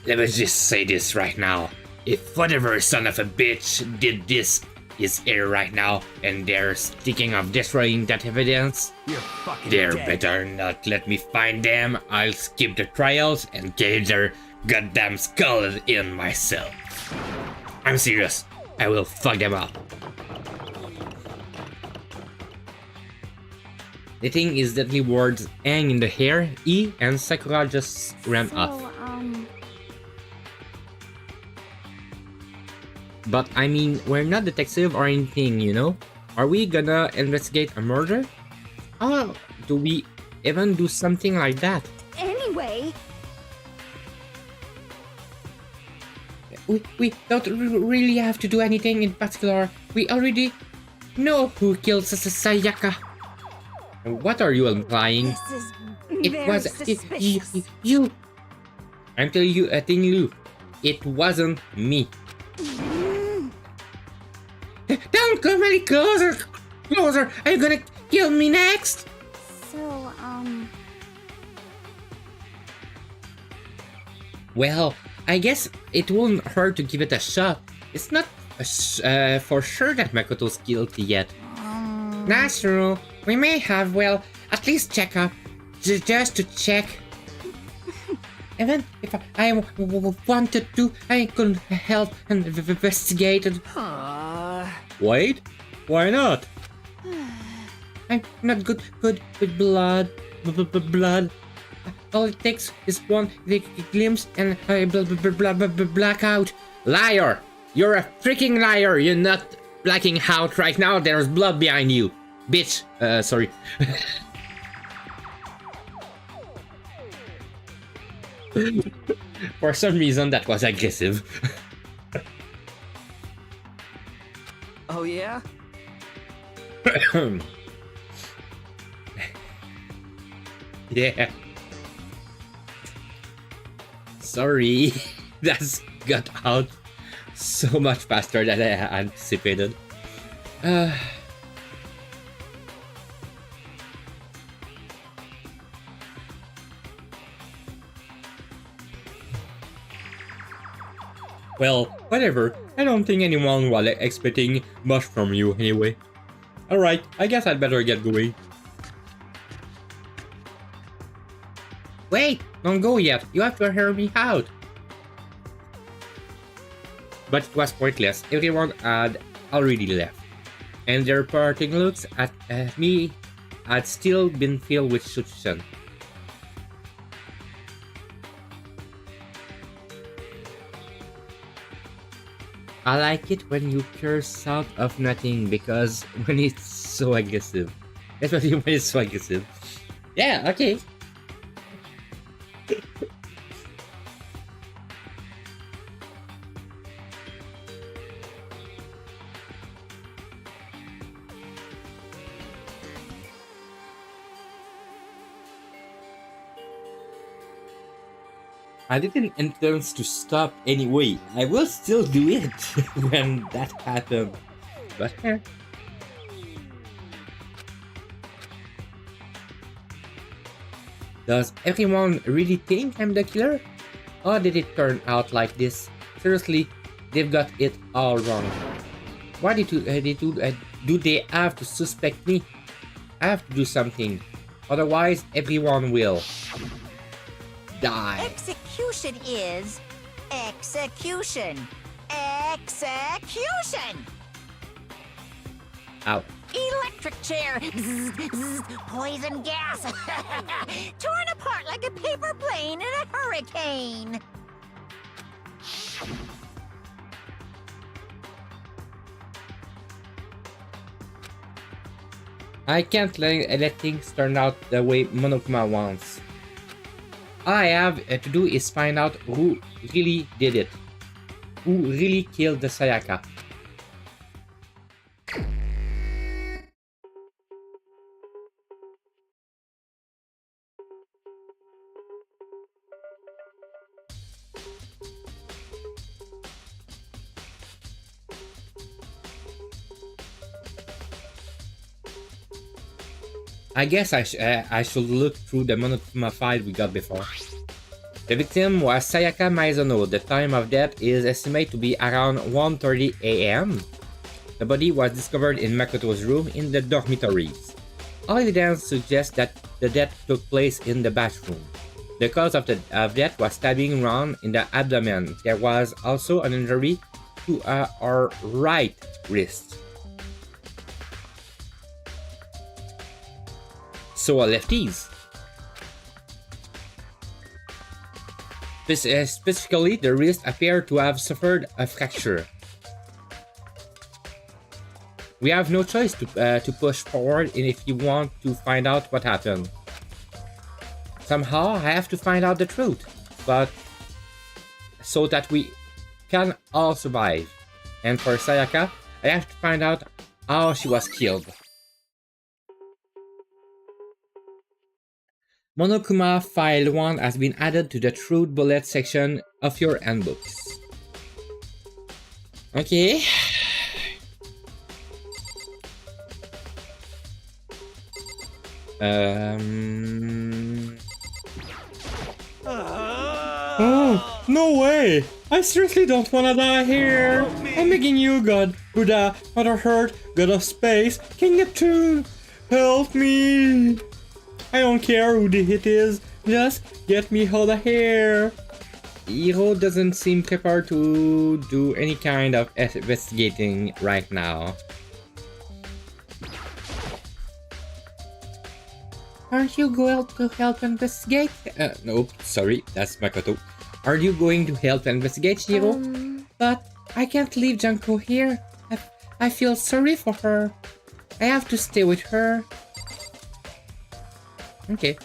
Let me just say this right now. If whatever son of a bitch did this is here right now and they're thinking of destroying that evidence, You're fucking they dead. better not let me find them. I'll skip the trials and get their goddamn skull in myself. I'm serious. I will fuck them up. The thing is that the words hang in the air. E and Sakura just ran off. But I mean, we're not detective or anything, you know? Are we gonna investigate a murder? Oh, do we even do something like that? anyway, We don't really have to do anything in particular. We already know who killed Sayaka. What are you implying? This is It very was suspicious. you. I'm telling you, it wasn't me. Don't come any closer! Closer! Are you gonna kill me next? so, Well, I guess it won't hurt to give it a shot. It's not for sure that Makoto's guilty yet. That's true. We may have, well, at least check up. Just to check. Even if I wanted to, I couldn't help and investigate it. Wait, why not? I'm not good with blood. Blood. All it takes is one glimpse and I blackout. Liar! You're a freaking liar! You're not blacking out right now. There's blood behind you. Bitch! Sorry. For some reason, that was aggressive. Oh, yeah? Yeah. Sorry. That's got out so much faster than I anticipated. Well, whatever. I don't think anyone was expecting much from you anyway. Alright, I guess I'd better get going. Wait! Don't go yet. You have to hear me out. But it was pointless. Everyone had already left. And their parting looks at me had still been filled with suspicion. I like it when you curse out of nothing because when it's so aggressive. Especially when it's so aggressive. Yeah, okay. I didn't intend to stop anyway. I will still do it when that happens. But does everyone really think I'm the killer? Or did it turn out like this? Seriously, they've got it all wrong. Why do they have to suspect me? I have to do something. Otherwise, everyone will die. Execution is execution. Execution! Ow. Electric chair. Zzz, zzz, poison gas. Torn apart like a paper plane in a hurricane. I can't let things turn out the way Monokuma wants. All I have to do is find out who really did it. Who really killed the Sayaka. I guess I should look through the Monokuma file we got before. The victim was Sayaka Maizono. The time of death is estimated to be around 1:30 AM. The body was discovered in Makoto's room in the dormitories. All evidence suggests that the death took place in the bathroom. The cause of death was stabbing wound in the abdomen. There was also an injury to her right wrist. So are lefties. Specifically, the wrist appeared to have suffered a fracture. We have no choice to push forward if you want to find out what happened. Somehow, I have to find out the truth, but so that we can all survive. And for Sayaka, I have to find out how she was killed. Monokuma File 1 has been added to the Truth Bullet section of your handbooks. Okay. Oh, no way! I seriously don't wanna die here! I'm begging you, God, Buddha, Mother Earth, God of Space, King Neptune, help me! I don't care who the hit is, just get me out of here! Hiro doesn't seem prepared to do any kind of investigating right now. Aren't you going to help investigate? Nope, sorry, that's Makoto. Are you going to help investigate, Hiro? But I can't leave Junko here. I feel sorry for her. I have to stay with her. Okay.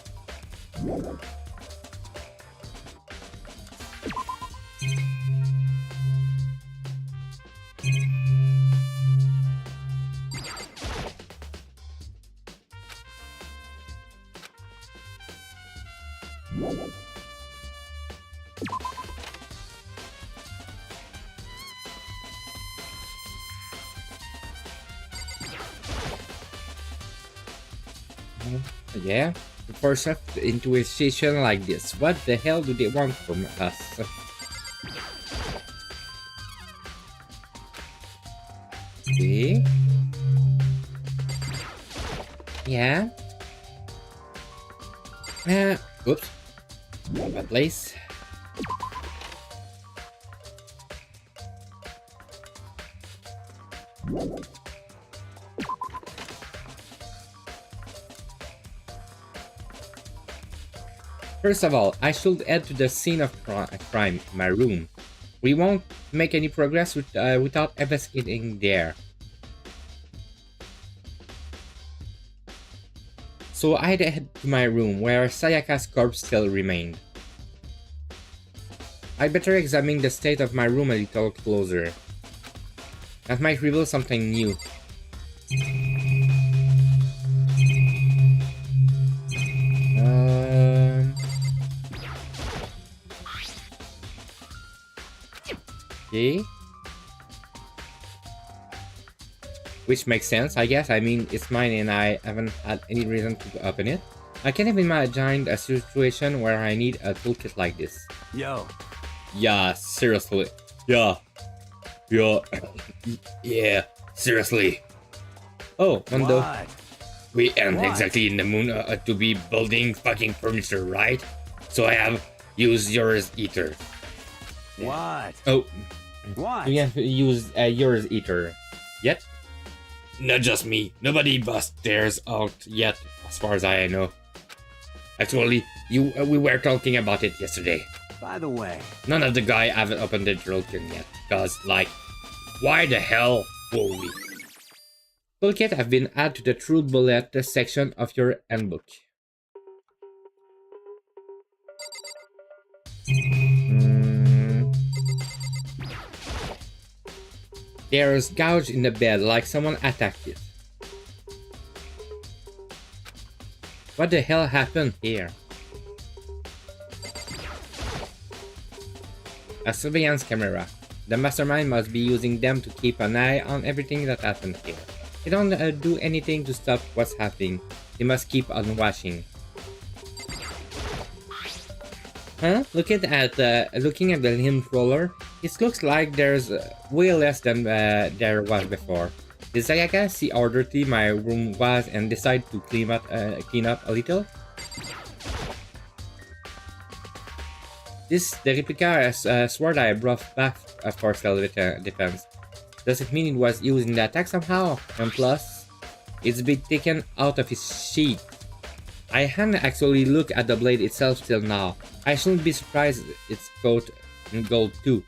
Yeah, to force us into a situation like this. What the hell do they want from us? Okay. Yeah. Oops. Bad place. First of all, I should head to the scene of crime, my room. We won't make any progress without investigating there. So I'd head to my room, where Sayaka's corpse still remained. I'd better examine the state of my room a little closer. That might reveal something new. Okay. Which makes sense, I guess. I mean, it's mine and I haven't had any reason to open it. I can't even imagine a situation where I need a toolkit like this. Yo. Yeah, seriously. Yeah. Yeah, seriously. Oh, Mondo. What? We aren't What? exactly in the moon to be building fucking furniture, right? So I have used yours eater. What? Oh, What? we have used yours eater. Yet? Not just me. Nobody bust theirs out yet, as far as I know. Actually, we were talking about it yesterday. By the way, None of the guy haven't opened the toolkit yet, cause like, why the hell will we? Toolkit have been added to the true bullet section of your handbook. There's gouge in the bed, like someone attacked it. What the hell happened here? A surveillance camera. The mastermind must be using them to keep an eye on everything that happened here. They don't do anything to stop what's happening. They must keep on watching. Huh? Looking at the limb roller, it looks like there's way less than there was before. Did Sayaka see how dirty my room was and decide to clean up a little? The replica sword I brought back for self-defense. Does it mean it was used in the attack somehow? And plus, it's been taken out of his sheath. I haven't actually looked at the blade itself till now. I shouldn't be surprised it's coated in gold too.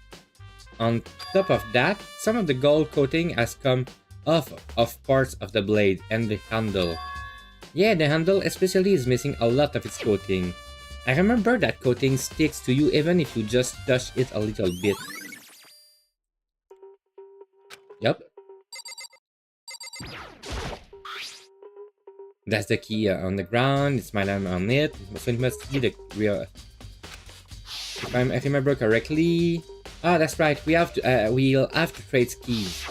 On top of that, some of the gold coating has come off of parts of the blade and the handle. Yeah, the handle especially is missing a lot of its coating. I remember that coating sticks to you even if you just touch it a little bit. Yup. That's the key on the ground, it's my name on it, so it must be the real... If I remember correctly... Ah, that's right, we'll have to trade keys.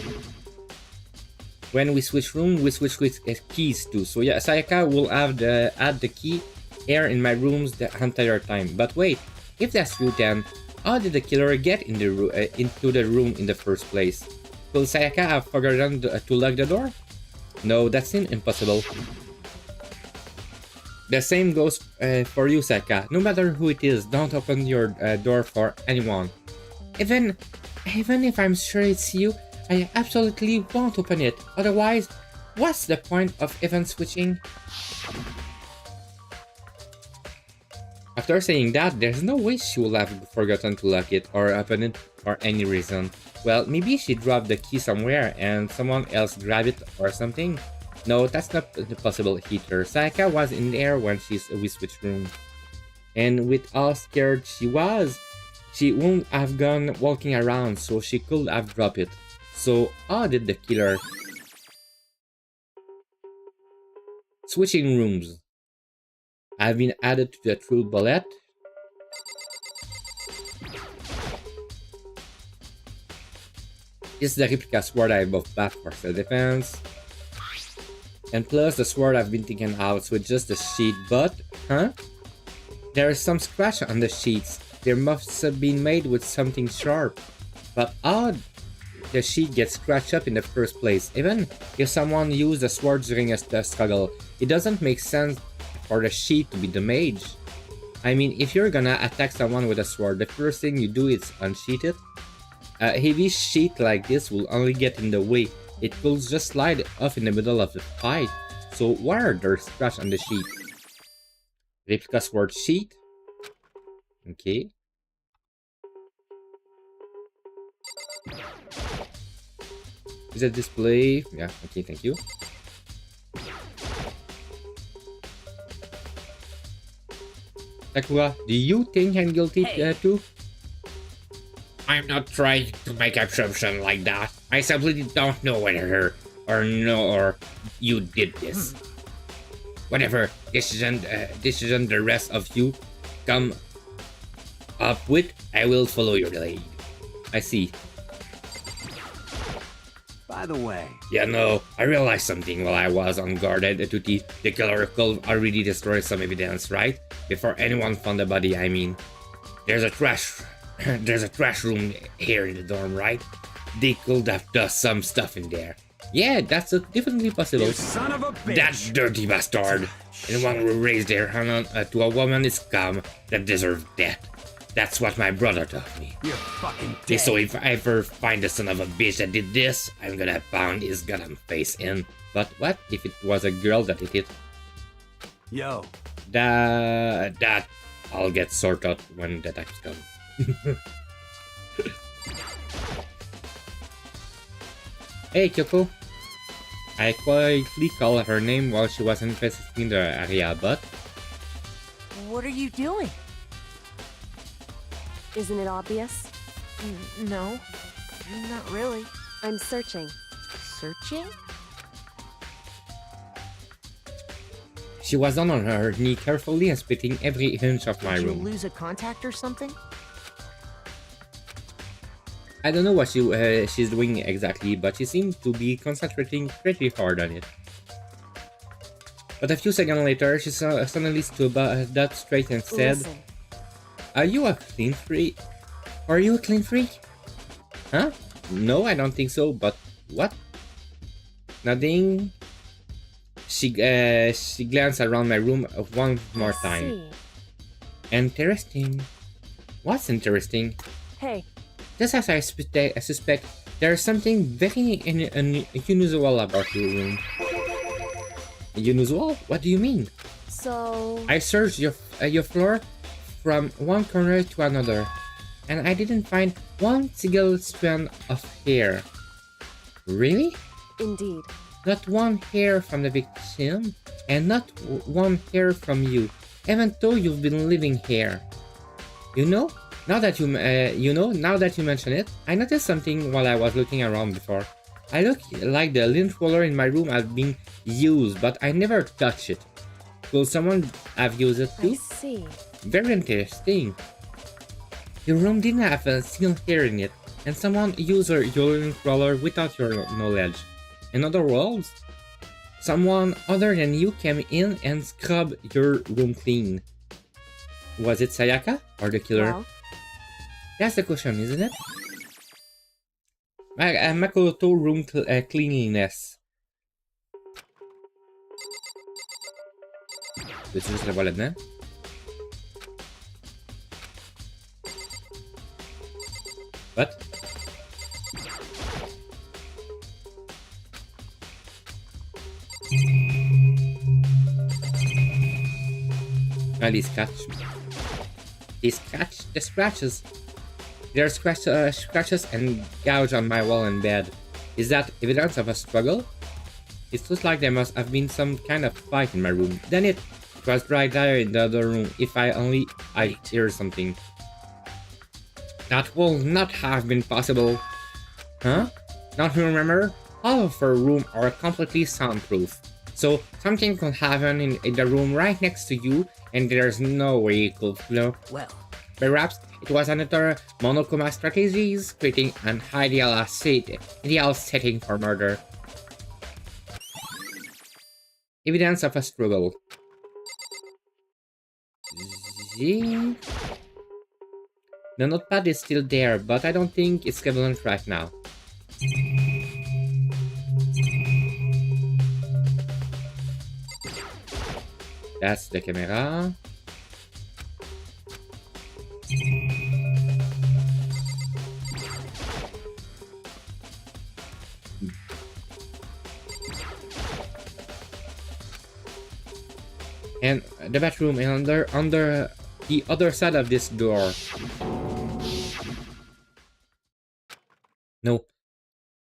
When we switch room, we switch keys too. So yeah, Sayaka will have add the key here in my rooms the entire time. But wait, if that's true then, how did the killer get in the into the room in the first place? Will Sayaka have forgotten to lock the door? No, that seems impossible. The same goes for you, Sayaka. No matter who it is, don't open your door for anyone. Even if I'm sure it's you, I absolutely won't open it. Otherwise, what's the point of even switching? After saying that, there's no way she will have forgotten to lock it or open it for any reason. Well, maybe she dropped the key somewhere and someone else grabbed it or something. No, that's not possible either. Sayaka was in there when we switched room. And with how scared she was, she wouldn't have gone walking around, so she could have dropped it. So how did the killer... Switching rooms. I've been added to the true bullet. This is the replica sword I both bought for self-defense. And plus the sword I've been taken out with just the sheet, but... Huh? There is some scratch on the sheets. They must have been made with something sharp. But how the sheet gets scratched up in the first place? Even if someone used a sword during a struggle, it doesn't make sense for the sheet to be damaged. I mean, if you're gonna attack someone with a sword, the first thing you do is unsheath it. A heavy sheet like this will only get in the way. It will just slide off in the middle of the fight. So why are there scratches on the sheet? Replica sword sheet. Okay. Is that display? Yeah, okay, thank you. Sakura, do you think I'm guilty too? I'm not trying to make assumption like that. I simply don't know whether or you did this. Whatever decision the rest of you come up with, I will follow your lead. I see. By the way... Yeah, no, I realized something while I was on guard at the killer could already destroyed some evidence, right? Before anyone found the body, I mean. There's a trash room here in the dorm, right? They could have done some stuff in there. Yeah, that's definitely possible. You son of a bitch! That dirty bastard! Anyone who raised their hand to a woman is scum that deserves death. That's what my brother taught me. You're fucking dead. So if I ever find the son of a bitch that did this, I'm gonna pound his goddamn face in. But what if it was a girl that did it? Yo. That I'll get sorted out when the times come. Hey Kyoko. I quietly called her name while she was investigating the area, but... What are you doing? Isn't it obvious? No, not really. I'm searching. Searching? She was down on her knee, carefully inspecting every inch of my Did you room. lose a contact or something? I don't know what she's doing exactly, but she seemed to be concentrating pretty hard on it. But a few seconds later, she suddenly stood up straight and said, Listen. Are you a clean freak? Are you a clean freak? Huh? No, I don't think so, but what? Nothing. She glanced around my room one more time. See. Interesting. What's interesting? Hey, Just as I suspect, there's something very unusual about your room. Unusual? What do you mean? so... I searched your floor from one corner to another, and I didn't find one single strand of hair. Really? Indeed. Not one hair from the victim, and not one hair from you, even though you've been living here. You know, now that you mention it, I noticed something while I was looking around before. I look like the lint roller in my room has been used, but I never touched it. Will someone have used it I too? see. Very interesting. Your room didn't have a single hair in it, and someone used your lint roller without your knowledge. In other words, someone other than you came in and scrubbed your room clean. Was it Sayaka or the killer? Well, That's the question, isn't it? Makoto room cleanliness. Peux-tu juste le voir là-dedans? What? Ah, les scratches. The scratches. There are scratches and gouge on my wall and bed. Is that evidence of a struggle? It looks like there must have been some kind of fight in my room. Then it was right there in the other room. If I hear something. That will not have been possible. Huh? Don't you remember? All of our rooms are completely soundproof. So something could happen in the room right next to you and there's no way it could flow. Well, Perhaps it was another Monokuma strategies, creating an ideal setting for murder. Evidence of a struggle. The notepad is still there, but I don't think it's relevant right now. That's the camera. And the bathroom and under the other side of this door. No,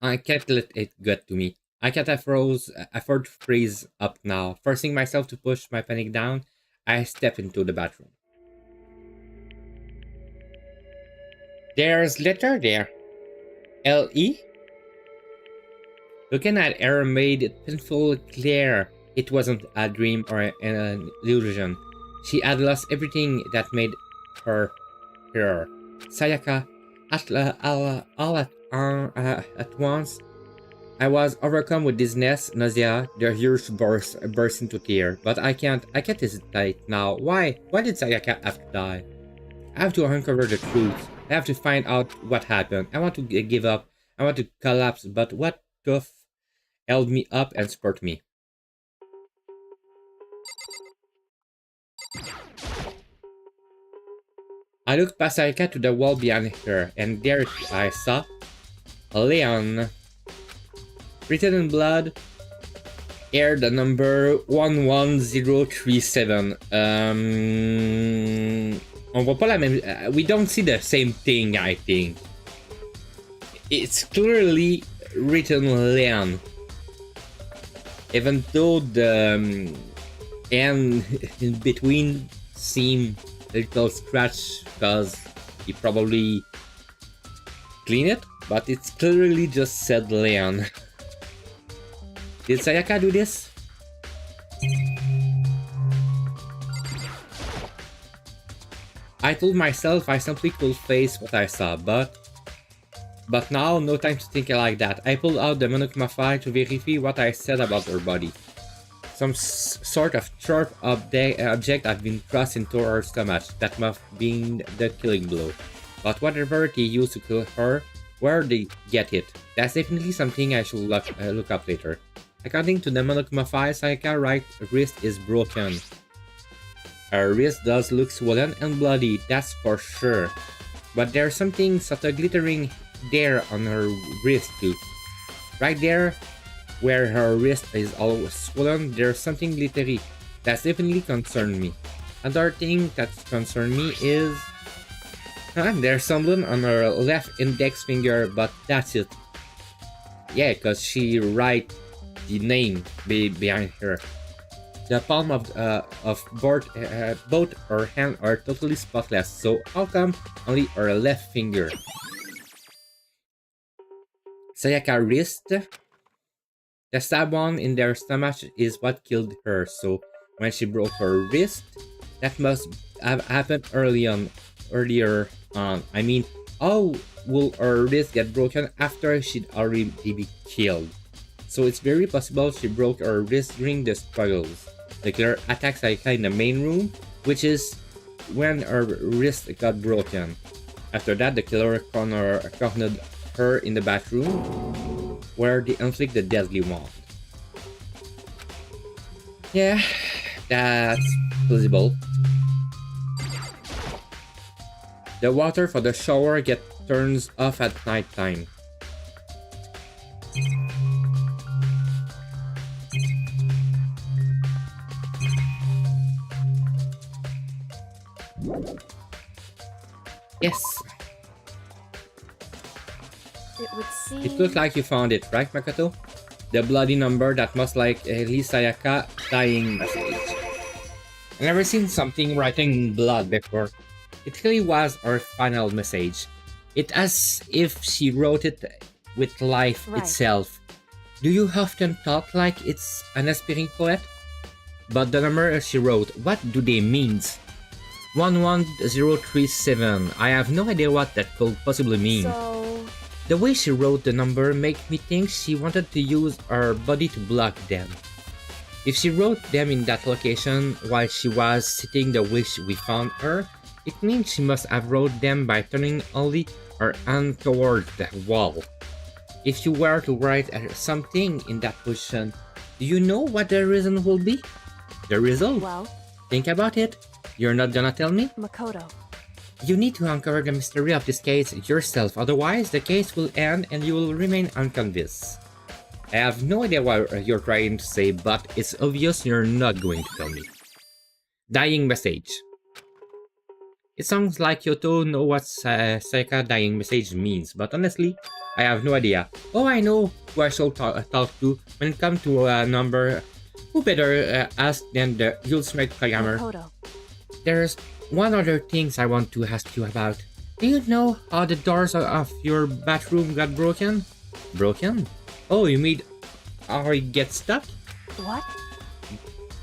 I can't let it get to me. I can't afford to freeze up now. Forcing myself to push my panic down, I step into the bathroom. There's letter there. L.E.? Looking at her made it painfully clear it wasn't a dream or an illusion. She had lost everything that made her her. Sayaka, at once, I was overcome with dizziness, nausea, the urge burst into tears. But I can't hesitate now. Why? Why did Sayaka have to die? I have to uncover the truth. I have to find out what happened. I want to give up. I want to collapse. But what tough held me up and spurred me? I looked past Sayaka to the wall behind her, and there I saw Leon. Written in blood, here the number 11037. On voit pas la même. We don't see the same thing, I think. It's clearly written Leon. Even though the N in between seem a little scratch because he probably cleaned it, but it's clearly just said Leon. Did Sayaka do this? I told myself I simply could face what I saw, but now, no time to think like that. I pulled out the Monokuma file to verify what I said about her body. Some sort of sharp object had been thrust into her stomach. That must have been the killing blow. But whatever they used to kill her, where they get it? That's definitely something I should look up later. According to the Monokuma file, Sayaka's right wrist is broken. Her wrist does look swollen and bloody, that's for sure. But there's something sort of glittering there on her wrist too. Right there, where her wrist is all swollen, there's something glittery. That's definitely concerned me. Another thing that's concerned me is... there's something on her left index finger, but that's it. Yeah, because she write the name behind her. The palm of both her hands are totally spotless, so how come only her left finger? Sayaka's wrist. The stab wound in their stomach is what killed her, so when she broke her wrist, that must have happened earlier on. I mean, how will her wrist get broken after she'd already been killed? So it's very possible she broke her wrist during the struggles. The killer attacks Sayaka in the main room, which is when her wrist got broken. After that, the killer cornered her in the bathroom, where they inflict the deadly wound. Yeah, that's plausible. The water for the shower turns off at night time. Yes. It would seem... It looks like you found it, right, Makoto? The bloody number that most likely Sayaka dying message. I've never seen something writing in blood before. It really was her final message. It's as if she wrote it with life Right. itself. Do you often talk like it's an aspiring poet? But the number she wrote, what do they mean? 11037. I have no idea what that could possibly mean. So, The way she wrote the number made me think she wanted to use her body to block them. If she wrote them in that location while she was sitting the way we found her, it means she must have wrote them by turning only her hand towards the wall. If you were to write something in that position, do you know what the reason will be? The result? well, Think about it. You're not gonna tell me? Makoto. You need to uncover the mystery of this case yourself, otherwise the case will end and you will remain unconvinced. I have no idea what you're trying to say, but it's obvious you're not going to tell me. Dying message. It sounds like Kyoto knows what Sayaka dying message means, but honestly, I have no idea. Oh, I know who I should talk to when it comes to a number. Who better ask than the ultimate programmer? Makoto. There's one other thing I want to ask you about. Do you know how the doors of your bathroom got broken? Broken? Oh, you mean how it gets stuck? What?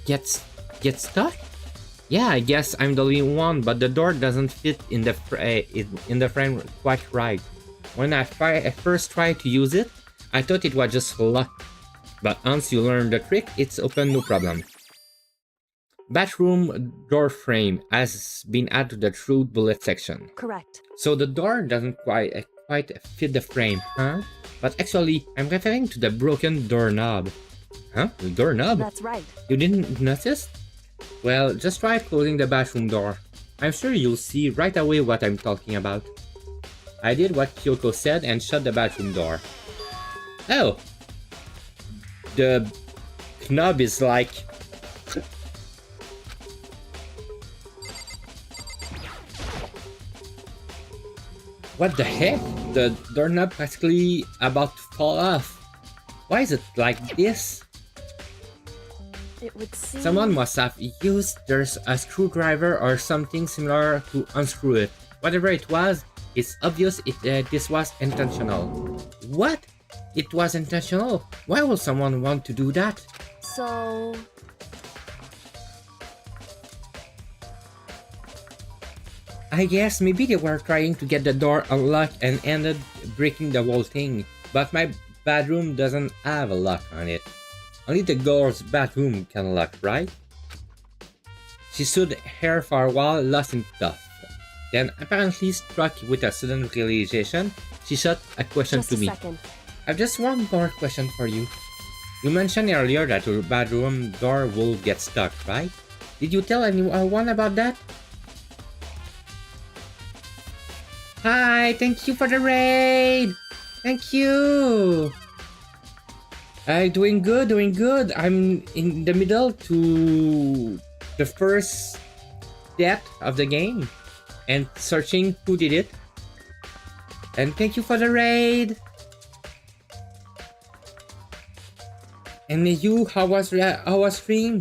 Gets stuck? Yeah, I guess I'm the only one, but the door doesn't fit in the frame quite right. When I first tried to use it, I thought it was just locked. But once you learn the trick, it's open no problem. Bathroom door frame has been added to the true bullet section. Correct. So the door doesn't quite fit the frame, huh? But actually, I'm referring to the broken doorknob. Huh? The doorknob? That's right. You didn't notice? Well, just try closing the bathroom door. I'm sure you'll see right away what I'm talking about. I did what Kyoko said and shut the bathroom door. Oh! The knob is like... What the heck? The doorknob practically about to fall off. Why is it like this? It would seem... Someone must have used there's a screwdriver or something similar to unscrew it. Whatever it was, it's obvious this was intentional. What? It was intentional? Why would someone want to do that? So... I guess maybe they were trying to get the door unlocked and ended breaking the whole thing. But my bedroom doesn't have a lock on it. Only the girl's bathroom can lock, right? She stood here for a while, lost in thought. Then, apparently struck with a sudden realization, she shot a question Just to a me. second. I've just one more question for you. You mentioned earlier that your bedroom door will get stuck, right? Did you tell anyone about that? Hi, thank you for the raid! Thank you! Doing good, doing good. I'm in the middle to the first death of the game and searching who did it. And thank you for the raid! And you, how was stream?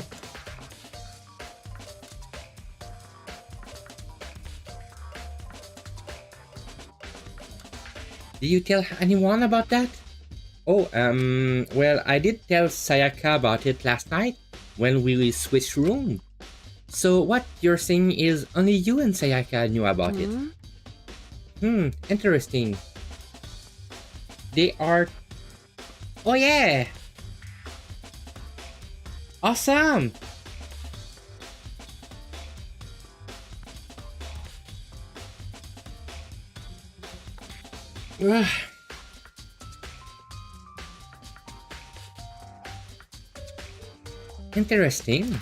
Did you tell anyone about that? Oh, well, I did tell Sayaka about it last night when we switched room. So what you're saying is only you and Sayaka knew about it. Interesting. They are... Oh yeah! Awesome! Ugh. Interesting.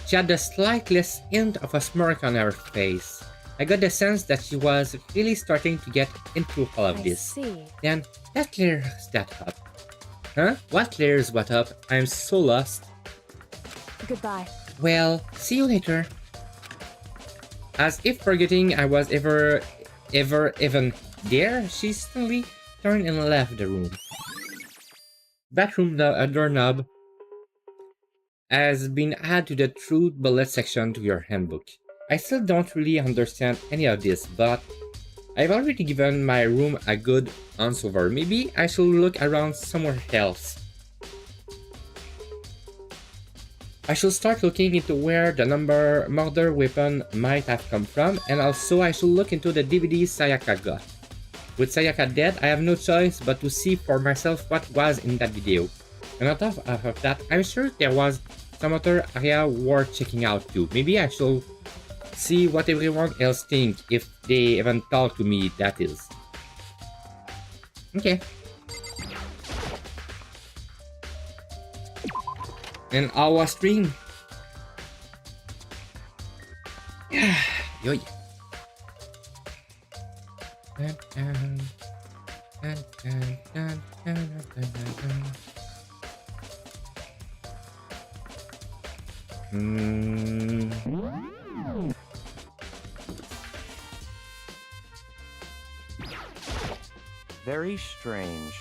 She had the slightest hint of a smirk on her face. I got the sense that she was really starting to get into all of I this. see. Then, that clears that up. Huh? What clears what up? I'm so lost. Goodbye. Well, see you later. As if forgetting I was ever even there, she suddenly turned and left the room. bathroom doorknob has been added to the truth bullet section to your handbook. I still don't really understand any of this, but I've already given my room a good once over. Maybe I should look around somewhere else. I should start looking into where the murder weapon might have come from, and also I should look into the DVD Sayaka got. With Sayaka dead, I have no choice but to see for myself what was in that video. And on top of that, I'm sure there was some other area worth checking out too. Maybe I should see what everyone else thinks, if they even talk to me, that is. Okay. And our stream. Yeah. Yoy. Very strange.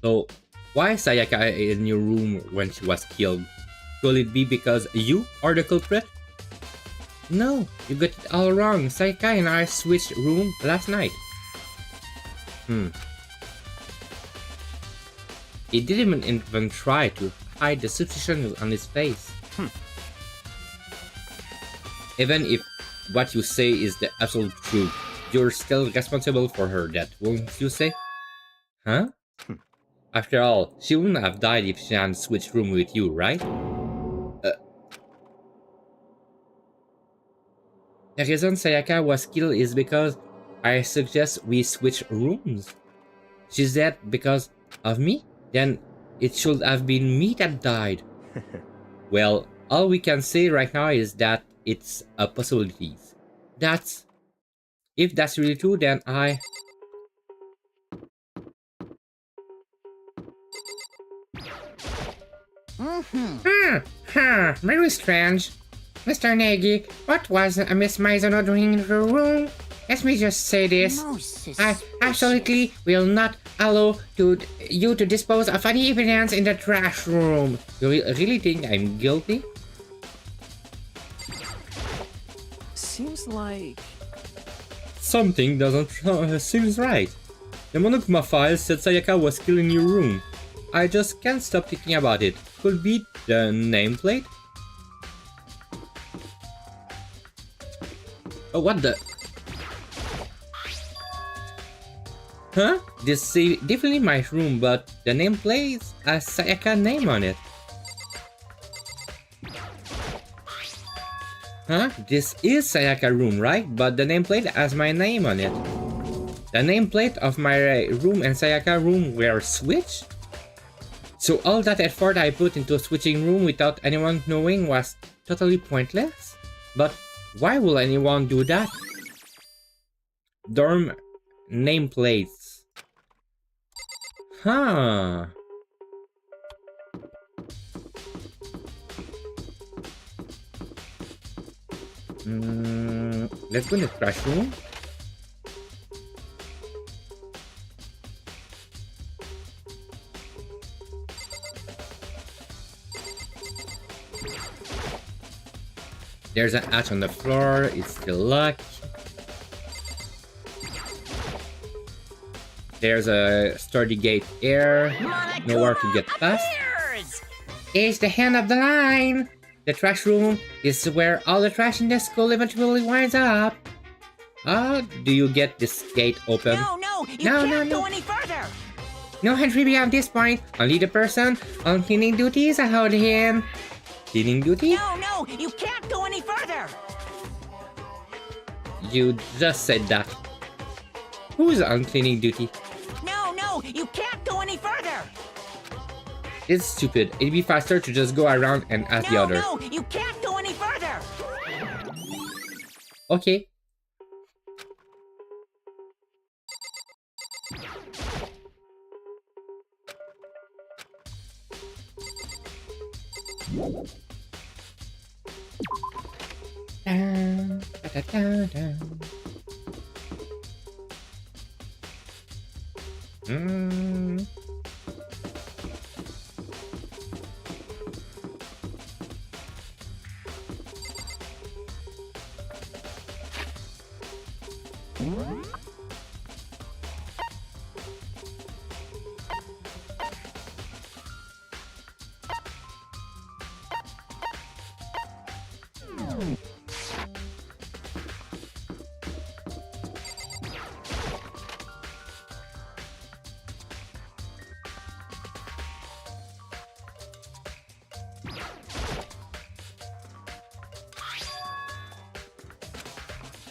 So, why is Sayaka in your room when she was killed? Could it be because you are the culprit? No, you got it all wrong. Sayaka and I switched room last night. He didn't even try to hide the suspicion on his face. Even if what you say is the absolute truth, you're still responsible for her death, won't you say? Huh? After all, she wouldn't have died if she hadn't switched room with you, right? The reason Sayaka was killed is because I suggest we switch rooms. She's dead because of me? Then it should have been me that died. Well, all we can say right now is that it's a possibility. If that's really true, then I... Very strange. Mr. Nagy, what was Miss Mizuno doing in her room? Let me just say this. I absolutely will not allow you to dispose of any evidence in the trash room. You really think I'm guilty? Seems like... Something doesn't seems right. The Monokuma file said Sayaka was killed in your room. I just can't stop thinking about it. Could be the nameplate? Oh, what the? Huh? This is definitely my room, but the nameplate has Sayaka name on it. Huh? This is Sayaka room, right? But the nameplate has my name on it. The nameplate of my room and Sayaka room were switched? So all that effort I put into switching room without anyone knowing was totally pointless? But why will anyone do that? Dorm nameplates. Huh. Let's go in the trash room. There's an hatch on the floor, it's still locked. There's a sturdy gate here, nowhere to get past. It's the end of the line! The trash room is where all the trash in the school eventually winds up. How do you get this gate open? No, you can't go any further! No entry beyond this point. Only the person on cleaning duty is allowed in. Cleaning duty? No, you can't go any further! You just said that. Who's on cleaning duty? No, you can't go any further! It's stupid. It'd be faster to just go around and ask the other. No, you can't go any further! Okay. Hmm.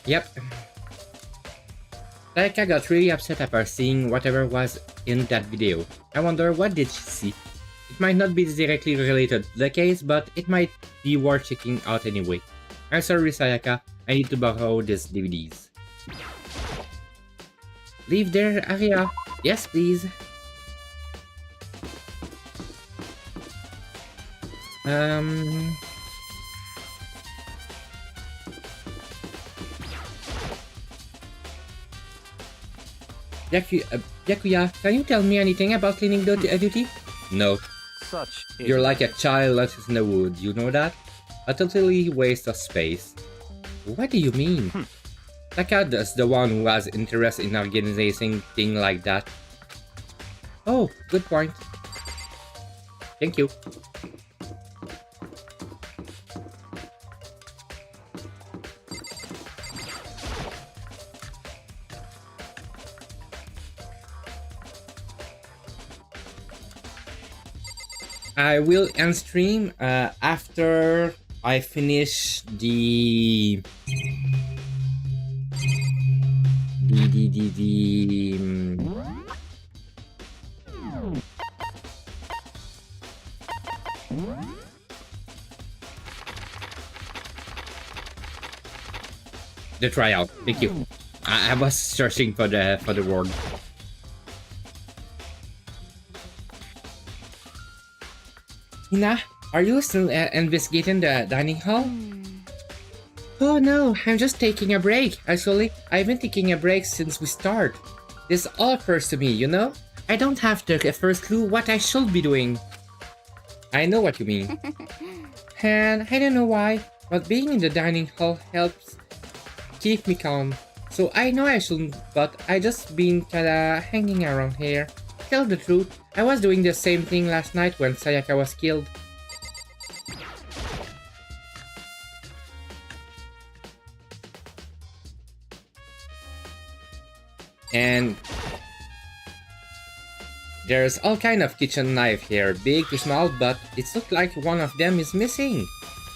Yep. Sayaka got really upset after seeing whatever was in that video. I wonder what did she see? It might not be directly related to the case, but it might be worth checking out anyway. I'm sorry, Sayaka. I need to borrow these DVDs. Leave there, Aria. Yes, please. Byakuya, can you tell me anything about cleaning duty? No. Such You're like a child lost in the woods, you know that? A totally waste of space. What do you mean? Takada's the one who has interest in organizing things like that. Oh, good point. Thank you. I will end stream after I finish the tryout. Thank you. I was searching for the word. Hina, are you still investigating the dining hall? Oh no, I'm just taking a break. Actually, I've been taking a break since we start. This all first to me, you know? I don't have the first clue what I should be doing. I know what you mean. And I don't know why, but being in the dining hall helps keep me calm. So I know I shouldn't, but I just been kinda hanging around here. Tell the truth, I was doing the same thing last night when Sayaka was killed. And there's all kind of kitchen knife here, big to small, but it looks like one of them is missing.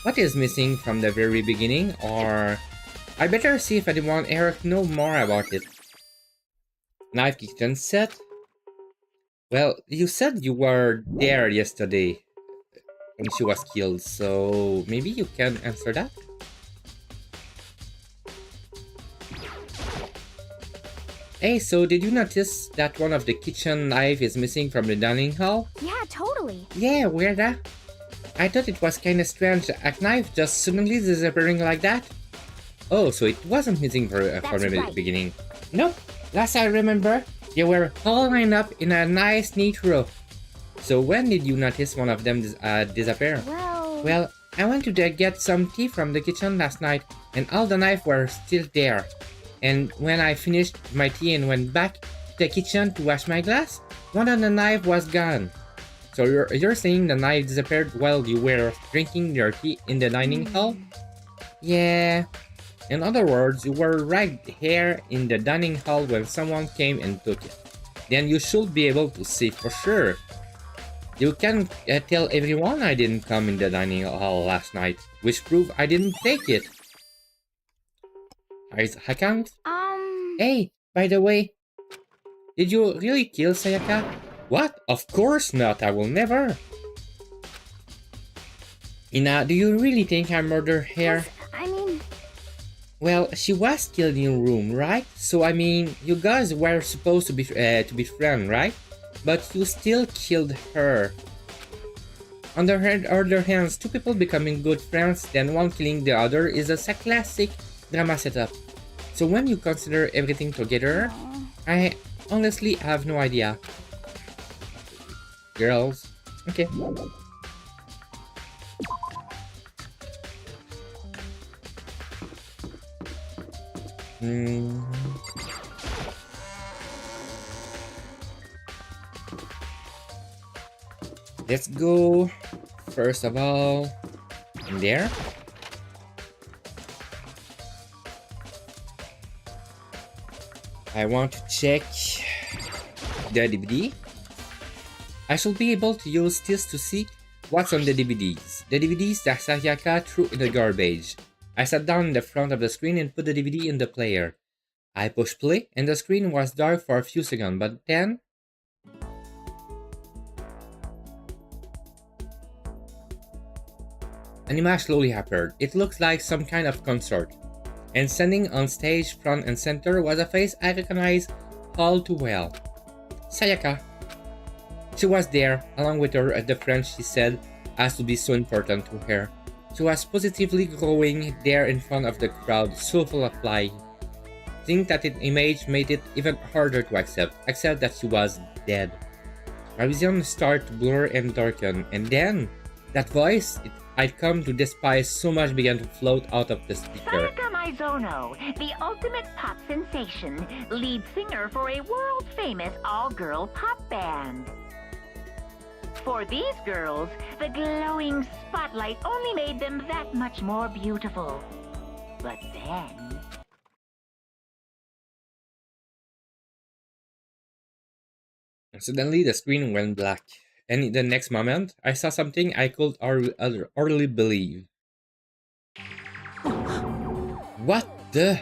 What is missing from the very beginning, or I better see if anyone Eric know more about it. Knife kitchen set? Well, you said you were there yesterday when she was killed, so maybe you can answer that? Hey, so did you notice that one of the kitchen knife is missing from the dining hall? Yeah, totally. Yeah, weird, huh? I thought it was kinda strange, a knife just suddenly disappearing like that. Oh, so it wasn't missing from the beginning. Nope, last I remember, they were all lined up in a nice neat row. So when did you notice one of them disappear? Well, I went to get some tea from the kitchen last night, and all the knives were still there. And when I finished my tea and went back to the kitchen to wash my glass, one of the knives was gone. So you're saying the knife disappeared while you were drinking your tea in the dining hall? Yeah. In other words, you were right here in the dining hall when someone came and took it. Then you should be able to see for sure. You can tell everyone I didn't come in the dining hall last night, which proves I didn't take it. I can't? Hey, by the way, did you really kill Sayaka? What? Of course not, I will never. Ina, do you really think I murdered her? Well, she was killed in your room, right? So I mean, you guys were supposed to be friends, right? But you still killed her. On the other hand, two people becoming good friends, then one killing the other is a classic drama setup. So when you consider everything together, I honestly, I have no idea. Girls. Okay. Let's go. First of all, in there. I want to check the DVD. I should be able to use this to see what's on the DVDs. The DVDs that Sayaka threw in the garbage. I sat down in the front of the screen and put the DVD in the player. I pushed play and the screen was dark for a few seconds, but then an image slowly appeared. It looked like some kind of concert. And standing on stage front and center was a face I recognized all too well. Sayaka. She was there, along with her the friends she said has to be so important to her. She was positively glowing there in front of the crowd, so full of life. I think that image made it even harder to accept that she was dead. My vision started to blur and darken, and then that voice I'd come to despise so much began to float out of the speaker. Sayaka Maizono, the ultimate pop sensation, lead singer for a world-famous all-girl pop band. For these girls, the glowing spotlight only made them that much more beautiful. But then... Suddenly, the screen went black, and in the next moment, I saw something I could hardly believe. What the?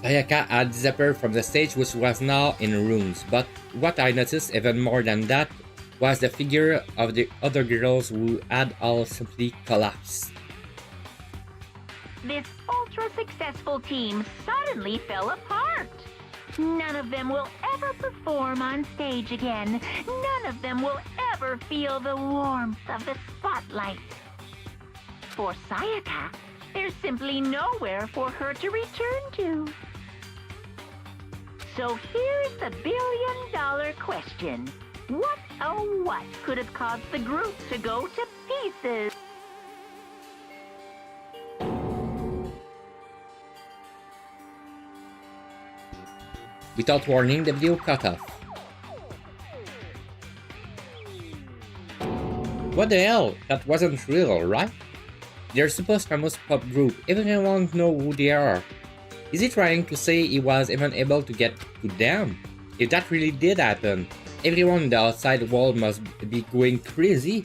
Sayaka had disappeared from the stage, which was now in ruins, but what I noticed even more than that was the figure of the other girls who had all simply collapsed. This ultra-successful team suddenly fell apart. None of them will ever perform on stage again. None of them will ever feel the warmth of the spotlight. For Sayaka, there's simply nowhere for her to return to. So here's the billion-dollar question. What, oh what, could have caused the group to go to pieces? Without warning, the video cut off. What the hell? That wasn't real, right? They're a super famous pop group. Everyone knows who they are. Is he trying to say he was even able to get to them? If that really did happen, everyone in the outside world must be going crazy.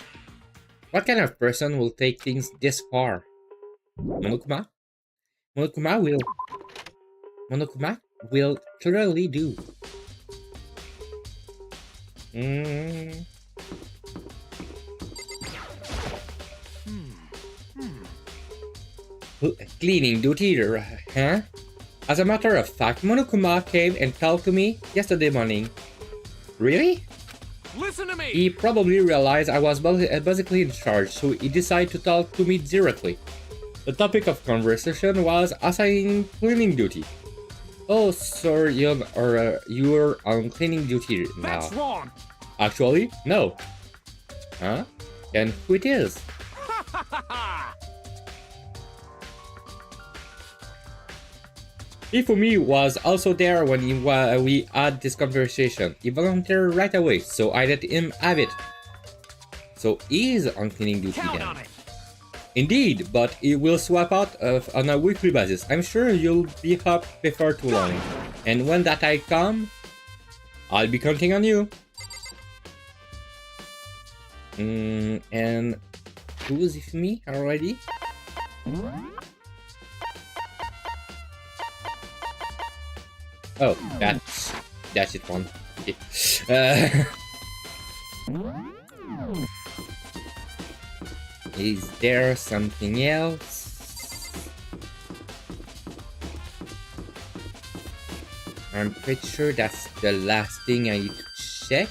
What kind of person will take things this far? Monokuma? Monokuma will clearly do. Cleaning duty, huh? As a matter of fact, Monokuma came and talked to me yesterday morning. Really? Listen to me! He probably realized I was basically in charge, so he decided to talk to me directly. The topic of conversation was assigning cleaning duty. Oh, sir, you're on cleaning duty now. That's wrong! Actually, no. Huh? Then who it is? Ifumi was also there when we had this conversation. He volunteered right away, so I let him have it. So he's on cleaning duty Count then. on it. Indeed, but he will swap out on a weekly basis. I'm sure you'll be up before too long. And when that time comes, I'll be counting on you. And who's with me already? Oh, that's it one. Okay. Is there something else? I'm pretty sure that's the last thing I need to check.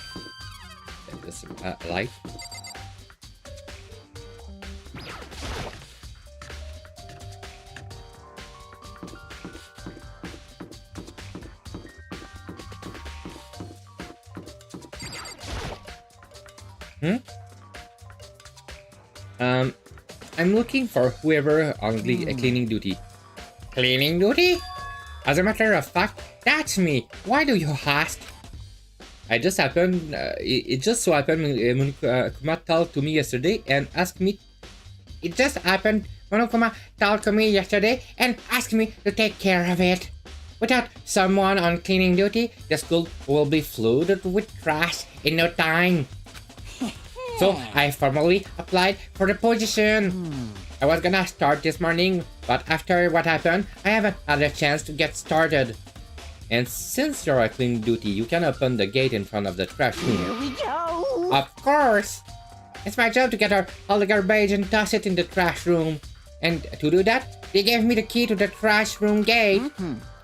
That's a light. I'm looking for whoever on cleaning duty. Cleaning duty? As a matter of fact, that's me. Why do you ask? It just so happened Monokuma talked to me yesterday and asked me. It just happened Monokuma talked to me yesterday and asked me to take care of it. Without someone on cleaning duty, the school will be flooded with trash in no time. So I formally applied for the position. I was gonna start this morning, but after what happened, I haven't had a chance to get started. And since you're on cleaning duty, you can open the gate in front of the trash room. Here we go. Of course! It's my job to get all the garbage and toss it in the trash room. And to do that, they gave me the key to the trash room gate.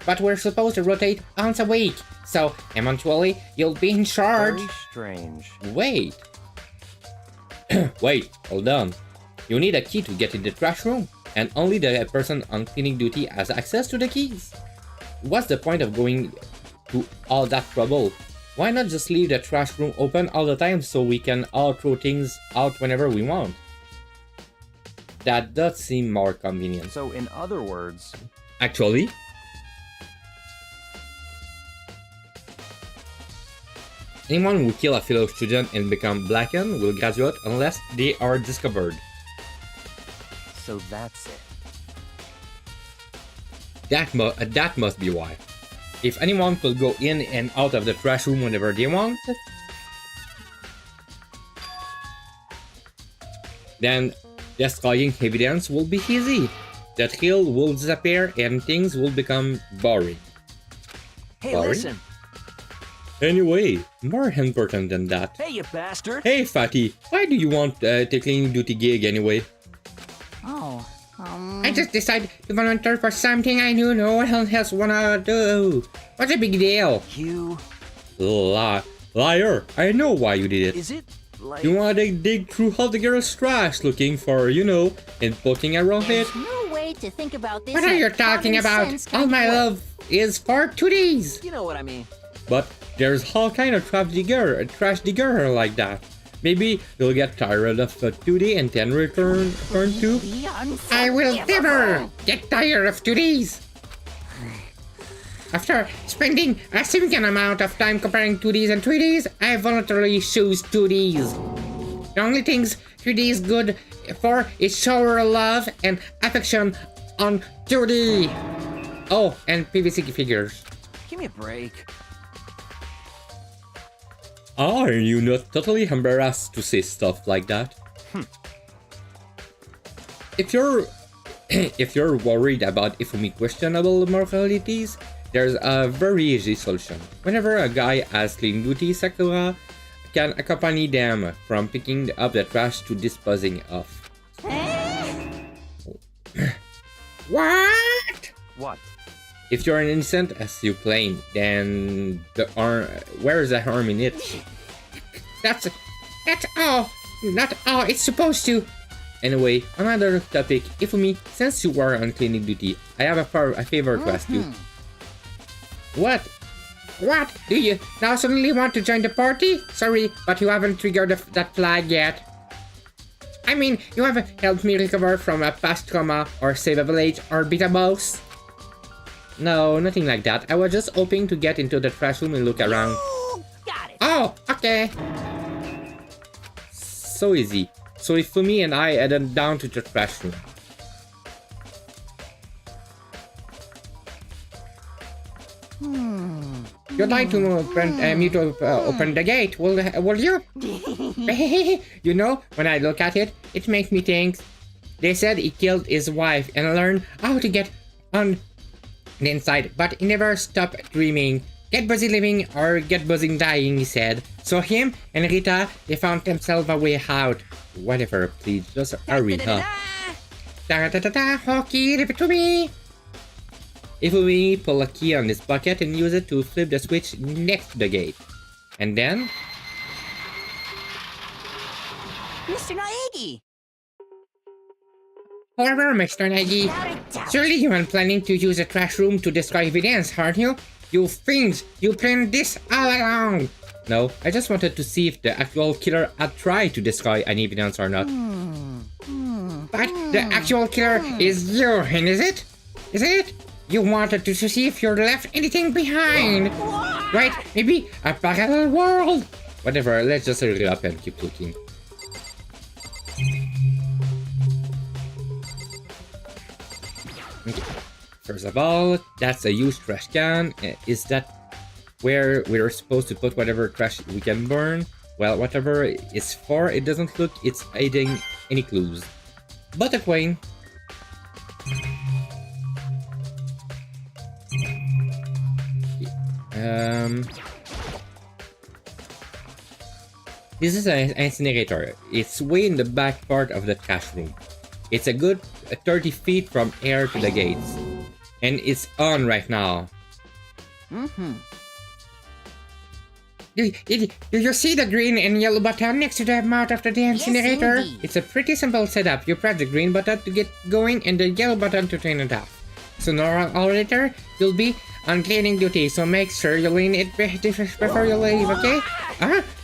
But we're supposed to rotate once a week, so eventually you'll be in charge. Very strange. Wait. Wait, hold on. You need a key to get in the trash room, and only the person on cleaning duty has access to the keys. What's the point of going to all that trouble? Why not just leave the trash room open all the time so we can all throw things out whenever we want? That does seem more convenient. So, in other words, Actually, anyone who kill a fellow student and become blackened will graduate unless they are discovered. so that's it. That must be why. If anyone could go in and out of the trash room whenever they want, then destroying evidence will be easy. The thrill will disappear and things will become boring. Hey, Boring? listen. Anyway, more important than that. Hey, you bastard. Hey Fatty, why do you want the cleaning duty gig anyway? Oh, I just decided to volunteer for something I knew no one else wanna do. What's the big deal? You... Liar, I know why you did it. Is it like... You wanna dig through all the girls' trash looking for, and poking around it? no way to think about this. What are you talking about? All my love is for 2Ds. You know what I mean. But there's all kind of trash digger like that. Maybe you'll get tired of 2D and then return to... I will never get tired of 2Ds! After spending a significant amount of time comparing 2Ds and 3Ds, I voluntarily choose 2Ds. The only things 3D is good for is shower love and affection on 2D. Oh, and PVC figures. Give me a break. Are you not totally embarrassed to say stuff like that? If you're worried about Ifumi questionable moralities, there's a very easy solution. Whenever a guy has clean duty, Sakura can accompany them from picking up the trash to disposing of. What? What? If you're an innocent as you claim, then where is the harm in it? That's all. Not all it's supposed to. Anyway, another topic. Ifumi, since you were on cleaning duty, I have a favor to ask you. What? What? Do you now suddenly want to join the party? Sorry, but you haven't triggered that flag yet. I mean, you haven't helped me recover from a past trauma or save a village or beat a boss. No, nothing like that. I was just hoping to get into the trash room and look around. Got it. Oh, okay. So easy. So Ifumi and I headed down to the trash room. You'd like to open the gate, will you? You know, when I look at it, it makes me think. They said he killed his wife and learned how to get on the inside, but he never stopped dreaming. Get busy living or get busy dying, he said. So him and Rita, they found themselves a way out. Whatever, please, just hurry, huh? Okay, give it to me. Ifumi pull a key on this bucket and use it to flip the switch next to the gate. And then... Mr. Naegi! However, Mr. Nagi, surely you aren't planning to use a trash room to destroy evidence, aren't you? You fiends, you planned this all along! No, I just wanted to see if the actual killer had tried to destroy any evidence or not. But the actual killer is you, and is it? Is it? You wanted to see if you left anything behind. Right? Maybe a parallel world? Whatever, let's just hurry up and keep looking. Okay. First of all, that's a used trash can. Is that where we're supposed to put whatever trash we can burn? Well, whatever it's for, it doesn't look it's hiding any clues. But a coin. This is an incinerator. It's way in the back part of the trash room. It's a good 30 feet from here to the gates. And it's on right now. Do you see the green and yellow button next to the mouth of the incinerator? Yes, It's a pretty simple setup. You press the green button to get going and the yellow button to turn it off. Sooner or later, you'll be on cleaning duty, so make sure you lean it before you leave, okay?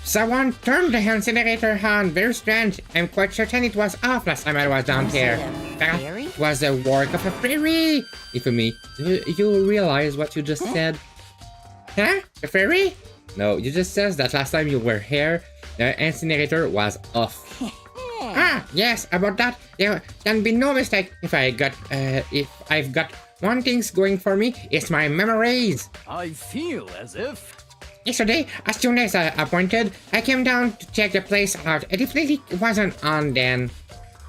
Someone turned the incinerator on. Very strange. I'm quite certain it was off last time I was down here. Fairy? It was the work of a fairy. If me, do you realize what you just said? Huh? A fairy? No, you just said that last time you were here, the incinerator was off. Yes, about that, there can be no mistake. If I've got one thing's going for me, it's my memories. I feel as if... Yesterday, as soon as I appointed, I came down to check the place out. It definitely wasn't on then.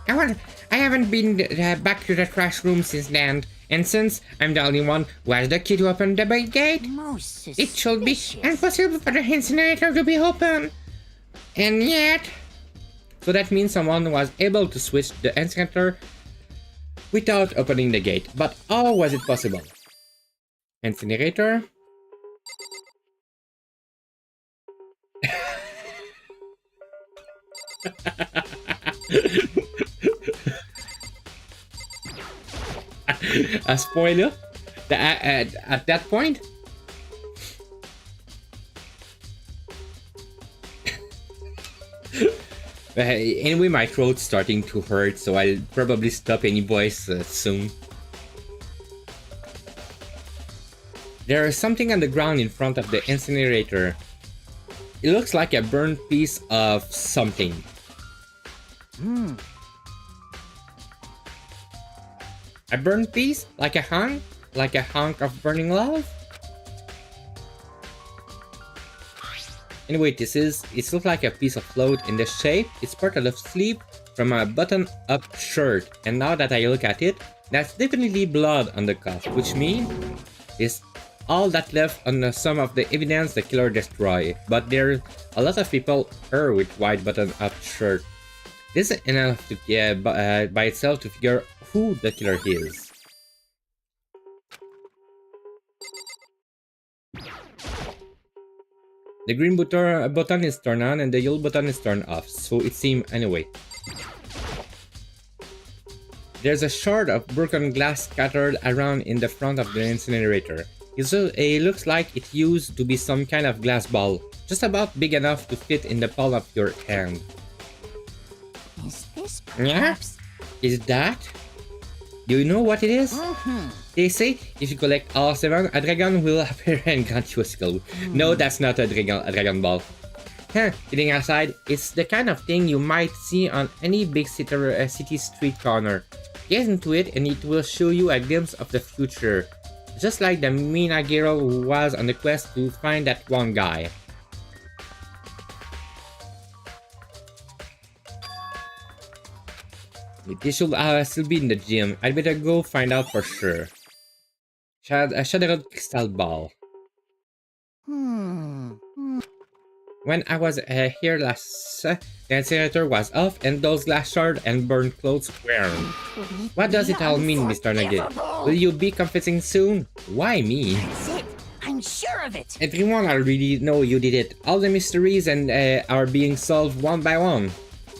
I haven't been back to the trash room since then. And since I'm the only one who has the key to open the big gate, it should be impossible for the incinerator to be open. And yet... So that means someone was able to switch the incinerator without opening the gate. But how was it possible? Incinerator? A spoiler? At that point? Anyway, my throat's starting to hurt, so I'll probably stop any voice soon. There is something on the ground in front of the incinerator. It looks like a burnt piece of something. A burnt piece? Like a hunk? Like a hunk of burning love? Anyway, it looks like a piece of cloth in the shape. It's part of the sleeve from a button-up shirt. And now that I look at it, that's definitely blood on the cuff, which means it's all that left on some of the evidence the killer destroyed. But there's a lot of people here with white button-up shirt. This is enough to, by itself to figure who the killer is. The green button is turned on and the yellow button is turned off, so it seems anyway. There's a shard of broken glass scattered around in the front of the incinerator. It looks like it used to be some kind of glass ball, just about big enough to fit in the palm of your hand. Is this perhaps... Yeah? Is that? Do you know what it is? They say if you collect all 7, a dragon will appear and grant you a skill. No, that's not a dragon ball. Kidding aside, it's the kind of thing you might see on any big city street corner. Get into it and it will show you a glimpse of the future. Just like the Mina girl who was on the quest to find that one guy. They should still be in the gym. I'd better go find out for sure. A shattered crystal ball. When I was here last, the incinerator was off and those glass shards and burned clothes weren't. What does it all mean, Mr. Nugget? Will you be confessing soon? Why me? That's it. I'm sure of it. Everyone already know you did it. All the mysteries and are being solved one by one.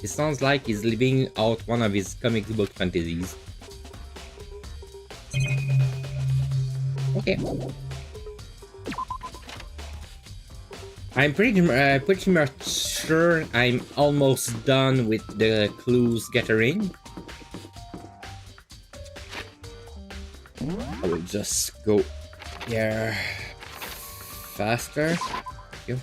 It sounds like he's living out one of his comic book fantasies. Okay. I'm pretty much sure I'm almost done with the clues gathering. I will just go here faster. Thank you.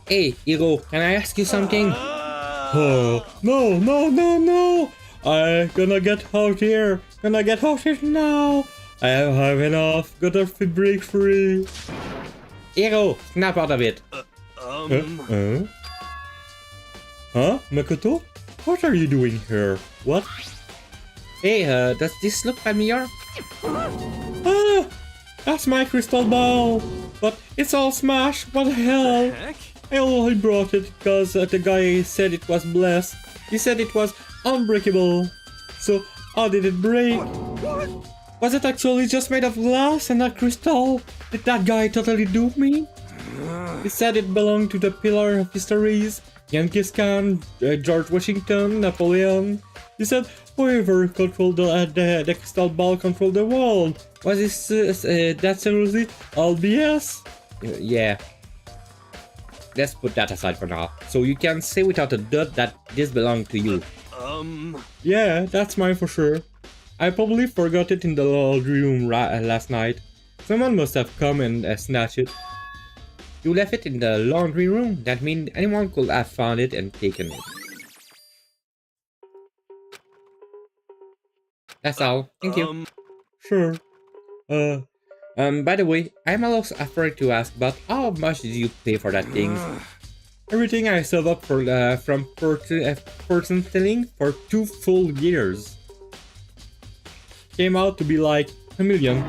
Hey, Hiro, can I ask you something? Oh, no! I'm gonna get out here. Now. I have enough. Gotta break free. Hiro, snap out of it. Huh? Makoto? What are you doing here? What? Hey, does this look familiar? Ah! That's my crystal ball! But it's all smashed, what the hell? Heck? I only brought it because the guy said it was blessed. He said it was unbreakable. So, how did it break? What? Was it actually just made of glass and not crystal? Did that guy totally dupe me? He said it belonged to the pillar of histories. Genghis Khan, George Washington, Napoleon. He said whoever controlled the crystal ball controlled the world. Was this that seriously all BS? Yeah. Let's put that aside for now. So you can say without a doubt that this belonged to you. Yeah, that's mine for sure. I probably forgot it in the laundry room last night. Someone must have come and snatched it. You left it in the laundry room? That means anyone could have found it and taken it. That's all. Thank you. Sure. By the way, I'm also afraid to ask, but how much did you pay for that thing? Everything I saved up for from fortune telling for 2 full years. Came out to be like $1 million.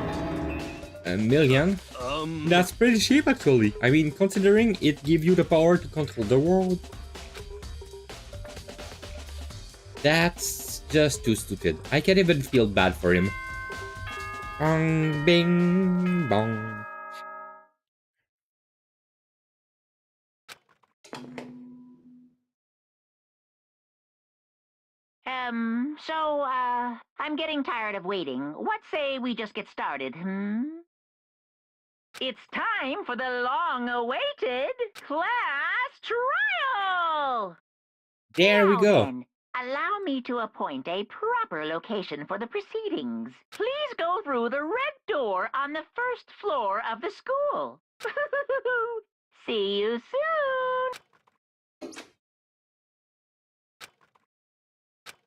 $1 million? That's pretty cheap actually. I mean, considering it gives you the power to control the world. That's just too stupid. I can't even feel bad for him. Bong, bing, bong. I'm getting tired of waiting. What say we just get started, It's time for the long-awaited class trial! There we Now go. then, allow me to appoint a proper location for the proceedings. Please go through the red door on the first floor of the school. See you soon!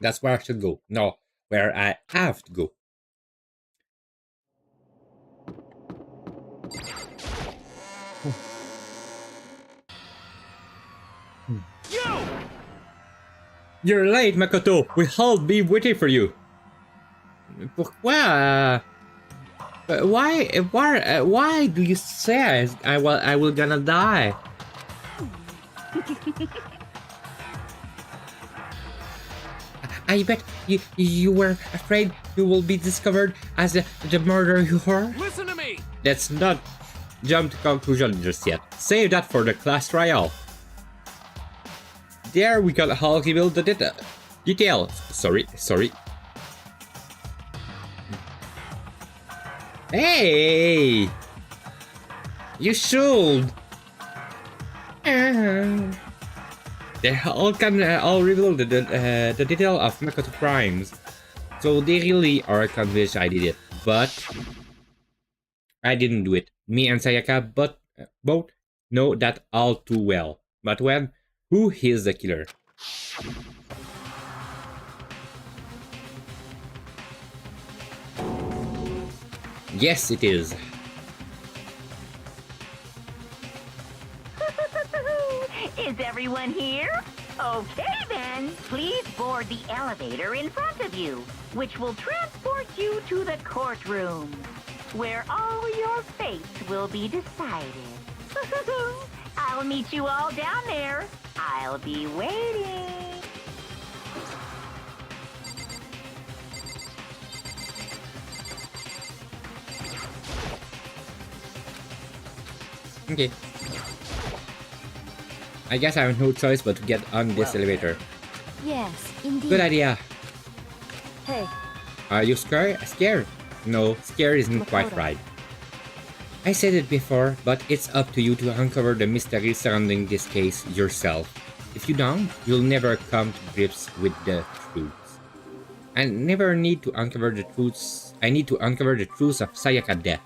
That's where I should go. No, where I have to go. Yo! You're late, Makoto. We'll be waiting for you. Pourquoi? Why do you say I will gonna die? I bet you were afraid you will be discovered as the murderer you are. Listen to me! Let's not jump to conclusion just yet. Save that for the class trial. There we got how he built the details. Sorry. Hey! You should. They all reveal the detail of Makoto crimes, so they really are convinced I did it. But I didn't do it. Me and Sayaka, both know that all too well. But when, who is the killer? Yes, it is. Is everyone here? Okay then, please board the elevator in front of you, which will transport you to the courtroom, where all your fates will be decided. I'll meet you all down there. I'll be waiting. Okay. I guess I have no choice but to get on this elevator. Yes, indeed. Good idea. Hey, Are you scared? Scared? No, scared isn't quite right. I said it before, but it's up to you to uncover the mystery surrounding this case yourself. If you don't, you'll never come to grips with the truth. I never need to uncover the truths. I need to uncover the truth of Sayaka's death.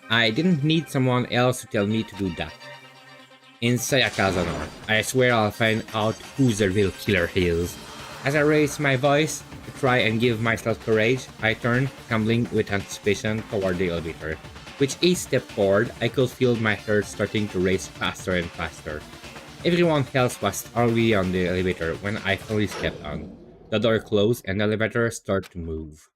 I didn't need someone else to tell me to do that. In Sayaka's honor, I swear I'll find out who the real killer is. As I raise my voice to try and give myself courage, I turned, trembling with anticipation, toward the elevator. With each step forward, I could feel my heart starting to race faster and faster. Everyone else was already on the elevator when I finally stepped on. The door closed and the elevator started to move.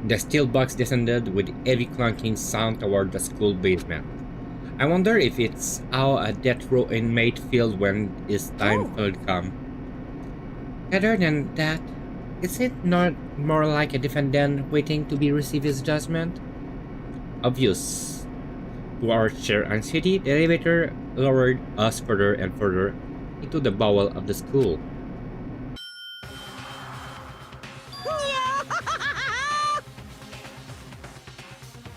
The steel box descended with heavy clunking sound toward the school basement. I wonder if it's how a death row inmate feels when his time will come. Other than that, is it not more like a defendant waiting to be receive his judgment? Obvious. To our sheer anxiety, the elevator lowered us further and further into the bowel of the school.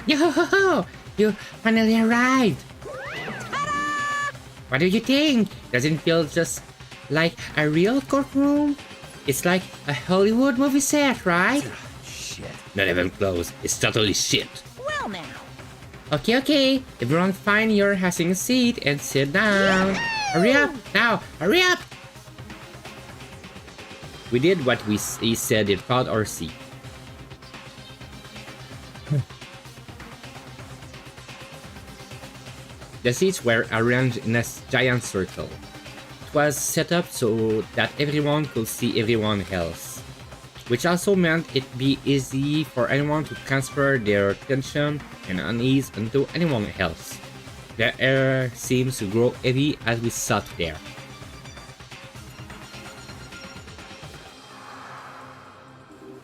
Yo! You finally arrived! What do you think? Doesn't feel just like a real courtroom? It's like a Hollywood movie set, right? Shit. Not even close. It's totally shit. Well now. Okay. Everyone find your having a seat and sit down. Hurry up! Now! Hurry up! We did what he said in Pod or C. The seats were arranged in a giant circle. It was set up so that everyone could see everyone else, which also meant it'd be easy for anyone to transfer their tension and unease onto anyone else. The air seems to grow heavy as we sat there.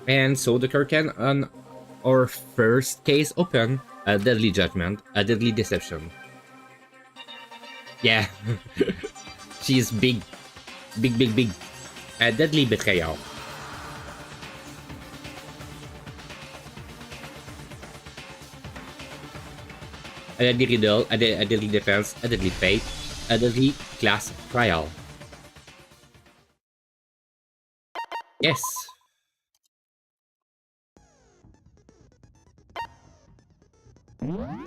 And so the curtain on our first case opened. A deadly judgment, a deadly deception. Yeah, she is big. Big. A deadly betrayal. A deadly riddle, a deadly defense, a deadly fate, a deadly class trial. Yes.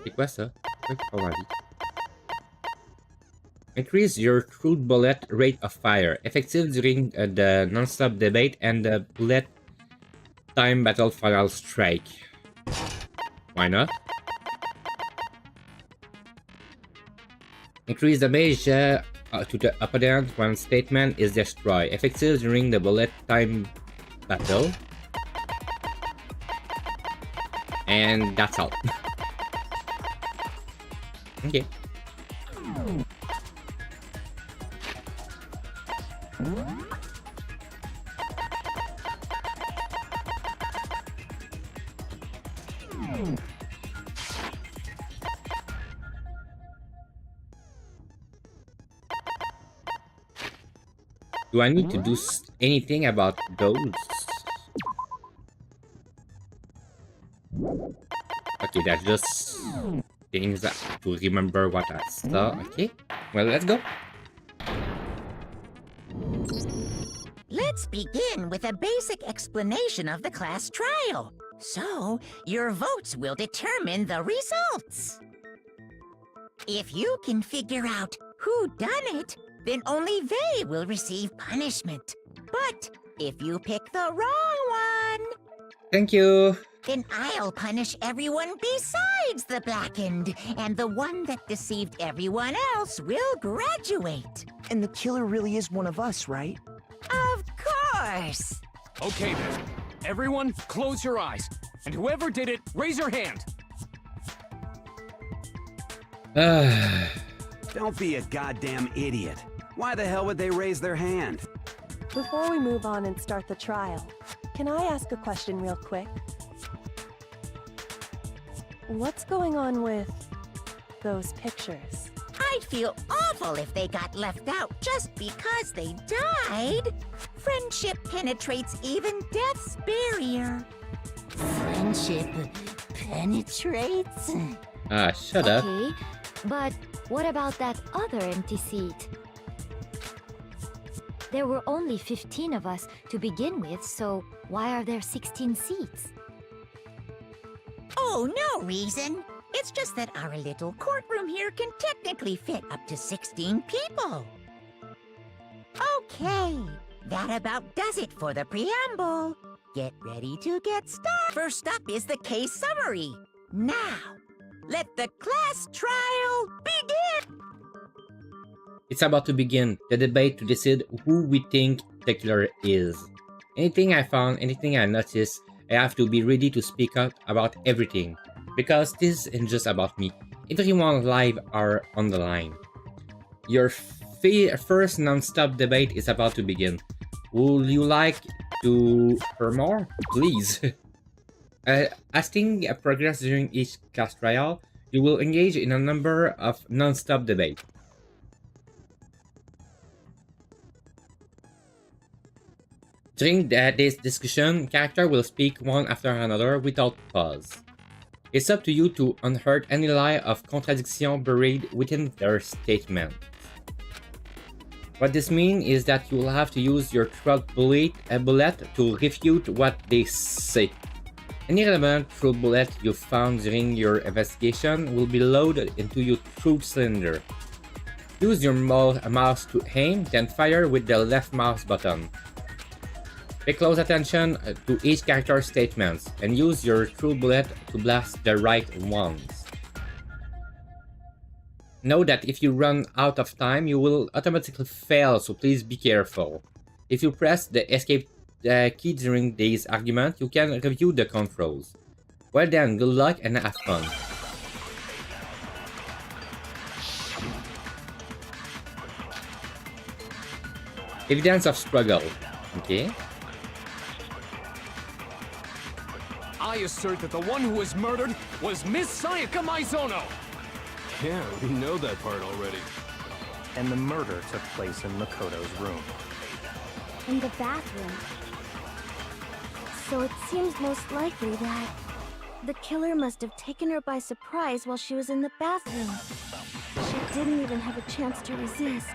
C'est quoi ça? Pas envie. Increase your crude bullet rate of fire, effective during the non-stop debate and the bullet time battle final strike. Why not? Increase damage to the opponent when statement is destroyed, effective during the bullet time battle. And that's all. Okay. Do I need to do anything about those? Okay, that's just things that to remember what I saw. Okay, well, let's go. Let's begin with a basic explanation of the class trial. So, your votes will determine the results. If you can figure out who done it, then only they will receive punishment. But if you pick the wrong one, Thank you. then I'll punish everyone besides the blackened, and the one that deceived everyone else will graduate. And the killer really is one of us, right? Of course! Okay then. Everyone, close your eyes. And whoever did it, raise your hand. Don't be a goddamn idiot. Why the hell would they raise their hand? Before we move on and start the trial, can I ask a question real quick? What's going on with those pictures. I'd feel awful if they got left out just because they died. Friendship penetrates even death's barrier. Friendship penetrates? Shut up. Okay, but what about that other empty seat? There were only 15 of us to begin with, so why are there 16 seats? Oh, no reason. It's just that our little courtroom here can technically fit up to 16 people. Okay, that about does it for the preamble. Get ready to get started. First up is the case summary. Now, let the class trial begin! It's about to begin the debate to decide who we think the killer is. Anything I found, anything I noticed, I have to be ready to speak up about everything. Because this isn't just about me. Everyone's lives are on the line. Your first non-stop debate is about to begin. Would you like to hear more? Please. As things progress during each class trial, you will engage in a number of non-stop debates. During this discussion, characters will speak one after another without pause. It's up to you to unearth any lie of contradiction buried within their statement. What this means is that you will have to use your truth bullet to refute what they say. Any relevant truth bullet you found during your investigation will be loaded into your truth cylinder. Use your mouse to aim, then fire with the left mouse button. Pay close attention to each character's statements, and use your true bullet to blast the right ones. Know that if you run out of time, you will automatically fail, so please be careful. If you press the escape key during these arguments, you can review the controls. Well then, good luck and have fun. Evidence of struggle. Okay. I assert that the one who was murdered was Miss Sayaka Maizono! Yeah, we know that part already. And the murder took place in Makoto's room. In the bathroom. So it seems most likely that the killer must have taken her by surprise while she was in the bathroom. She didn't even have a chance to resist.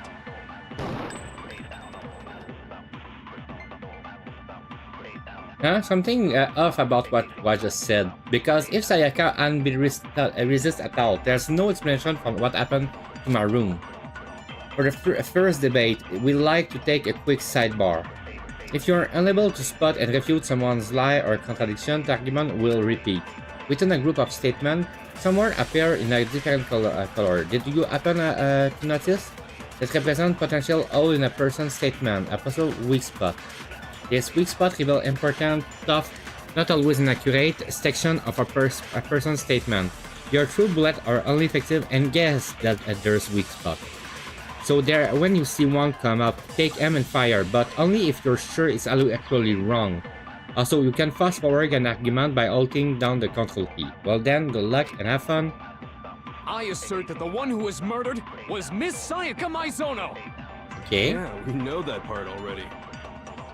Something off about what was just said, because if Sayaka hadn't been resist at all, there's no explanation for what happened to my room. For the first debate, we'd like to take a quick sidebar. If you're unable to spot and refute someone's lie or contradiction, the argument will repeat. Within a group of statements, some words appear in a different color. Did you happen to notice? That represents potential hole in a person's statement, a possible weak spot. This weak spot reveals important, tough, not always inaccurate section of a person's statement. Your true bullets are only effective and guess that there's weak spot. So there, when you see one come up, take aim and fire, but only if you're sure it's actually wrong. Also, you can fast forward an argument by holding down the control key. Well then, good luck and have fun. I assert that the one who was murdered was Miss Sayaka Maizono! Okay. Yeah, we know that part already.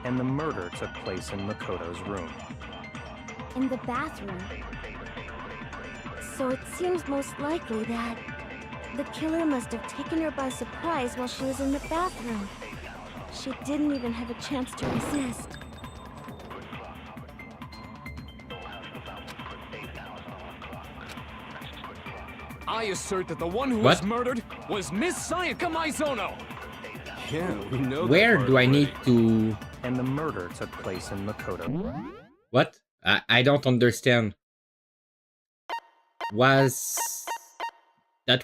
And the murder took place in Makoto's room. In the bathroom. So it seems most likely that the killer must have taken her by surprise while she was in the bathroom. She didn't even have a chance to resist. I assert that the one who was murdered was Miss Sayaka Maizono! Yeah, we know that Where part do I already. need to... And the murder took place in Makoto. What? I don't understand. That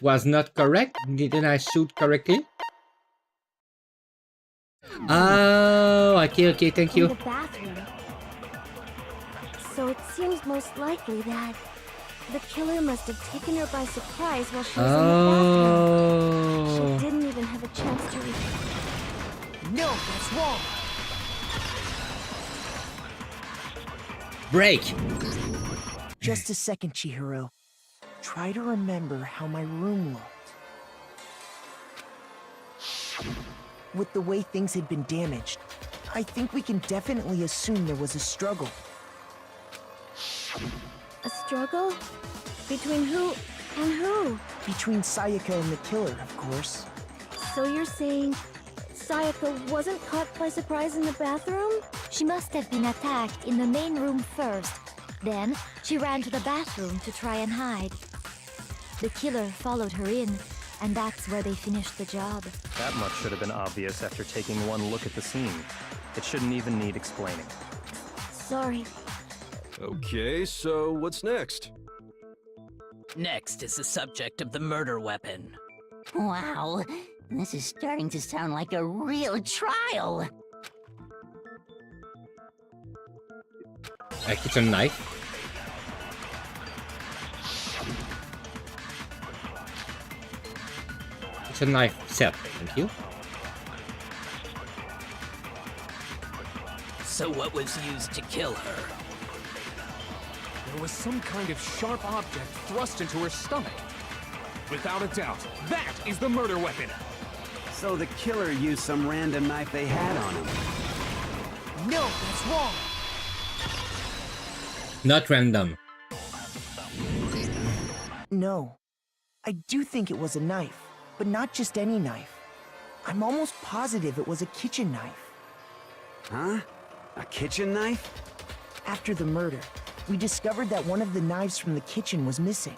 was not correct? Didn't I shoot correctly? Oh, okay, thank you. In the bathroom. So it seems most likely that the killer must have taken her by surprise while she was in the bathroom. She didn't even have a chance to resist. No, that's wrong. Break! Just a second, Chihiro. try to remember how my room looked. With the way things had been damaged, I think we can definitely assume there was a struggle. A struggle? Between who and who? Between Sayaka and the killer, of course. So you're saying Sayaka wasn't caught by surprise in the bathroom? She must have been attacked in the main room first. Then, she ran to the bathroom to try and hide. The killer followed her in, and that's where they finished the job. That much should have been obvious after taking one look at the scene. It shouldn't even need explaining. Sorry. Okay, so what's next? Next is the subject of the murder weapon. Wow, this is starting to sound like a real trial. A kitchen knife. Kitchen knife set, thank you. So what was used to kill her? There was some kind of sharp object thrust into her stomach. Without a doubt, that is the murder weapon. So the killer used some random knife they had on him. No, that's wrong. Not random. No. I do think it was a knife, but not just any knife. I'm almost positive it was a kitchen knife. Huh? A kitchen knife? After the murder, we discovered that one of the knives from the kitchen was missing.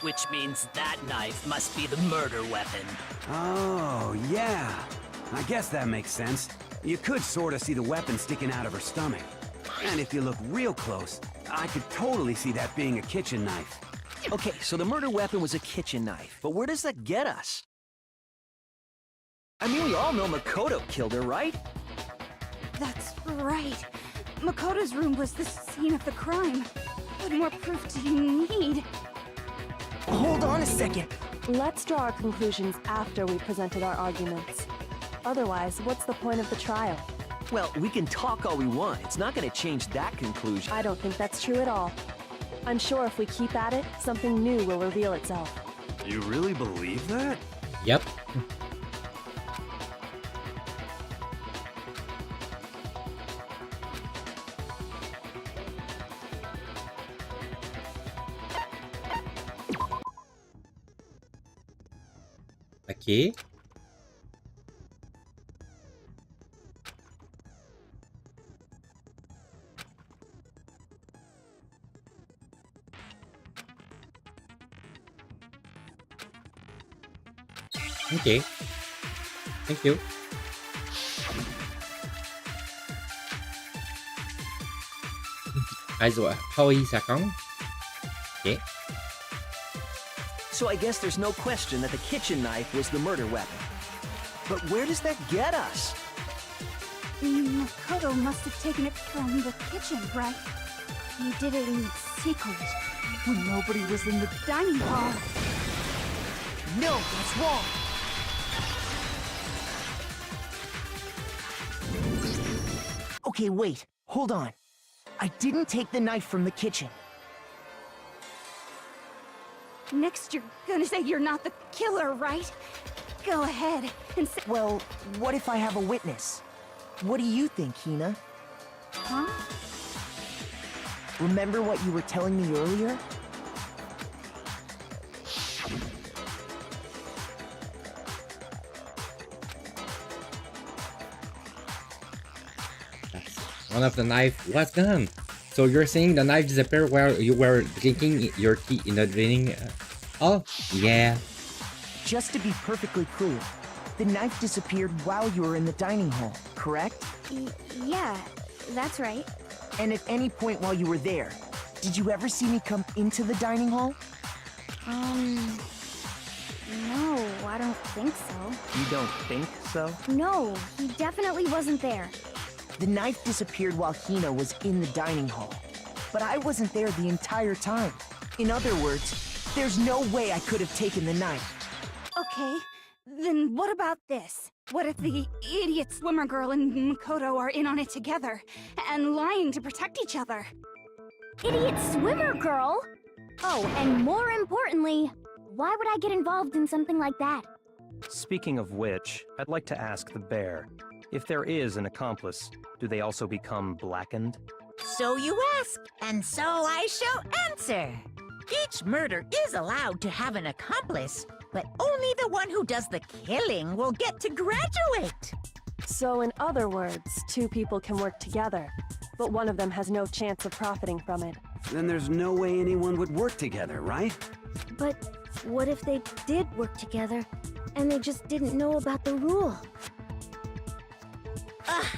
Which means that knife must be the murder weapon. Oh, yeah. I guess that makes sense. You could sort of see the weapon sticking out of her stomach. And if you look real close, I could totally see that being a kitchen knife. Okay, so the murder weapon was a kitchen knife, but where does that get us? I mean, we all know Makoto killed her, right? That's right. Makoto's room was the scene of the crime. What more proof do you need? Hold on a second. Let's draw our conclusions after we presented our arguments. Otherwise, what's the point of the trial? Well, we can talk all we want. It's not going to change that conclusion. I don't think that's true at all. I'm sure if we keep at it, something new will reveal itself. You really believe that? Yep. Okay. Okay. Thank you. Also, Howie Sakong. Okay. So I guess there's no question that the kitchen knife was the murder weapon. But where does that get us? Makoto must have taken it from the kitchen, right? He did it in secret, when nobody was in the dining hall. No, that's wrong. Okay, wait. Hold on. I didn't take the knife from the kitchen. Next, you're gonna say you're not the killer, right? Go ahead and say... Well, what if I have a witness? What do you think, Hina? Huh? Remember what you were telling me earlier? One of the knife was gone. So you're saying the knife disappeared while you were drinking your tea in the draining... Oh, yeah. Just to be perfectly clear, the knife disappeared while you were in the dining hall, correct? Yeah, that's right. And at any point while you were there, did you ever see me come into the dining hall? No, I don't think so. You don't think so? No, he definitely wasn't there. The knife disappeared while Hina was in the dining hall. But I wasn't there the entire time. In other words, there's no way I could have taken the knife. Okay, then what about this? What if the idiot swimmer girl and Makoto are in on it together, and lying to protect each other? Idiot swimmer girl? Oh, and more importantly, why would I get involved in something like that? Speaking of which, I'd like to ask the bear, if there is an accomplice, do they also become blackened? So you ask, and so I shall answer. Each murder is allowed to have an accomplice, but only the one who does the killing will get to graduate. So in other words, two people can work together, but one of them has no chance of profiting from it. Then there's no way anyone would work together, right? But what if they did work together, and they just didn't know about the rule?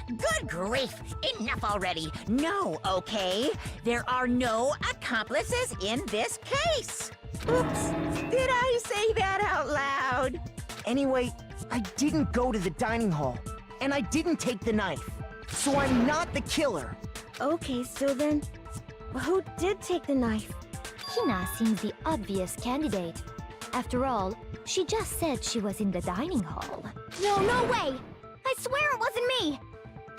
Good grief! Enough already! No, okay? There are no accomplices in this case! Oops! Did I say that out loud? Anyway, I didn't go to the dining hall, and I didn't take the knife. So I'm not the killer. Okay, so then, who did take the knife? Hina seems the obvious candidate. After all, she just said she was in the dining hall. No way! I swear it wasn't me!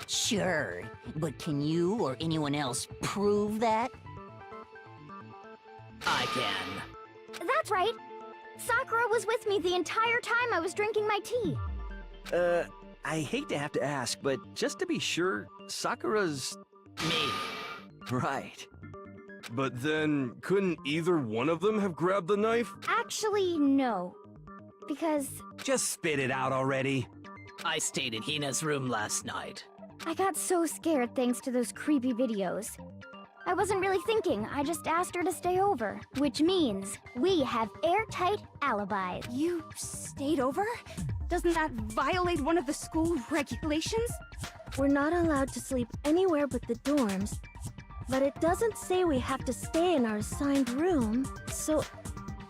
Sure, but can you or anyone else prove that? I can. That's right. Sakura was with me the entire time I was drinking my tea. I hate to have to ask, but just to be sure, Sakura's... Me. Right. But then, couldn't either one of them have grabbed the knife? Actually, no. Because Just spit it out already. I stayed in Hina's room last night. I got so scared thanks to those creepy videos. I wasn't really thinking, I just asked her to stay over. Which means we have airtight alibis. You stayed over? Doesn't that violate one of the school regulations? We're not allowed to sleep anywhere but the dorms, but it doesn't say we have to stay in our assigned room, so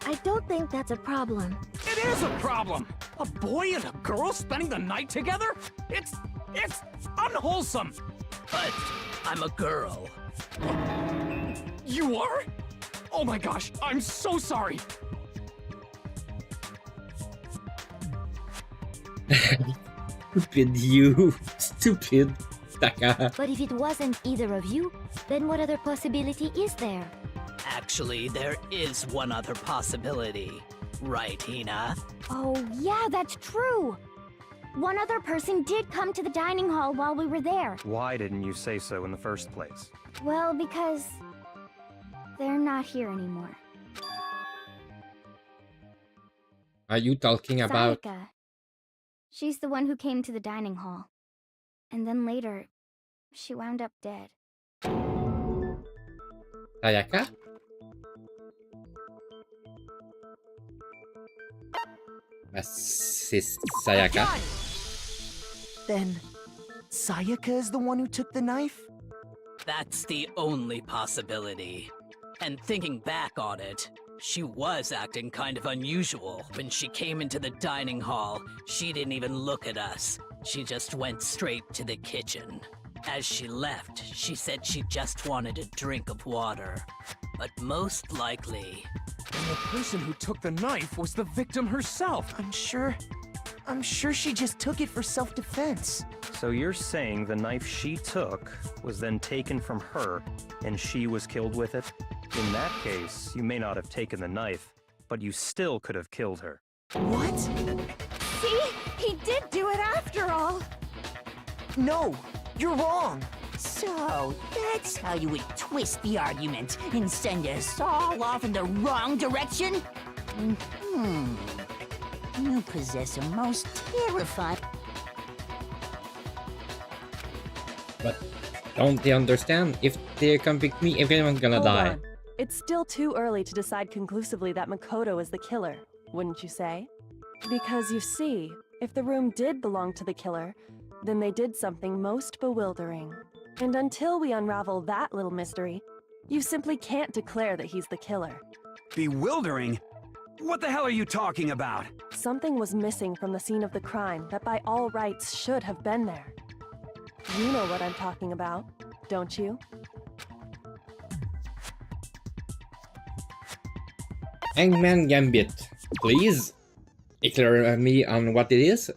I don't think that's a problem. It is a problem! A boy and a girl spending the night together? It's unwholesome! But I'm a girl. You are? Oh my gosh, I'm so sorry! Stupid you. Stupid. Taka. But if it wasn't either of you, then what other possibility is there? Actually, there is one other possibility. Right, Hina? Oh, yeah, that's true! One other person did come to the dining hall while we were there. Why didn't you say so in the first place? Well, because they're not here anymore. Are you talking about... Sayaka. She's the one who came to the dining hall. And then later, she wound up dead. Sayaka? Sayaka? Then, Sayaka is the one who took the knife? That's the only possibility. And thinking back on it, she was acting kind of unusual. When she came into the dining hall, she didn't even look at us. She just went straight to the kitchen. As she left, she said she just wanted a drink of water. But most likely... And the person who took the knife was the victim herself! I'm sure she just took it for self-defense. So you're saying the knife she took was then taken from her, and she was killed with it? In that case, you may not have taken the knife, but you still could have killed her. What? See? He did do it after all! No, you're wrong. So, that's how you would twist the argument and send us all off in the wrong direction? You possess a most terrifying... But don't they understand? If they convict me, everyone's gonna Hold die. on. It's still too early to decide conclusively that Makoto is the killer, wouldn't you say? Because you see, if the room did belong to the killer, then they did something most bewildering. And until we unravel that little mystery, you simply can't declare that he's the killer. Bewildering? What the hell are you talking about? Something was missing from the scene of the crime that by all rights should have been there. You know what I'm talking about, don't you? Hangman Gambit, please clear me on what it is.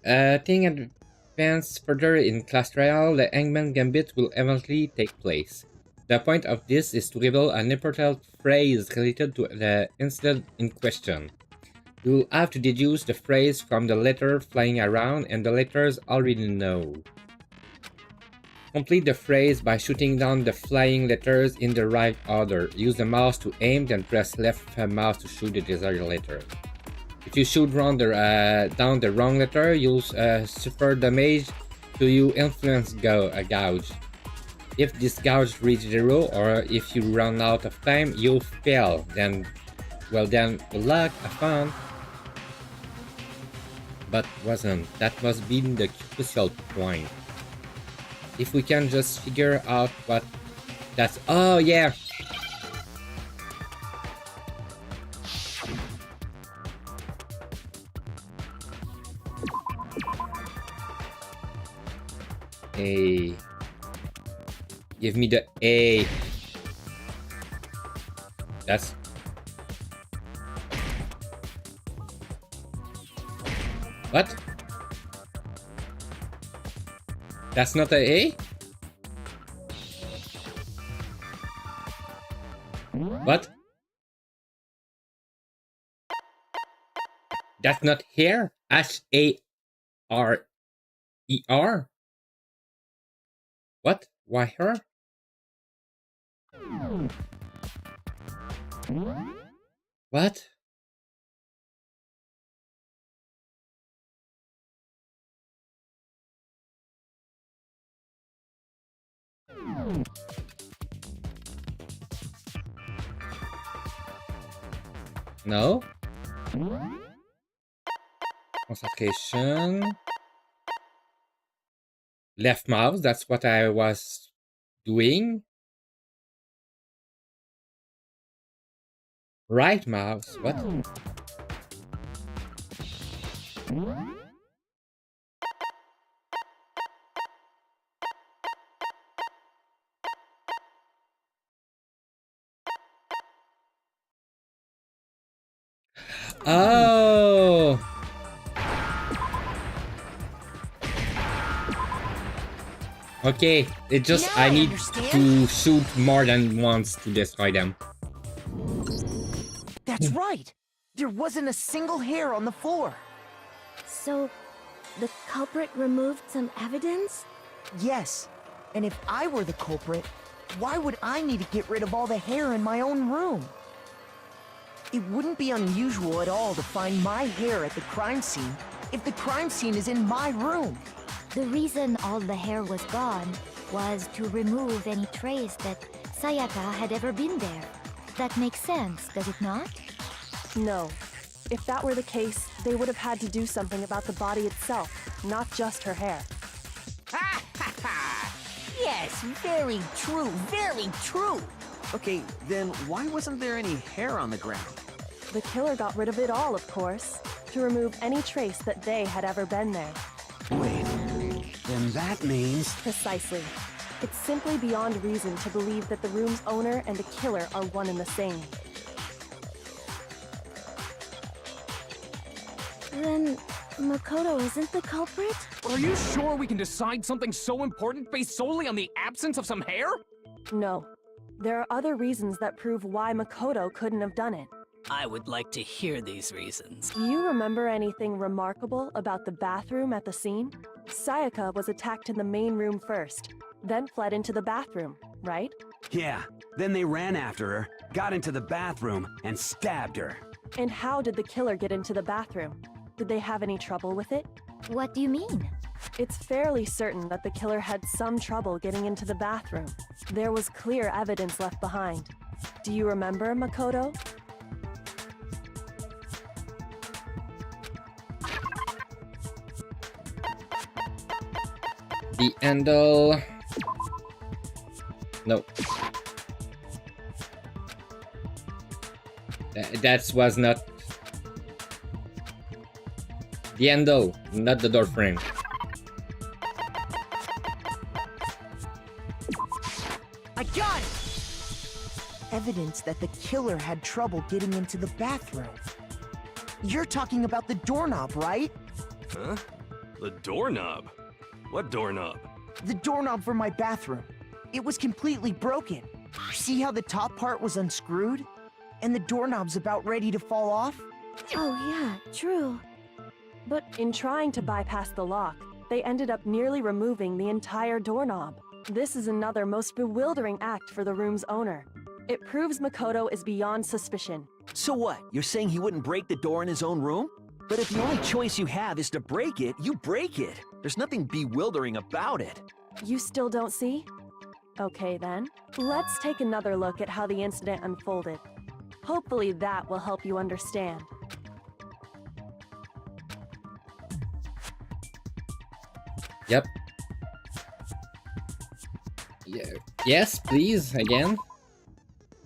Thing advance further in class trial, the Hangman Gambit will eventually take place. The point of this is to reveal an important phrase related to the incident in question. You will have to deduce the phrase from the letter flying around, and the letters already know. Complete the phrase by shooting down the flying letters in the right order. Use the mouse to aim, then press left mouse to shoot the desired letter. If you shoot down the wrong letter, you'll suffer damage to your influence gauge. If this gauge reaches 0, or if you run out of time, you'll fail. Then, good luck, have fun. But wasn't. That must be the crucial point. If we can just figure out what that's... Oh, yeah! A. Give me the A. That's... What? That's not a A? What? That's not hair? H-A-R-E-R? What? Why her? What? No? Concentration. Left mouse, that's what I was doing. Right mouse, what? Oh! Okay, it just Now I need understand. to shoot more than once to destroy them. That's right. There wasn't a single hair on the floor. So, the culprit removed some evidence? Yes. And if I were the culprit, why would I need to get rid of all the hair in my own room? It wouldn't be unusual at all to find my hair at the crime scene if the crime scene is in my room. The reason all the hair was gone was to remove any trace that Sayaka had ever been there. That makes sense, does it not? No. If that were the case, they would have had to do something about the body itself, not just her hair. Ha ha ha! Yes, very true, very true. Okay, then why wasn't there any hair on the ground? The killer got rid of it all, of course, to remove any trace that they had ever been there. Wait, then that means... Precisely. It's simply beyond reason to believe that the room's owner and the killer are one and the same. Then, Makoto isn't the culprit? Are you sure we can decide something so important based solely on the absence of some hair? No. There are other reasons that prove why Makoto couldn't have done it. I would like to hear these reasons. Do you remember anything remarkable about the bathroom at the scene? Sayaka was attacked in the main room first, then fled into the bathroom, right? Yeah, then they ran after her, got into the bathroom, and stabbed her. And how did the killer get into the bathroom? Did they have any trouble with it? What do you mean? It's fairly certain that the killer had some trouble getting into the bathroom. There was clear evidence left behind. Do you remember, Makoto? The handle... No. That was not... The handle, not the door frame. I got it! Evidence that the killer had trouble getting into the bathroom. You're talking about the doorknob, right? Huh? The doorknob? What doorknob? The doorknob for my bathroom. It was completely broken. See how the top part was unscrewed? And the doorknob's about ready to fall off? Oh yeah, true. But in trying to bypass the lock, they ended up nearly removing the entire doorknob. This is another most bewildering act for the room's owner. It proves Makoto is beyond suspicion. So what? You're saying he wouldn't break the door in his own room? But if the only choice you have is to break it, you break it. There's nothing bewildering about it. You still don't see? Okay then, let's take another look at how the incident unfolded. Hopefully that will help you understand. Yep. Yeah. Yes, please, again.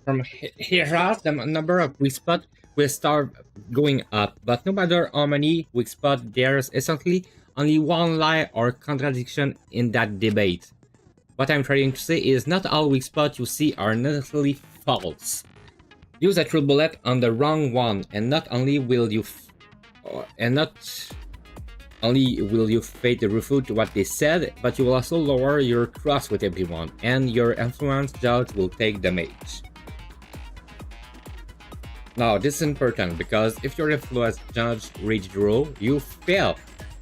From here out, the number of weak spots will start going up, but no matter how many weak spots, there's essentially only one lie or contradiction in that debate. What I'm trying to say is not all weak spots you see are necessarily false. Use a true bullet on the wrong one, and not only will you fate to refute what they said, but you will also lower your trust with everyone, and your influence judge will take damage. Now, this is important because if your influence judge reaches 0, you fail.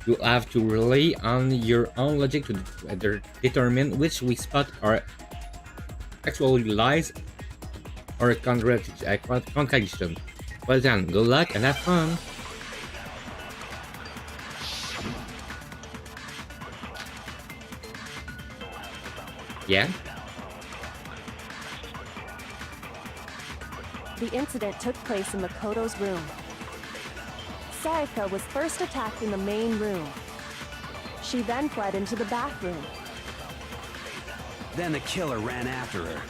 You have to rely on your own logic to determine which weak spots are actually lies or contradiction. Well done, good luck and have fun! Yeah? The incident took place in Makoto's room. Sayaka was first attacked in the main room. She then fled into the bathroom. Then the killer ran after her.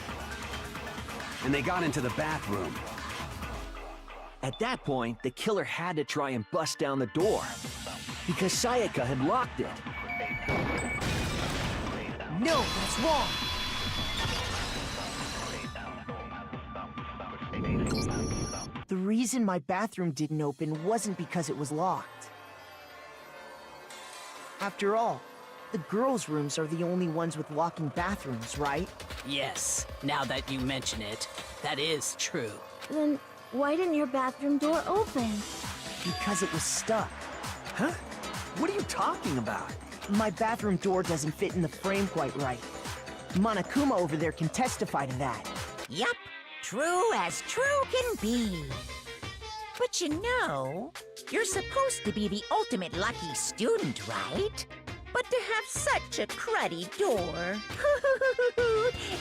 And they got into the bathroom. At that point, the killer had to try and bust down the door. Because Sayaka had locked it. No, that's wrong! The reason my bathroom didn't open wasn't because it was locked. After all, the girls' rooms are the only ones with locking bathrooms, right? Yes, now that you mention it, that is true. Then why didn't your bathroom door open? Because it was stuck. Huh? What are you talking about? My bathroom door doesn't fit in the frame quite right. Monokuma over there can testify to that. Yup, true as true can be. But you know, you're supposed to be the ultimate lucky student, right? But to have such a cruddy door,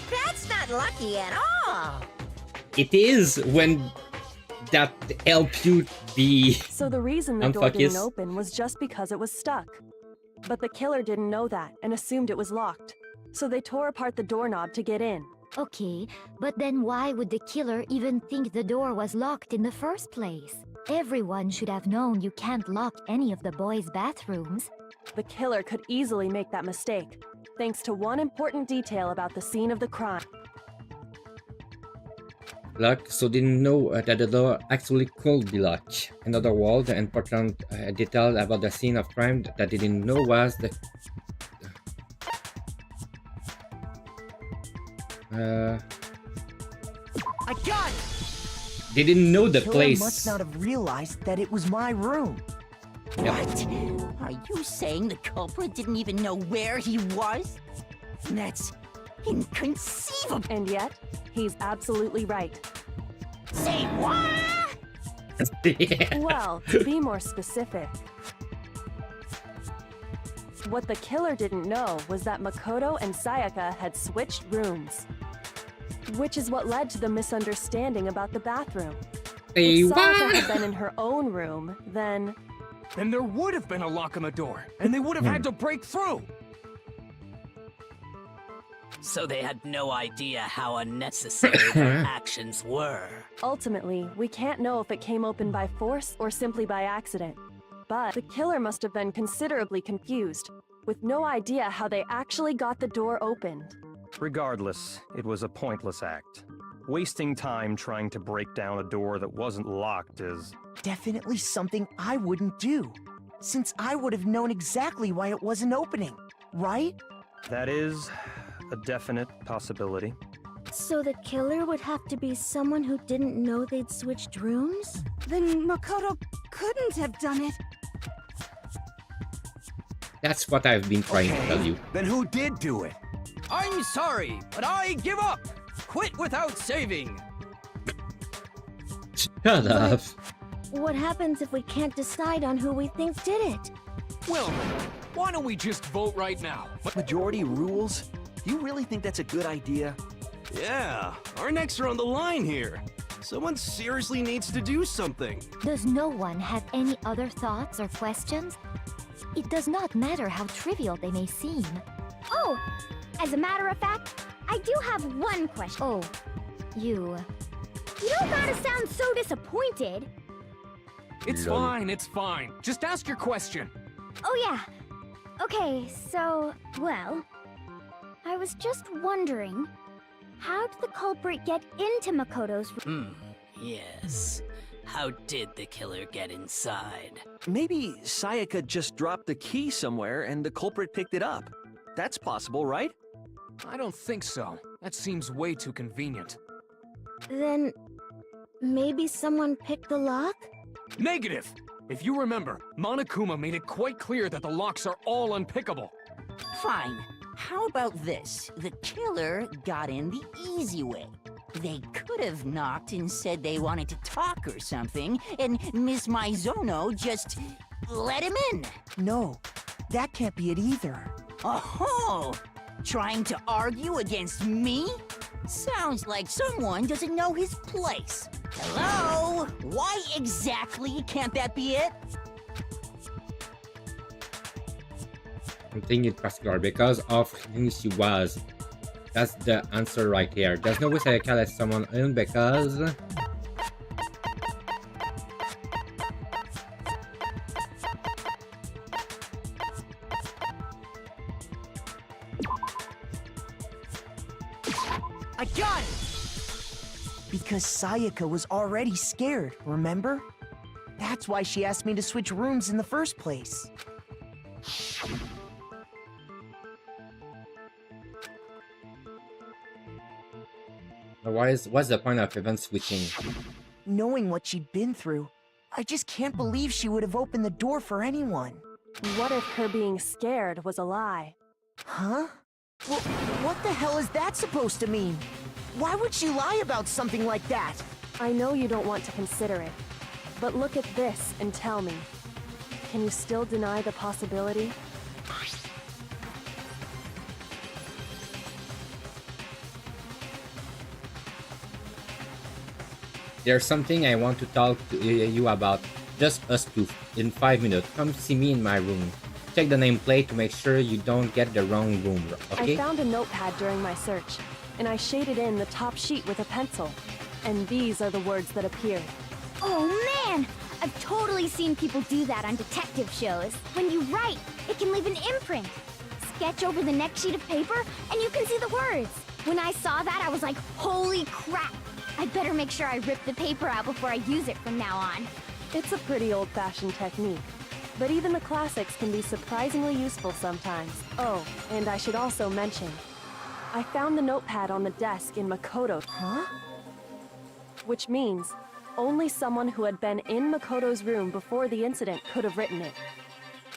that's not lucky at all. It is when that help you be So the reason the door unfocused. didn't open was just because it was stuck. But the killer didn't know that and assumed it was locked. So they tore apart the doorknob to get in. Okay, but then why would the killer even think the door was locked in the first place? Everyone should have known you can't lock any of the boys' bathrooms. The killer could easily make that mistake, thanks to one important detail about the scene of the crime. Lock, so didn't know that the door actually could be locked. Another world, the important detail about the scene of crime that they didn't know was the I got it! they didn't know the Killer place. must not have realized that it was my room. What? Are you saying the culprit didn't even know where he was? That's inconceivable. And yet, he's absolutely right. Say what? Yeah. Well, to be more specific, what the killer didn't know was that Makoto and Sayaka had switched rooms. Which is what led to the misunderstanding about the bathroom. Hey, If Sayaka what? had been in her own room, then Then there would have been a lock on the door, and they would have had to break through. So they had no idea how unnecessary their actions were. ultimately, we can't know if it came open by force or simply by accident. But the killer must have been considerably confused, with no idea how they actually got the door opened. Regardless, it was a pointless act. Wasting time trying to break down a door that wasn't locked is... Definitely something I wouldn't do, since I would have known exactly why it wasn't opening, right? That is a definite possibility. So the killer would have to be someone who didn't know they'd switched rooms? Then Makoto couldn't have done it. That's what I've been trying to tell you. Then who did do it? I'm sorry, but I give up. Quit without saving. Shut up. What happens if we can't decide on who we think did it? Well, why don't we just vote right now? Majority rules? You really think that's a good idea? Yeah, our necks are on the line here. Someone seriously needs to do something. Does no one have any other thoughts or questions? It does not matter how trivial they may seem. Oh, as a matter of fact, I do have one question. Oh, you... You don't gotta sound so disappointed. It's Lol. fine, it's fine. Just ask your question. Oh yeah. Okay, so, well, I was just wondering, how did the culprit get into Makoto's room? Yes. How did the killer get inside? Maybe Sayaka just dropped the key somewhere and the culprit picked it up. That's possible, right? I don't think so. That seems way too convenient. Then maybe someone picked the lock? Negative! If you remember, Monokuma made it quite clear that the locks are all unpickable. Fine. How about this? The killer got in the easy way. They could have knocked and said they wanted to talk or something, and Miss Maizono just let him in. No, that can't be it either. Oh, trying to argue against me? Sounds like someone doesn't know his place. Hello? Why exactly can't that be it? I'm thinking it particular because of who she was. That's the answer right here. There's no way Sayaka let someone in because... I got it! Because Sayaka was already scared, remember? That's why she asked me to switch rooms in the first place. Otherwise, what's the point of even switching? Knowing what she'd been through, I just can't believe she would have opened the door for anyone. What if her being scared was a lie? Huh? Well, what the hell is that supposed to mean? Why would she lie about something like that? I know you don't want to consider it, but look at this and tell me. Can you still deny the possibility? There's something I want to talk to you about. Just us two. In 5 minutes. Come see me in my room. Check the nameplate to make sure you don't get the wrong room, okay? I found a notepad during my search, and I shaded in the top sheet with a pencil. And these are the words that appeared. Oh man! I've totally seen people do that on detective shows. When you write, it can leave an imprint. Sketch over the next sheet of paper, and you can see the words. When I saw that, I was like, holy crap! I'd better make sure I rip the paper out before I use it from now on. It's a pretty old-fashioned technique, but even the classics can be surprisingly useful sometimes. Oh, and I should also mention, I found the notepad on the desk in Makoto. Huh? Which means only someone who had been in Makoto's room before the incident could have written it.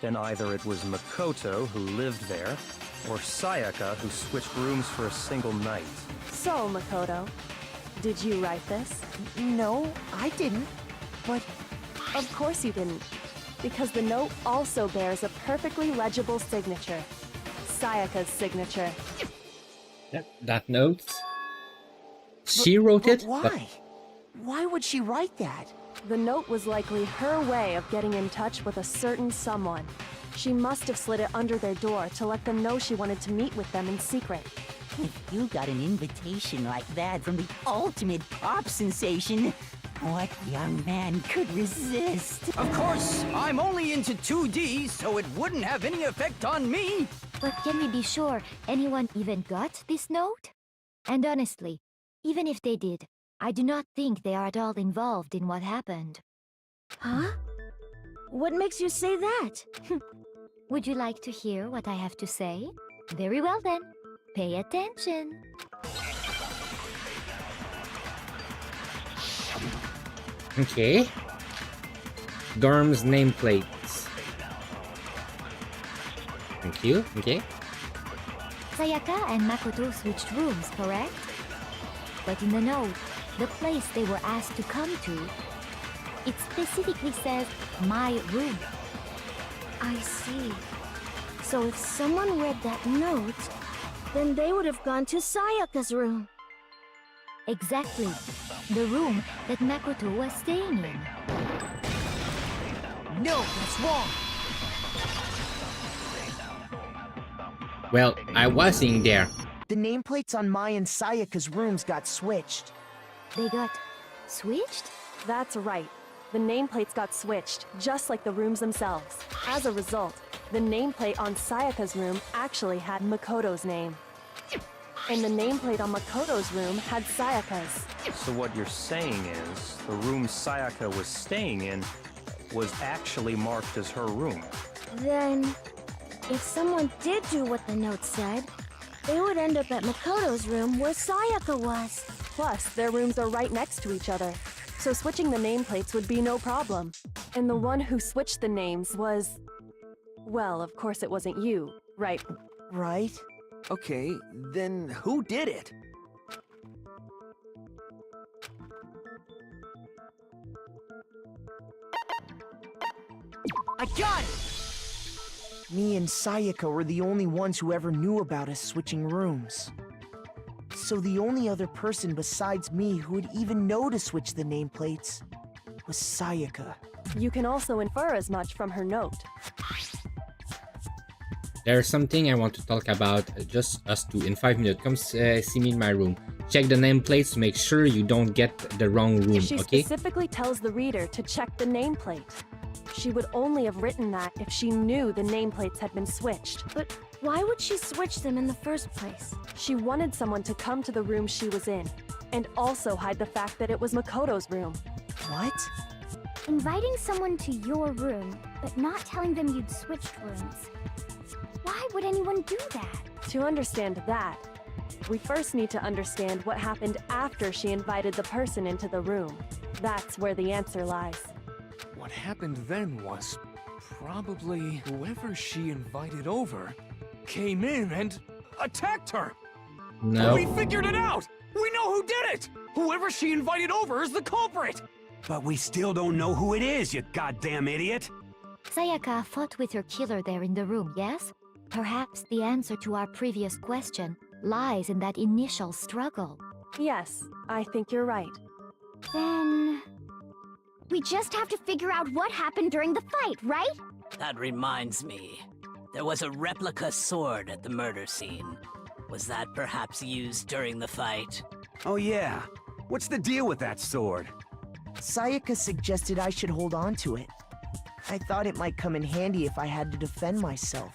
Then either it was Makoto who lived there, or Sayaka who switched rooms for a single night. So, Makoto, did you write this? No, I didn't. But... Of course you didn't, because the note also bears a perfectly legible signature. Sayaka's signature. That note? She wrote it? Why? But Why would she write that? The note was likely her way of getting in touch with a certain someone. She must have slid it under their door to let them know she wanted to meet with them in secret. If you got an invitation like that from the ultimate pop sensation, what young man could resist? Of course, I'm only into 2D, so it wouldn't have any effect on me. But can we be sure anyone even got this note? And honestly, even if they did, I do not think they are at all involved in what happened. Huh? What makes you say that? Would you like to hear what I have to say? Very well then. Pay attention. Okay. Dorm's nameplates. Thank you. Okay. Sayaka and Makoto switched rooms, correct? But in the note, the place they were asked to come to, it specifically says my room. I see. So if someone read that note, then they would have gone to Sayaka's room. Exactly. The room that Makoto was staying in. No, that's wrong. Well, I was in there. The nameplates on Mai and Sayaka's rooms got switched. They got switched? That's right. The nameplates got switched, just like the rooms themselves. As a result, the nameplate on Sayaka's room actually had Makoto's name. And the nameplate on Makoto's room had Sayaka's. So what you're saying is, the room Sayaka was staying in was actually marked as her room. Then, if someone did do what the note said, they would end up at Makoto's room where Sayaka was. Plus, their rooms are right next to each other, so switching the nameplates would be no problem. And the one who switched the names was... Well, of course it wasn't you, right? Right? Okay, then who did it? I got it! Me and Sayaka were the only ones who ever knew about us switching rooms. So the only other person besides me who would even know to switch the nameplates was Sayaka. You can also infer as much from her note. There's something I want to talk about, just us two, in 5 minutes. Come see me in my room. Check the nameplates to make sure you don't get the wrong room, She okay? specifically tells the reader to check the nameplate. She would only have written that if she knew the nameplates had been switched. But why would she switch them in the first place? She wanted someone to come to the room she was in, and also hide the fact that it was Makoto's room. What? Inviting someone to your room, but not telling them you'd switched rooms. Why would anyone do that? To understand that, we first need to understand what happened after she invited the person into the room. That's where the answer lies. What happened then was probably whoever she invited over came in and attacked her. No. We figured it out! We know who did it! Whoever she invited over is the culprit! But we still don't know who it is, you goddamn idiot! Sayaka fought with her killer there in the room, yes? Perhaps the answer to our previous question lies in that initial struggle. Yes, I think you're right. Then... we just have to figure out what happened during the fight, right? That reminds me. There was a replica sword at the murder scene. Was that perhaps used during the fight? Oh yeah. What's the deal with that sword? Sayaka suggested I should hold on to it. I thought it might come in handy if I had to defend myself.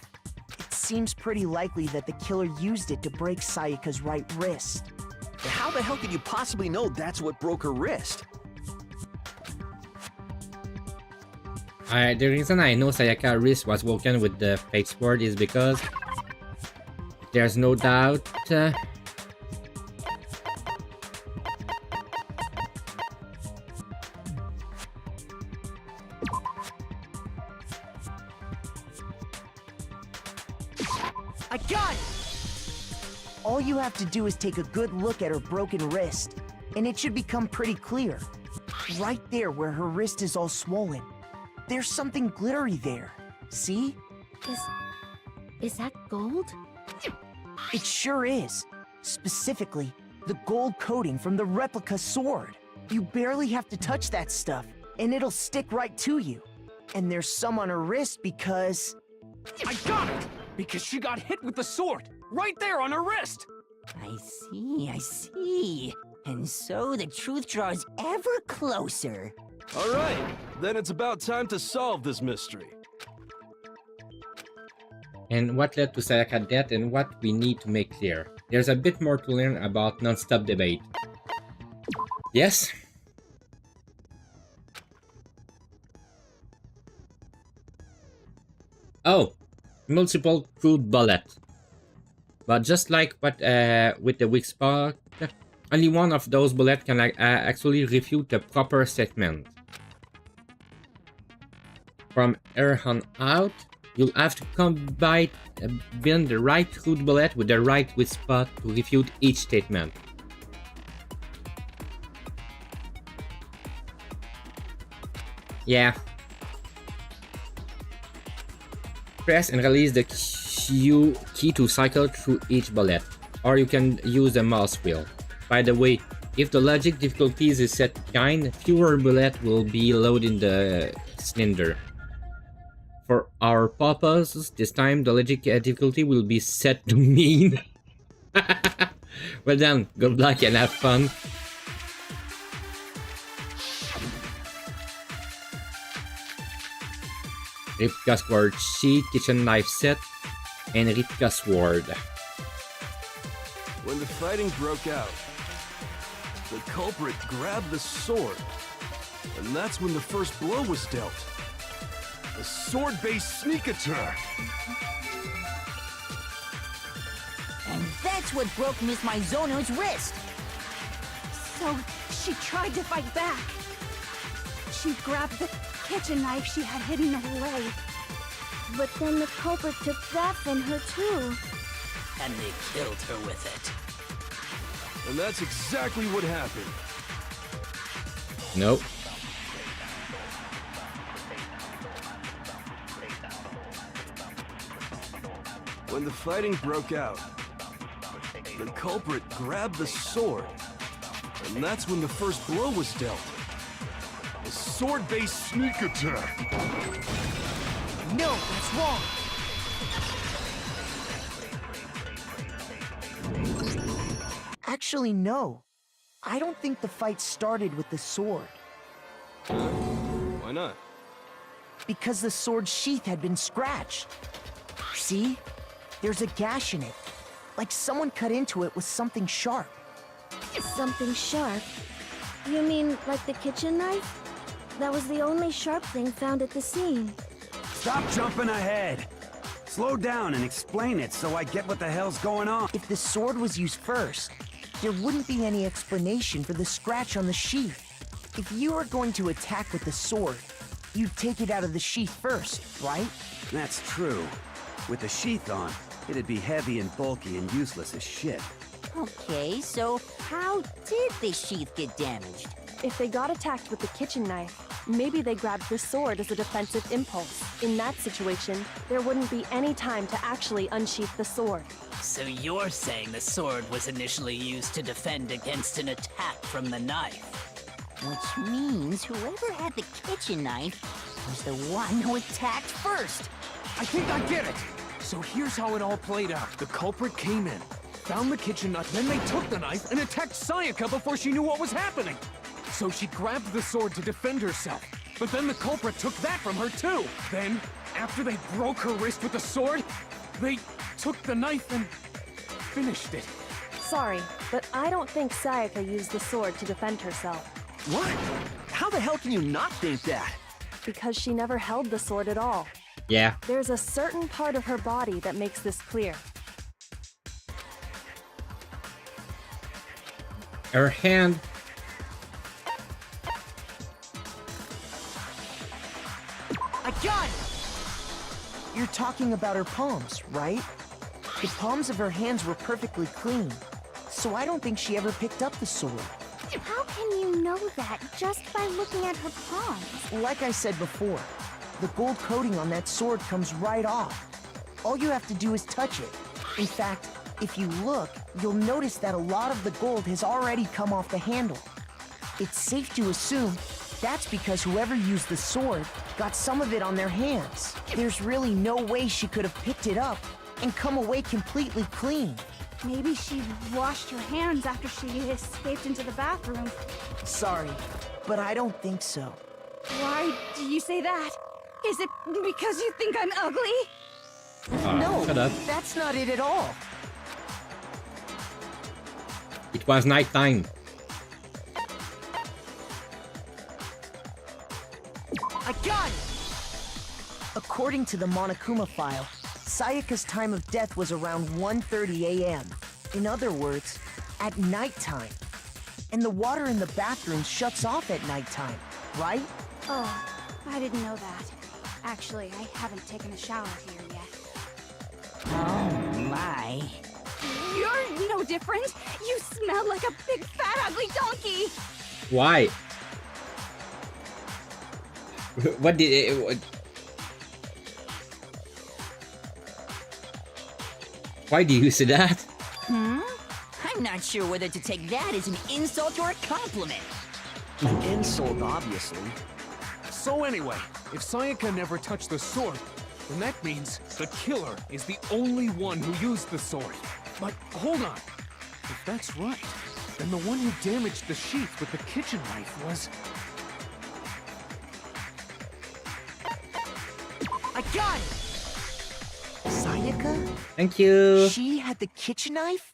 It seems pretty likely that the killer used it to break Sayaka's right wrist. How the hell could you possibly know that's what broke her wrist? The reason I know Sayaka's wrist was broken with the fake sword is because there's no doubt I got it! All you have to do is take a good look at her broken wrist, and it should become pretty clear. Right there where her wrist is all swollen. There's something glittery there. See? Is that gold? It sure is. Specifically, the gold coating from the replica sword. You barely have to touch that stuff, and it'll stick right to you. And there's some on her wrist because... I got it! Because she got hit with the sword! Right there on her wrist! I see. And so the truth draws ever closer. All right, then it's about time to solve this mystery. and what led to Sayaka's death and what we need to make clear. There's a bit more to learn about non-stop debate. Yes? Oh, multiple crude bullet. But just like what with the weak spot, Only one of those bullets can actually refute the proper statement. From here on out, you'll have to combine the right root bullet with the right twist spot to refute each statement. Yeah. Press and release the Q key to cycle through each bullet, or you can use the mouse wheel. By the way, if the logic difficulties is set to kind, fewer bullets will be loaded in the cylinder. For our purposes, this time the logic difficulty will be set to mean. Well done, good luck and have fun. Replica sword sheet, kitchen knife set, and replica sword. When the fighting broke out, the culprit grabbed the sword, and that's when the first blow was dealt. A sword-based sneak attack! And that's what broke Miss Maizono's wrist! So, she tried to fight back. She grabbed the kitchen knife she had hidden away. But then the culprit took that from her too. And they killed her with it. And that's exactly what happened. Nope. When the fighting broke out, the culprit grabbed the sword, and that's when the first blow was dealt. A sword-based sneak attack. No, that's wrong. Actually, no. I don't think the fight started with the sword. Why not? Because the sword's sheath had been scratched. See? There's a gash in it. Like someone cut into it with something sharp. Something sharp? You mean like the kitchen knife? That was the only sharp thing found at the scene. Stop jumping ahead! Slow down and explain it so I get what the hell's going on. If the sword was used first, there wouldn't be any explanation for the scratch on the sheath. If you were going to attack with the sword, you'd take it out of the sheath first, right? That's true. With the sheath on, it'd be heavy and bulky and useless as shit. Okay, so how did the sheath get damaged? If they got attacked with the kitchen knife, maybe they grabbed the sword as a defensive impulse. In that situation, there wouldn't be any time to actually unsheath the sword. So you're saying the sword was initially used to defend against an attack from the knife? Which means whoever had the kitchen knife was the one who attacked first. I think I get it! So here's how it all played out. The culprit came in, found the kitchen knife, then they took the knife and attacked Sayaka before she knew what was happening. So she grabbed the sword to defend herself. But then the culprit took that from her too. Then, after they broke her wrist with the sword, they took the knife and finished it. Sorry, but I don't think Sayaka used the sword to defend herself. What? How the hell can you not think that? Because she never held the sword at all. Yeah. There's a certain part of her body that makes this clear. Her hand. I got it! You're talking about her palms, right? The palms of her hands were perfectly clean, so I don't think she ever picked up the sword. How can you know that just by looking at her palms? Like I said before, the gold coating on that sword comes right off. All you have to do is touch it. In fact, if you look, you'll notice that a lot of the gold has already come off the handle. It's safe to assume that's because whoever used the sword got some of it on their hands. There's really no way she could have picked it up and come away completely clean. Maybe she washed her hands after she escaped into the bathroom. Sorry, but I don't think so. Why do you say that? Is it because you think I'm ugly? No, shut up. that's not it at all. It was nighttime. I got it! According to the Monokuma file, Sayaka's time of death was around 1:30 a.m. In other words, at nighttime. And the water in the bathroom shuts off at nighttime, right? Oh, I didn't know that. Actually, I haven't taken a shower here yet. Oh, my. You're no different. You smell like a big, fat, ugly donkey. Why? What did it... Why do you say that? I'm not sure whether to take that as an insult or a compliment. An insult, obviously. So anyway, if Sayaka never touched the sword, then that means the killer is the only one who used the sword. But hold on. If that's right, then the one who damaged the sheath with the kitchen knife was... I got it! Sayaka? Thank you. She had the kitchen knife?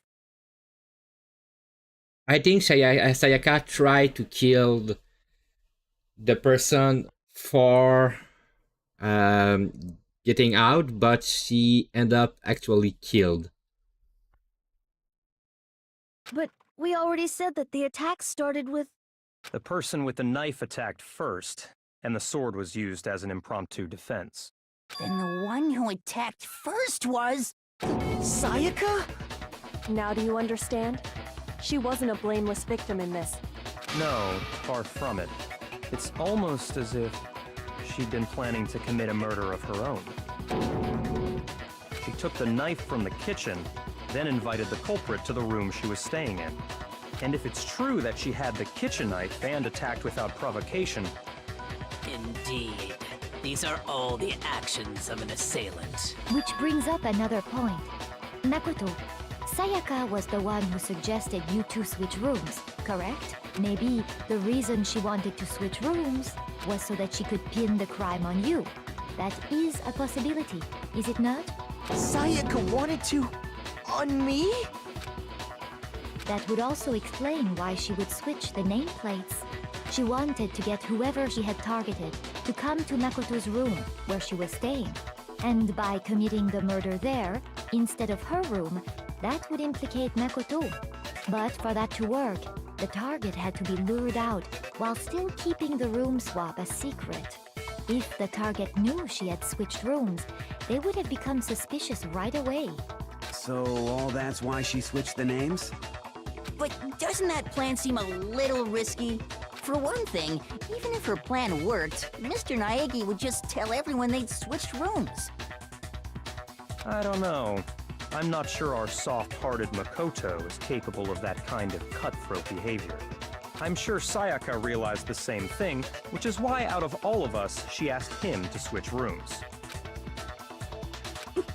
I think Sayaka tried to kill the person for getting out, but she ended up actually killed. But we already said that the attack started with... The person with the knife attacked first, and the sword was used as an impromptu defense. Then the one who attacked first was... Sayaka? Now do you understand? She wasn't a blameless victim in this. No, far from it. It's almost as if she'd been planning to commit a murder of her own. She took the knife from the kitchen, then invited the culprit to the room she was staying in. And if it's true that she had the kitchen knife and attacked without provocation... Indeed. These are all the actions of an assailant. Which brings up another point. Makoto, Sayaka was the one who suggested you two switch rooms, correct? Maybe the reason she wanted to switch rooms was so that she could pin the crime on you. That is a possibility, is it not? Sayaka wanted to... on me? That would also explain why she would switch the nameplates. She wanted to get whoever she had targeted to come to Makoto's room where she was staying. And by committing the murder there, instead of her room, that would implicate Makoto. But for that to work, the target had to be lured out while still keeping the room swap a secret. If the target knew she had switched rooms, they would have become suspicious right away. So all that's why she switched the names? But doesn't that plan seem a little risky? For one thing, even if her plan worked, Mr. Naegi would just tell everyone they'd switched rooms. I don't know. I'm not sure our soft-hearted Makoto is capable of that kind of cutthroat behavior. I'm sure Sayaka realized the same thing, which is why out of all of us, she asked him to switch rooms.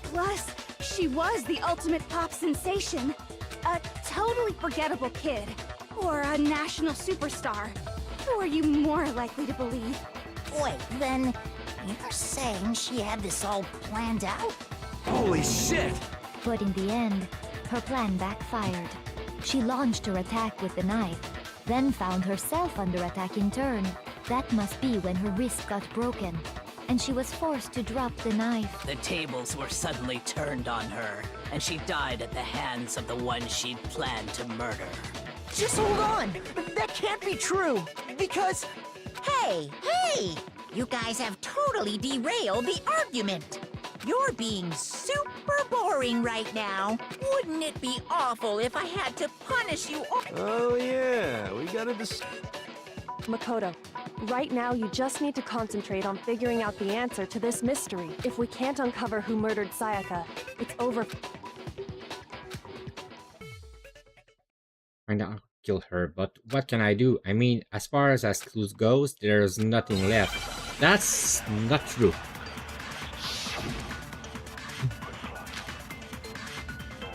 Plus, she was the ultimate pop sensation. A totally forgettable kid. Or a national superstar. Who are you more likely to believe? Wait, then you're saying she had this all planned out? Holy shit! But in the end, her plan backfired. She launched her attack with the knife, then found herself under attack in turn. That must be when her wrist got broken, and she was forced to drop the knife. The tables were suddenly turned on her, and she died at the hands of the one she'd planned to murder. Just hold on! That can't be true! Because... Hey! You guys have totally derailed the argument! You're being super boring right now. Wouldn't it be awful if I had to punish you all? Oh yeah, we gotta Makoto, right now you just need to concentrate on figuring out the answer to this mystery. If we can't uncover who murdered Sayaka, it's over. Trying to kill her, but what can I do? I mean, as far as clues goes, there's nothing left. That's not true.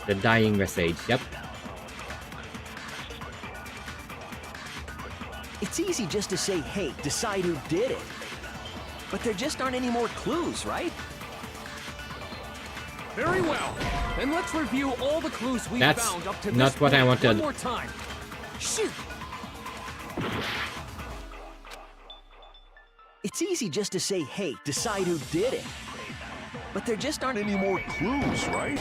The dying message, yep. It's easy just to say, hey, decide who did it. But there just aren't any more clues, right? Very well. Then let's review all the clues we That's found up to not this what I point wanted. one more time. Shoot! It's easy just to say, hey, decide who did it. But there just aren't any more clues, right?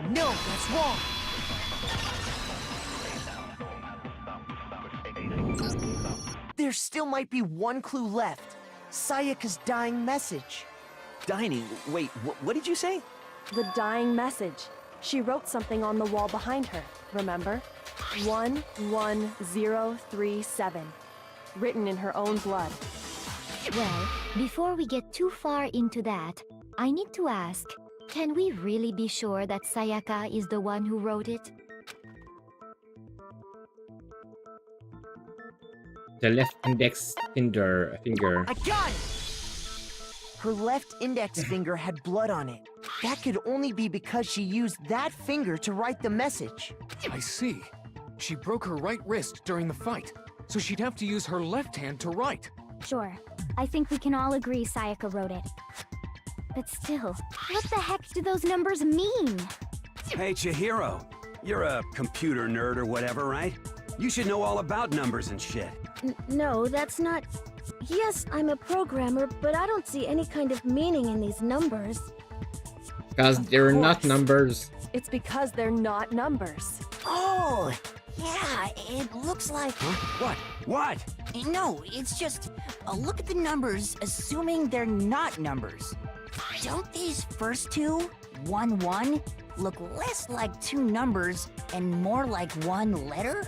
No, that's wrong! there still might be one clue left. Sayaka's dying message. Dining? Wait, what did you say? The dying message. She wrote something on the wall behind her, remember? 11037. Written in her own blood. Well, before we get too far into that, I need to ask, can we really be sure that Sayaka is the one who wrote it? The left index finger. I got it! Her left index finger had blood on it. That could only be because she used that finger to write the message. I see. She broke her right wrist during the fight, so she'd have to use her left hand to write. Sure. I think we can all agree Sayaka wrote it. But still, what the heck do those numbers mean? Hey, Chihiro. You're a computer nerd or whatever, right? You should know all about numbers and shit. No, that's not... Yes, I'm a programmer, but I don't see any kind of meaning in these numbers. Because they're not numbers. It's because they're not numbers. Oh, yeah, it looks like... Huh? What? No, it's just... look at the numbers, assuming they're not numbers. Don't these first two, 1-1, look less like two numbers and more like one letter?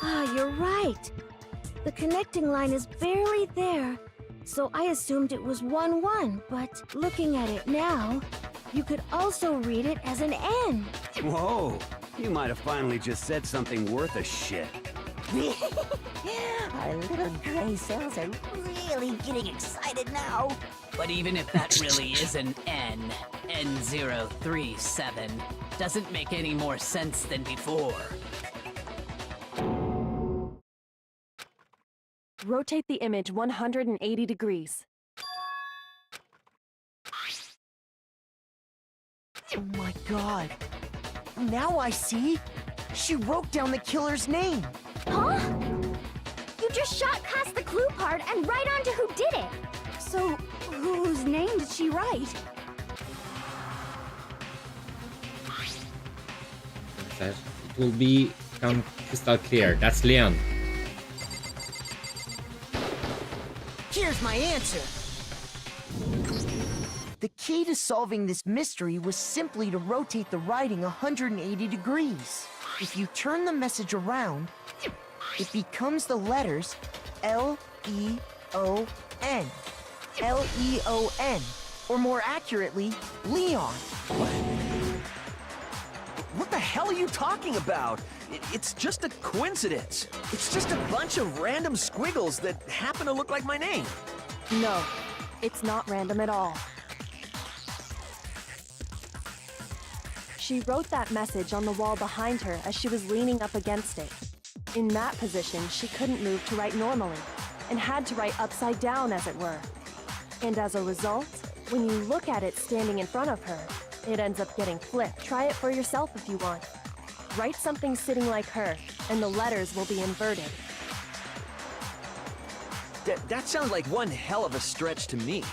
Ah, you're right. The connecting line is barely there, so I assumed it was 1-1, but looking at it now, you could also read it as an N. Whoa, you might have finally just said something worth a shit. Our little gray cells are really getting excited now. But even if that really is an N037, doesn't make any more sense than before. Rotate the image 180 degrees. Oh my god. Now I see. She wrote down the killer's name. Huh? You just shot past the clue part and right onto who did it. So, whose name did she write? It will become crystal clear. That's Leon. Here's my answer. The key to solving this mystery was simply to rotate the writing 180 degrees. If you turn the message around, it becomes the letters L-E-O-N. L-E-O-N. Or more accurately, Leon. What the hell are you talking about? It's just a coincidence. It's just a bunch of random squiggles that happen to look like my name. No, it's not random at all. She wrote that message on the wall behind her as she was leaning up against it. In that position, she couldn't move to write normally, and had to write upside down, as it were. And as a result, when you look at it standing in front of her, it ends up getting flipped. Try it for yourself if you want. Write something sitting like her, and the letters will be inverted. That sounds like one hell of a stretch to me.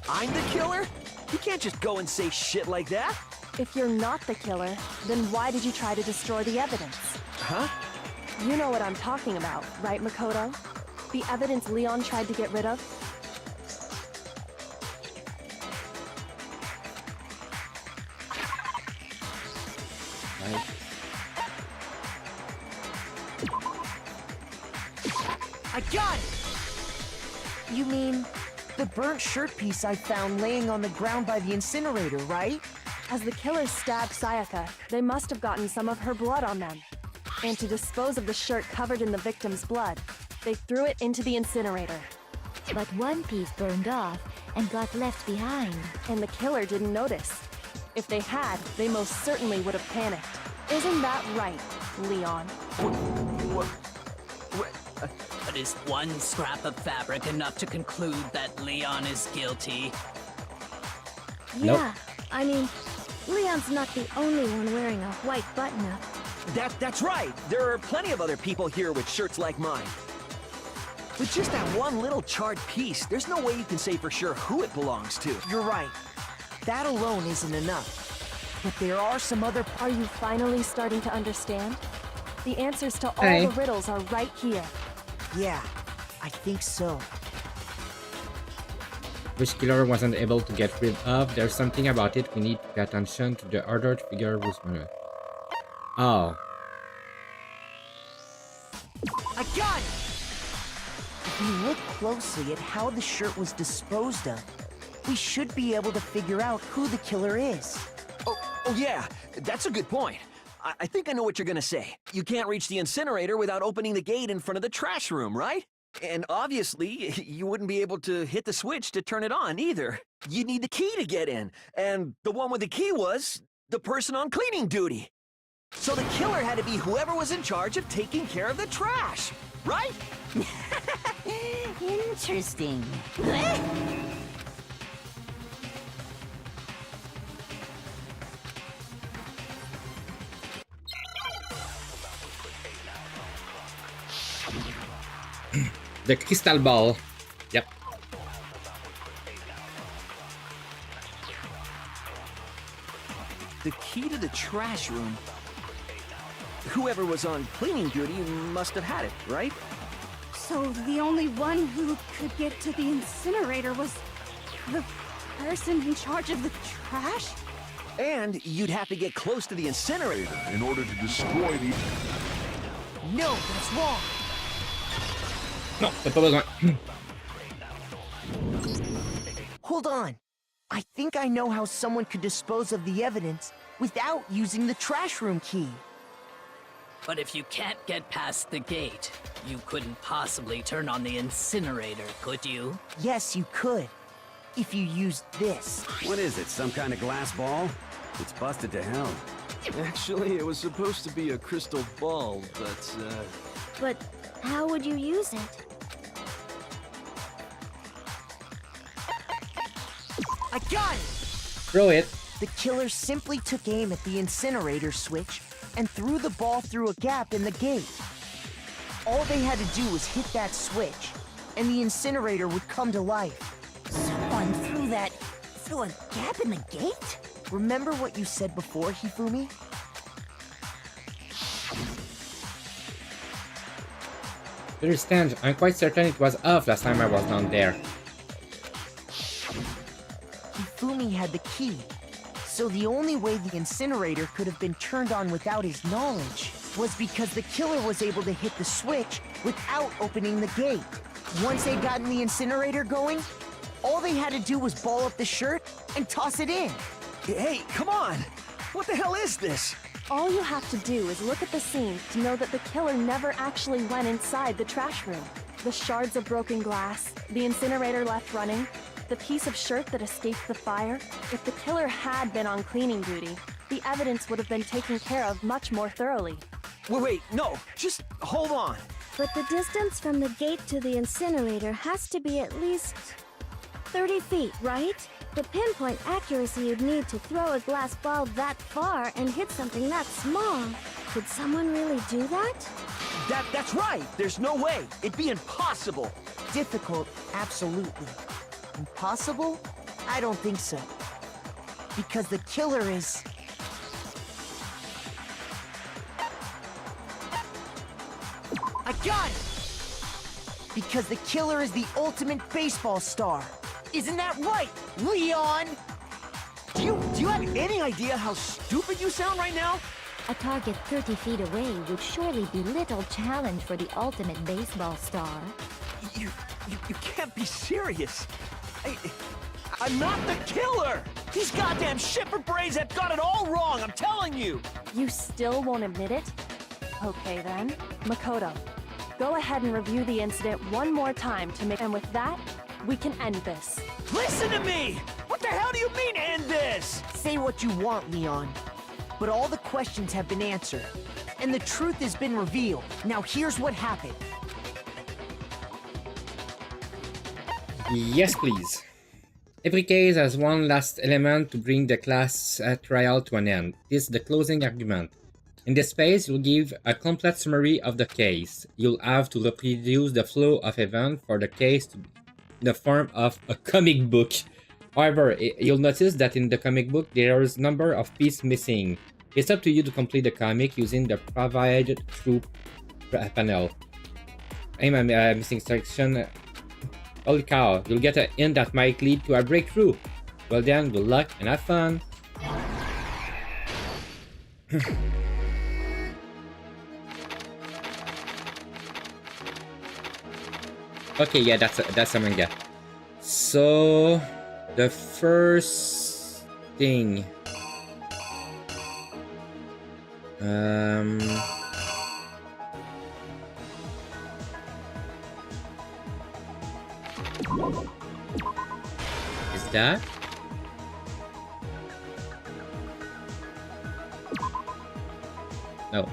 I'm the killer? You can't just go and say shit like that. If you're not the killer, then why did you try to destroy the evidence? Huh? You know what I'm talking about, right, Makoto? The evidence Leon tried to get rid of? I got it! You mean the burnt shirt piece I found laying on the ground by the incinerator, right? As the killers stabbed Sayaka, they must have gotten some of her blood on them. And to dispose of the shirt covered in the victim's blood, they threw it into the incinerator. But one piece burned off and got left behind. And the killer didn't notice. If they had, they most certainly would have panicked. Isn't that right, Leon? But is one scrap of fabric enough to conclude that Leon is guilty? Yeah, I mean, Leon's not the only one wearing a white button-up. That's right. There are plenty of other people here with shirts like mine. With just that one little charred piece, there's no way you can say for sure who it belongs to. You're right. That alone isn't enough. But there are some other... Are you finally starting to understand? The answers to all Hey. the riddles are right here. Yeah, I think so. Which killer wasn't able to get rid of? There's something about it. We need to pay attention to the order to figure who's gonna. Oh. I got it! If you look closely at how the shirt was disposed of, we should be able to figure out who the killer is. Oh yeah, that's a good point. I think I know what you're gonna say. You can't reach the incinerator without opening the gate in front of the trash room, right? And obviously, you wouldn't be able to hit the switch to turn it on either. You'd need the key to get in, and the one with the key was the person on cleaning duty. So the killer had to be whoever was in charge of taking care of the trash, right? Interesting. The crystal ball. Yep. The key to the trash room. Whoever was on cleaning duty must have had it, right? So the only one who could get to the incinerator was the person in charge of the trash? And you'd have to get close to the incinerator In order to destroy the... No, that's wrong. Non, t'as pas besoin. Hold on. I think I know how someone could dispose of the evidence without using the trash room key. But if you can't get past the gate, you couldn't possibly turn on the incinerator, could you? Yes, you could. If you used this. What is it, some kind of glass ball? It's busted to hell. Actually, it was supposed to be a crystal ball, but, But how would you use it? I got it! Throw it. The killer simply took aim at the incinerator switch and threw the ball through a gap in the gate. All they had to do was hit that switch, and the incinerator would come to life. Someone threw a gap in the gate? Remember what you said before, Hifumi? To understand, I'm quite certain it was off last time I was down there. Hifumi had the key, so the only way the incinerator could have been turned on without his knowledge was because the killer was able to hit the switch without opening the gate. Once they'd gotten the incinerator going, all they had to do was ball up the shirt and toss it in. Hey, come on! What the hell is this? All you have to do is look at the scene to know that the killer never actually went inside the trash room. The shards of broken glass, the incinerator left running, the piece of shirt that escaped the fire. If the killer had been on cleaning duty, the evidence would have been taken care of much more thoroughly. Wait, no, just hold on. But the distance from the gate to the incinerator has to be at least 30 feet, right? The pinpoint accuracy you'd need to throw a glass ball that far and hit something that small. Could someone really do that? That's right! There's no way! It'd be impossible! Difficult, absolutely. Impossible? I don't think so. Because the killer is... I got it! Because the killer is the ultimate baseball star. Isn't that right, Leon? Do you have any idea how stupid you sound right now? A target 30 feet away would surely be little challenge for the ultimate baseball star. You can't be serious. I'm not the killer! These goddamn shipper brains have got it all wrong, I'm telling you! You still won't admit it? Okay then. Makoto, go ahead and review the incident one more time to make... And with that, we can end this. Listen to me! What the hell do you mean, end this? Say what you want, Leon. But all the questions have been answered. And the truth has been revealed. Now here's what happened. Yes, please. Every case has one last element to bring the class trial to an end. This is the closing argument. In this phase, you'll give a complete summary of the case. You'll have to reproduce the flow of events for the case to be in the form of a comic book. However, you'll notice that in the comic book, there is a number of pieces missing. It's up to you to complete the comic using the provided through panel. I'm missing section. Holy cow, you'll get an hint that might lead to a breakthrough. Well then, good luck and have fun. Okay, yeah, that's a manga. So the first thing, is that? No.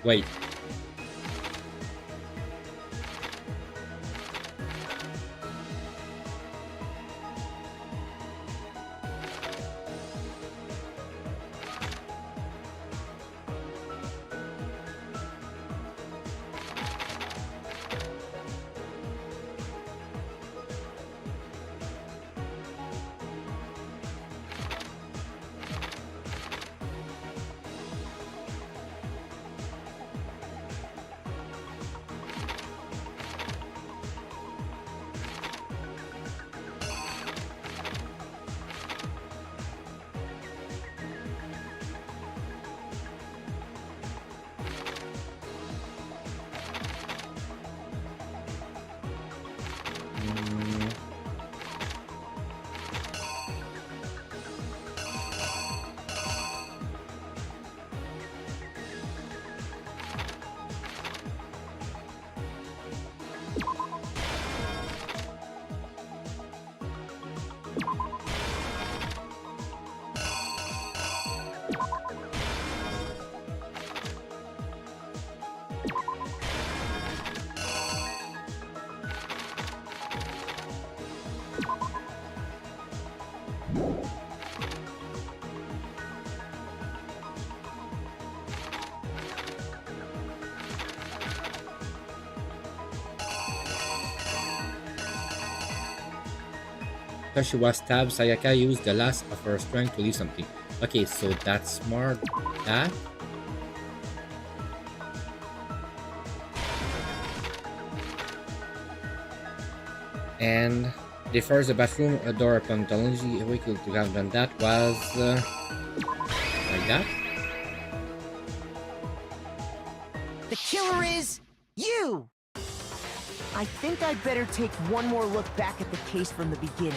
Wait. After she was stabbed, Sayaka used the last of her strength to leave something. Okay, so that's smart. That? And they forced the bathroom door upon Talanji awake to have done that was like that. The killer is you! I think I'd better take one more look back at the case from the beginning.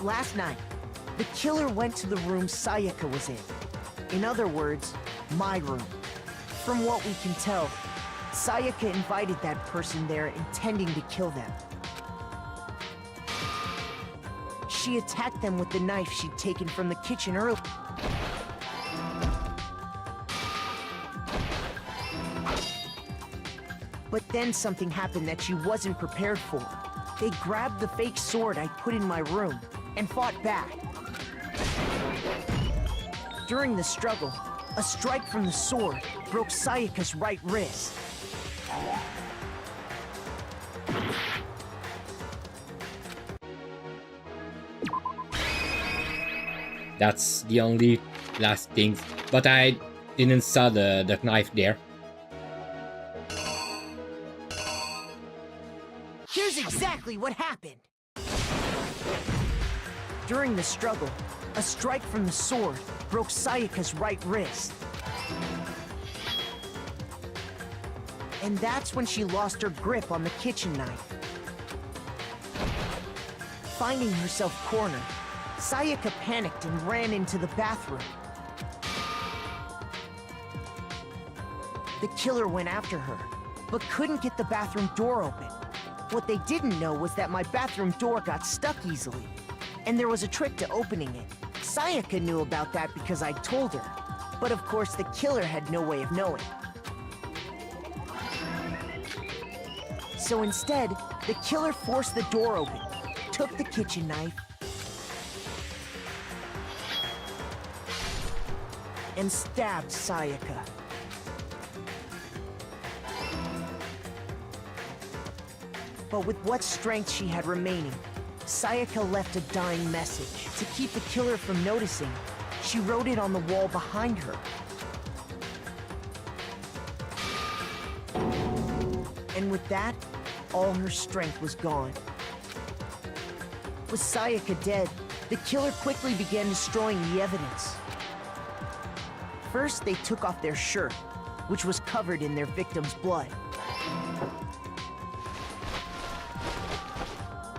Last night, the killer went to the room Sayaka was in. In other words, my room. From what we can tell, Sayaka invited that person there intending to kill them. She attacked them with the knife she'd taken from the kitchen earlier. But then something happened that she wasn't prepared for. They grabbed the fake sword I put in my room and fought back. During the struggle, a strike from the sword broke Sayaka's right wrist. That's the only last thing, but I didn't saw the knife there. Here's exactly what happened. During the struggle, a strike from the sword broke Sayaka's right wrist. And that's when she lost her grip on the kitchen knife. finding herself cornered, Sayaka panicked and ran into the bathroom. The killer went after her, but couldn't get the bathroom door open. What they didn't know was that my bathroom door got stuck easily, and there was a trick to opening it. Sayaka knew about that because I told her, but of course the killer had no way of knowing. So instead, the killer forced the door open, took the kitchen knife, and stabbed Sayaka. But with what strength she had remaining, Sayaka left a dying message. To keep the killer from noticing, she wrote it on the wall behind her. And with that, all her strength was gone. With Sayaka dead, the killer quickly began destroying the evidence. First, they took off their shirt, which was covered in their victim's blood.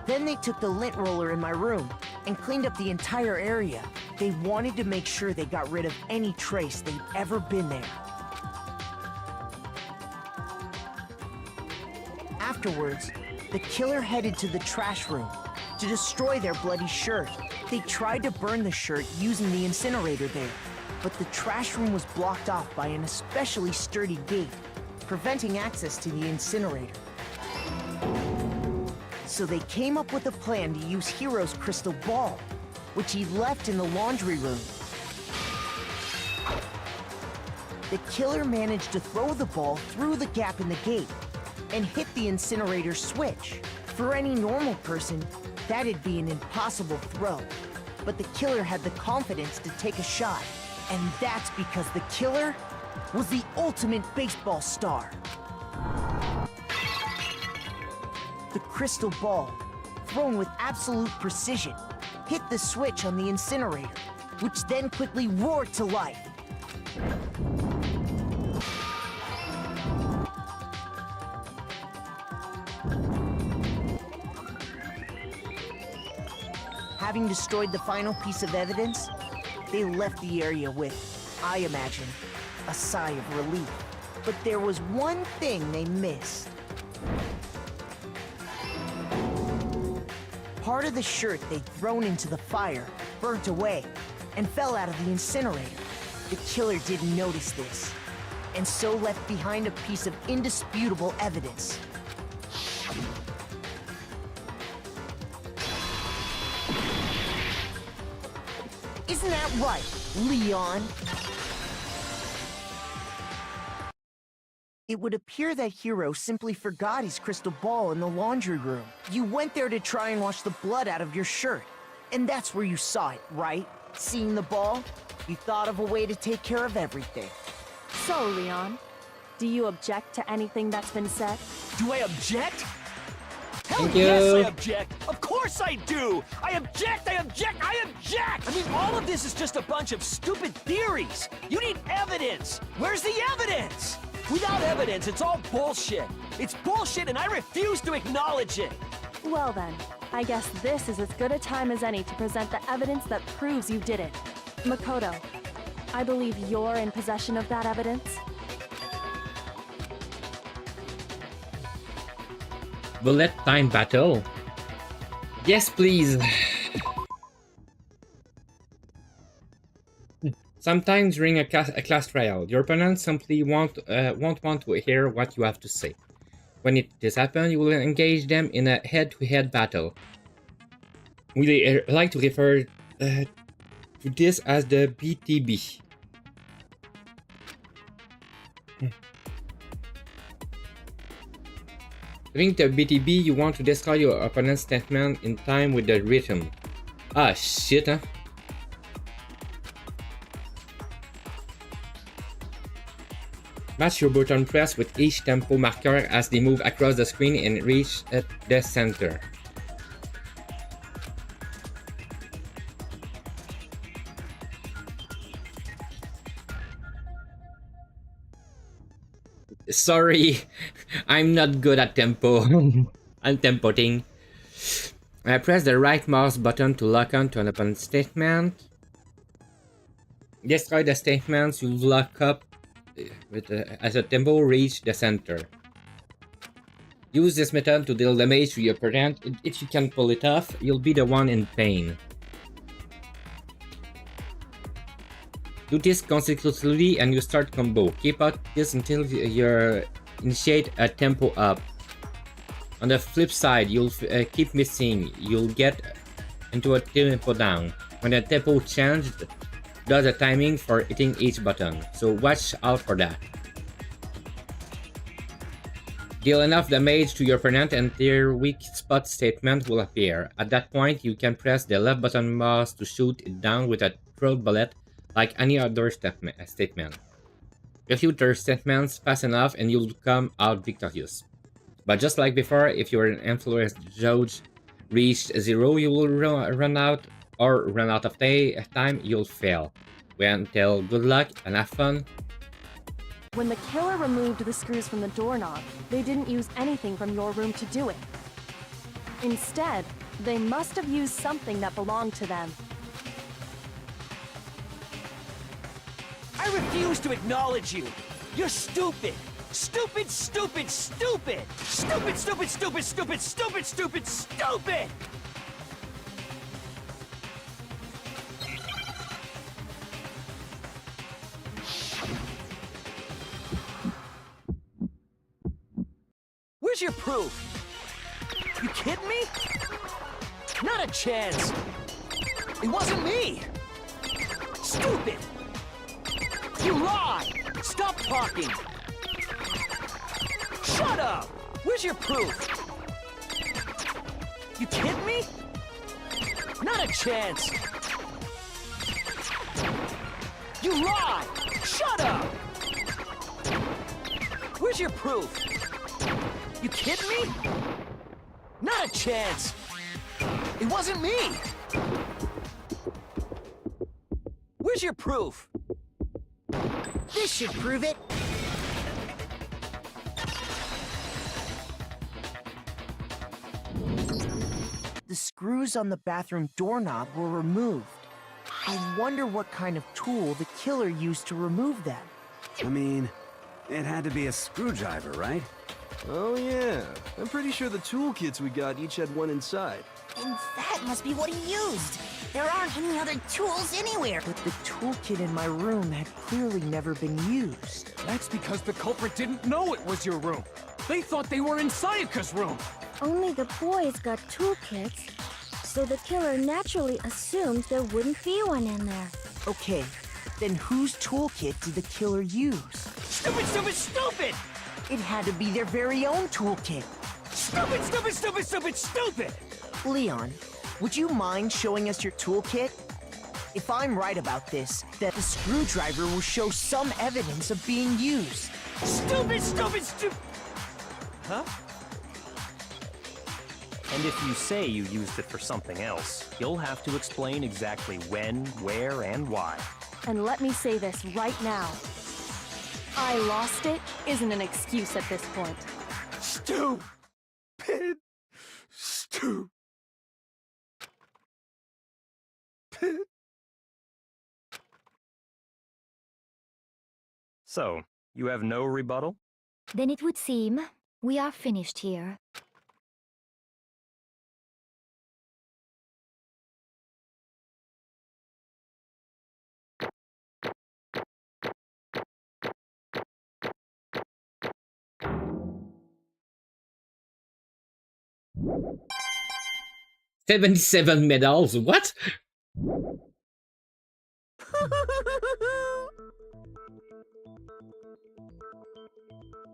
Then they took the lint roller in my room and cleaned up the entire area. They wanted to make sure they got rid of any trace they'd ever been there. Afterwards, the killer headed to the trash room to destroy their bloody shirt. They tried to burn the shirt using the incinerator there, but the trash room was blocked off by an especially sturdy gate, preventing access to the incinerator. So they came up with a plan to use Hiro's crystal ball, which he left in the laundry room. The killer managed to throw the ball through the gap in the gate and hit the incinerator switch. For any normal person, that'd be an impossible throw. But the killer had the confidence to take a shot. And that's because the killer was the ultimate baseball star. The crystal ball, thrown with absolute precision, hit the switch on the incinerator, which then quickly roared to life. Having destroyed the final piece of evidence, they left the area with, I imagine, a sigh of relief. But there was one thing they missed. Part of the shirt they'd thrown into the fire burnt away and fell out of the incinerator. The killer didn't notice this, and so left behind a piece of indisputable evidence. Isn't that right, Leon? It would appear that Hiro simply forgot his crystal ball in the laundry room. You went there to try and wash the blood out of your shirt. And that's where you saw it, right? Seeing the ball, you thought of a way to take care of everything. So, Leon, do you object to anything that's been said? Do I object? Hell Thank yes, you. I object! Of course I do! I object! I object! I object! I mean, all of this is just a bunch of stupid theories! You need evidence! Where's the evidence? Without evidence, it's all bullshit! It's bullshit and I refuse to acknowledge it! Well then, I guess this is as good a time as any to present the evidence that proves you did it. Makoto, I believe you're in possession of that evidence? Bullet time battle. Yes, please. Sometimes during a class trial, your opponent simply won't want to hear what you have to say. When this happens, you will engage them in a head-to-head battle. We like to refer to this as the BTB. During the BTB, you want to describe your opponent's statement in time with the rhythm. Ah, shit, huh? Match your button press with each tempo marker as they move across the screen and reach at the center. Sorry, I'm not good at tempo. I'm tempoting. Press the right mouse button to lock on to an open statement. Destroy the statements you lock up as a tempo reach the center. Use this method to deal damage to your opponent. If you can pull it off, you'll be the one in pain. Do this consecutively and you start combo. Keep out this until you initiate a tempo up. On the flip side, you'll keep missing. You'll get into a tempo down. When the tempo changes, does a timing for hitting each button. So watch out for that. Deal enough damage to your opponent and their weak spot statement will appear. At that point, you can press the left button mouse to shoot it down with a throat bullet like any other statement. Refute their statements fast enough and you'll come out victorious. But just like before, if your influence gauge reached 0, you will run out of time, you'll fail. Well, good luck and have fun. When the killer removed the screws from the doorknob, they didn't use anything from your room to do it. Instead, they must have used something that belonged to them. I refuse to acknowledge you. You're stupid. Stupid, stupid, stupid! Stupid, stupid, stupid, stupid, stupid, stupid, stupid! Where's your proof? You kidding me? Not a chance! It wasn't me! Stupid! You lie! Stop talking! Shut up! Where's your proof? You kidding me? Not a chance! You lie! Shut up! Where's your proof? You kidding me? Not a chance! It wasn't me! Where's your proof? This should prove it. The screws on the bathroom doorknob were removed. I wonder what kind of tool the killer used to remove them. I mean, it had to be a screwdriver, right? Oh yeah, I'm pretty sure the toolkits we got each had one inside. And that must be what he used. There aren't any other tools anywhere. But the toolkit in my room had clearly never been used. That's because the culprit didn't know it was your room. They thought they were in Sayaka's room. Only the boys got toolkits, so the killer naturally assumed there wouldn't be one in there. Okay, then whose toolkit did the killer use? Stupid, stupid, stupid! It had to be their very own toolkit. Stupid, stupid, stupid, stupid, stupid! Leon, would you mind showing us your toolkit? If I'm right about this, that the screwdriver will show some evidence of being used. Stupid, stupid, stupid! Huh? And if you say you used it for something else, you'll have to explain exactly when, where, and why. And let me say this right now. I lost it isn't an excuse at this point. Stupid. Stupid. So, you have no rebuttal? Then it would seem we are finished here. $77 medals, what?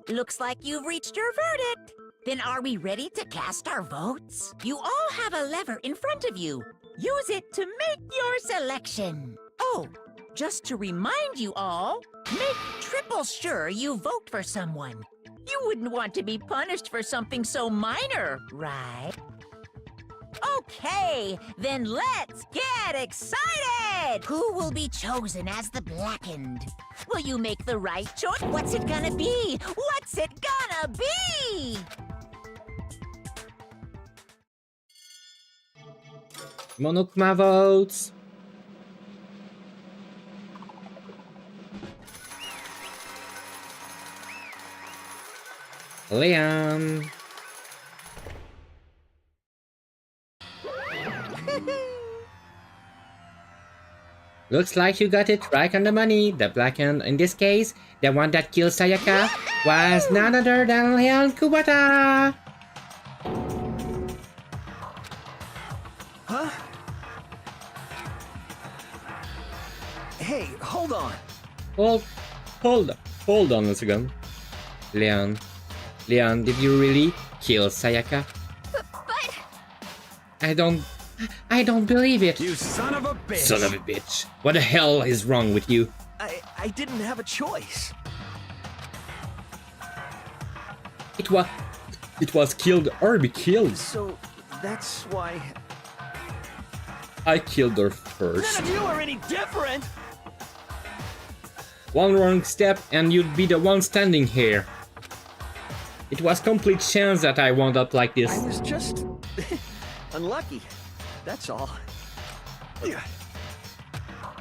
Looks like you've reached your verdict. Then are we ready to cast our votes? You all have a lever in front of you. Use it to make your selection. Oh, just to remind you all, make triple sure you vote for someone. You wouldn't want to be punished for something so minor, right? Okay, then let's get excited! Who will be chosen as the Blackened? Will you make the right choice? What's it gonna be? What's it gonna be? Monokuma votes. Leon. Looks like you got it right on the money. The black hand, in this case, the one that killed Sayaka, was none other than Leon Kubota. Huh? Hey, hold on. Hold on a second. Leon, did you really kill Sayaka? But... I don't believe it. You son of a bitch! Son of a bitch. What the hell is wrong with you? I didn't have a choice. It was killed or be killed. So, that's why... I killed her first. None of you are any different! One wrong step and you'd be the one standing here. It was complete chance that I wound up like this. I was just... unlucky. That's all.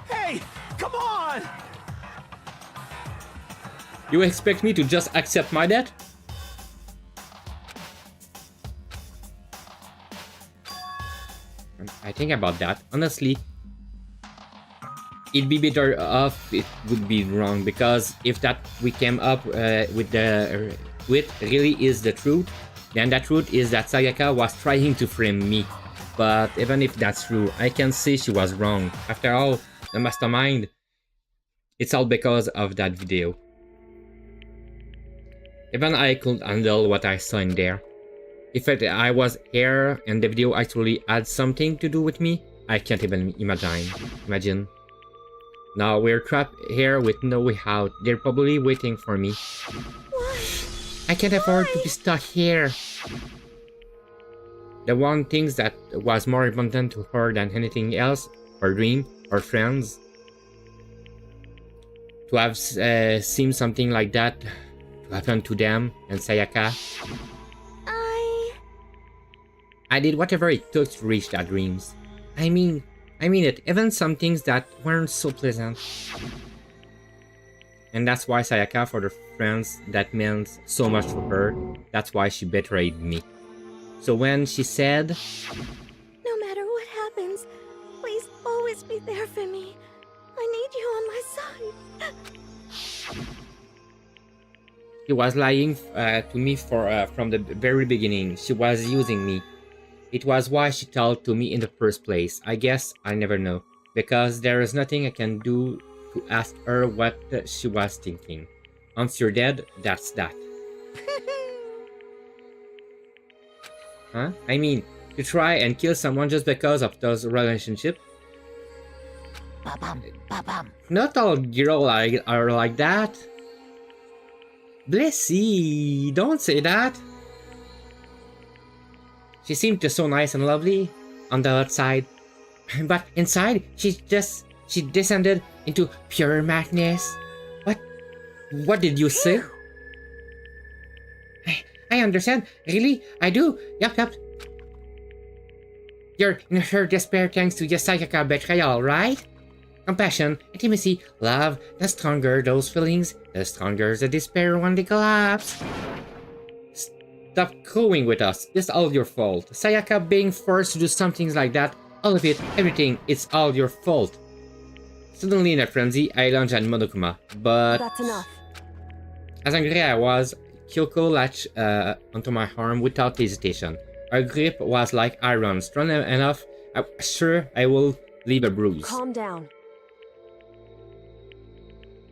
Hey, come on! You expect me to just accept my death? I think about that. Honestly, it'd be better off it would be wrong, because if that we came up with really is the truth, then the truth is that Sayaka was trying to frame me. But even if that's true, I can say she was wrong. After all, the mastermind, it's all because of that video. Even I couldn't handle what I saw in there. If I was here and the video actually had something to do with me, I can't even imagine. Now we're trapped here with no way out. They're probably waiting for me. I can't afford to be stuck here. The one thing that was more important to her than anything else, her dream, her friends. To have seen something like that to happen to them and Sayaka. I did whatever it took to reach that dreams. I mean it, even some things that weren't so pleasant. And that's why Sayaka, for the friends that meant so much to her, that's why she betrayed me. So when she said, No matter what happens, please always be there for me. I need you on my side. she was lying to me from the very beginning. She was using me. It was why she talked to me in the first place. I guess I'll never know, because there is nothing I can do to ask her what she was thinking. Once you're dead, that's that. Huh? I mean, to try and kill someone just because of those relationships? Not all girls are like that. Blessy, don't say that. She seemed just so nice and lovely on the outside, but inside she descended into pure madness. What did you say? I understand, really, I do. Yup. You're in her despair thanks to your Sayaka betrayal, right? Compassion, intimacy, love, the stronger those feelings, the stronger the despair when they collapse. Stop crowing with us, it's all your fault. Sayaka being forced to do some things like that, all of it, everything, it's all your fault. Suddenly in a frenzy, I lunged at Monokuma, but... That's enough. As angry I was, Kyoko latched onto my arm without hesitation. Her grip was like iron, strong enough, sure I will leave a bruise. Calm down.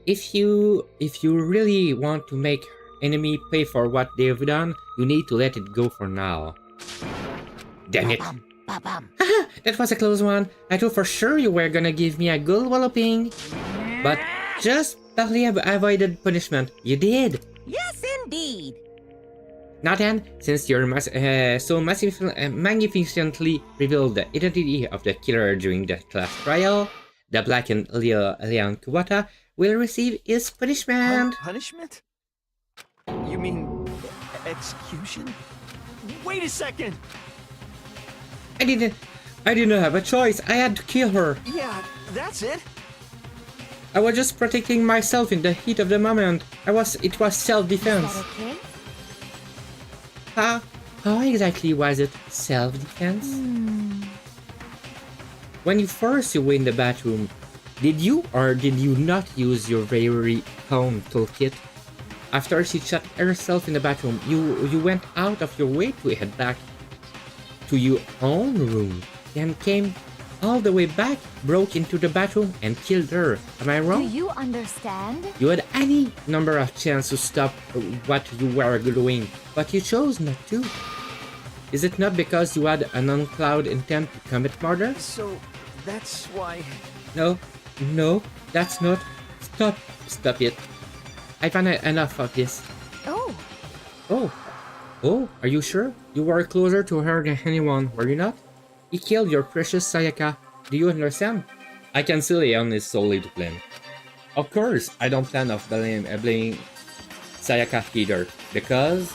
If you really want to make enemy pay for what they've done, you need to let it go for now. Damn it. That was a close one. I thought for sure you were gonna give me a good walloping. But just barely avoided punishment. You did. Yes, indeed. Now then, since you're so magnificently revealed the identity of the killer during the class trial, the Black and Leon Kubota will receive his punishment. Punishment? You mean execution? Wait a second! I I didn't have a choice. I had to kill her. Yeah, that's it. I was just protecting myself in the heat of the moment. It was self-defense. Is that okay? How exactly was it self-defense? When you first were in the bathroom, did you or did you not use your very own toolkit? After she shot herself in the bathroom, you went out of your way to head back to your own room, then came all the way back, broke into the bathroom, and killed her. Am I wrong? Do you understand? You had any number of chances to stop what you were doing, but you chose not to. Is it not because you had an uncloud intent to commit murder? So, that's why... No, that's not. Stop it. I've had enough of this. Oh, are you sure? You were closer to her than anyone, were you not? He killed your precious Sayaka. Do you understand? I can see Leon is solely to blame. Of course, I don't plan on blaming Sayaka either, because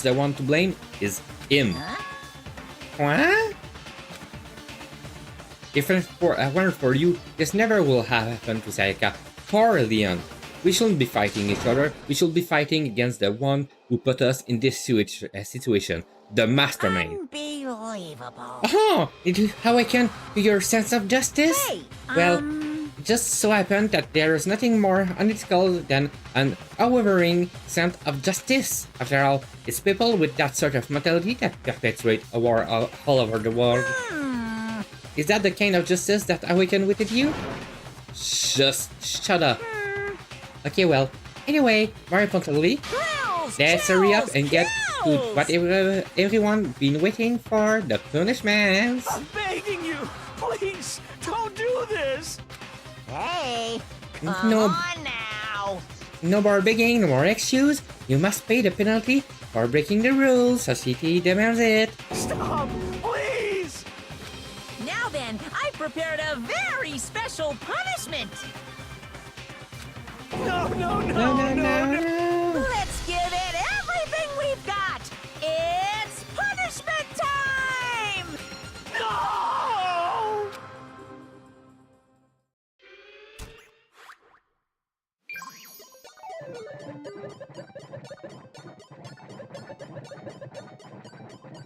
the one to blame is him. What? If it weren't for you, this never will have happened to Sayaka. Poor Leon. We shouldn't be fighting each other. We should be fighting against the one who put us in this situation. The mastermind. Unbelievable. Oh, how I can to your sense of justice? Hey, well, it just so happened that there is nothing more unethical than an unwavering sense of justice. After all, it's people with that sort of mentality that perpetuate a war all over the world. Is that the kind of justice that awakened within you? Just shut up. Okay, well, anyway, more importantly, let's hurry up and get to what everyone been waiting for, the punishments. I'm begging you, please, don't do this. Hey, No, on now. no more begging, no more excuse. You must pay the penalty for breaking the rules. Society demands it. Stop, please. Now then, I've prepared a very special punishment. No. Let's give it everything we've got. It's punishment time! No!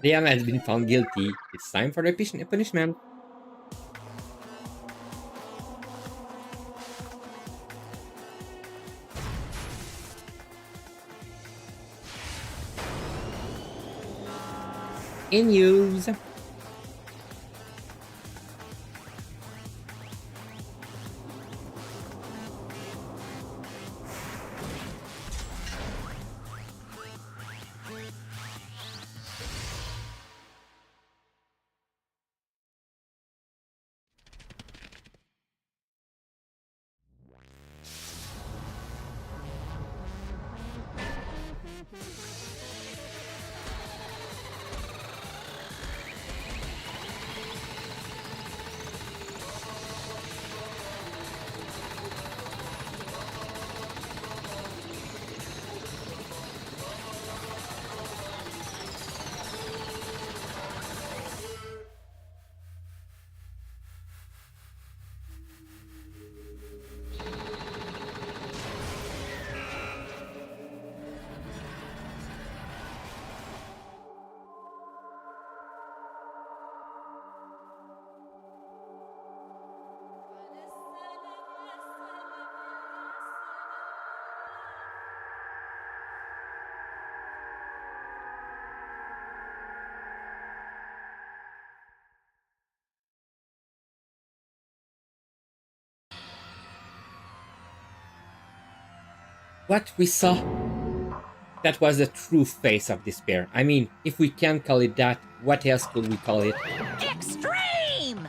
Leon has been found guilty. It's time for the punishment. In use. What we saw, that was the true face of despair. I mean, if we can call it that, what else could we call it? Extreme!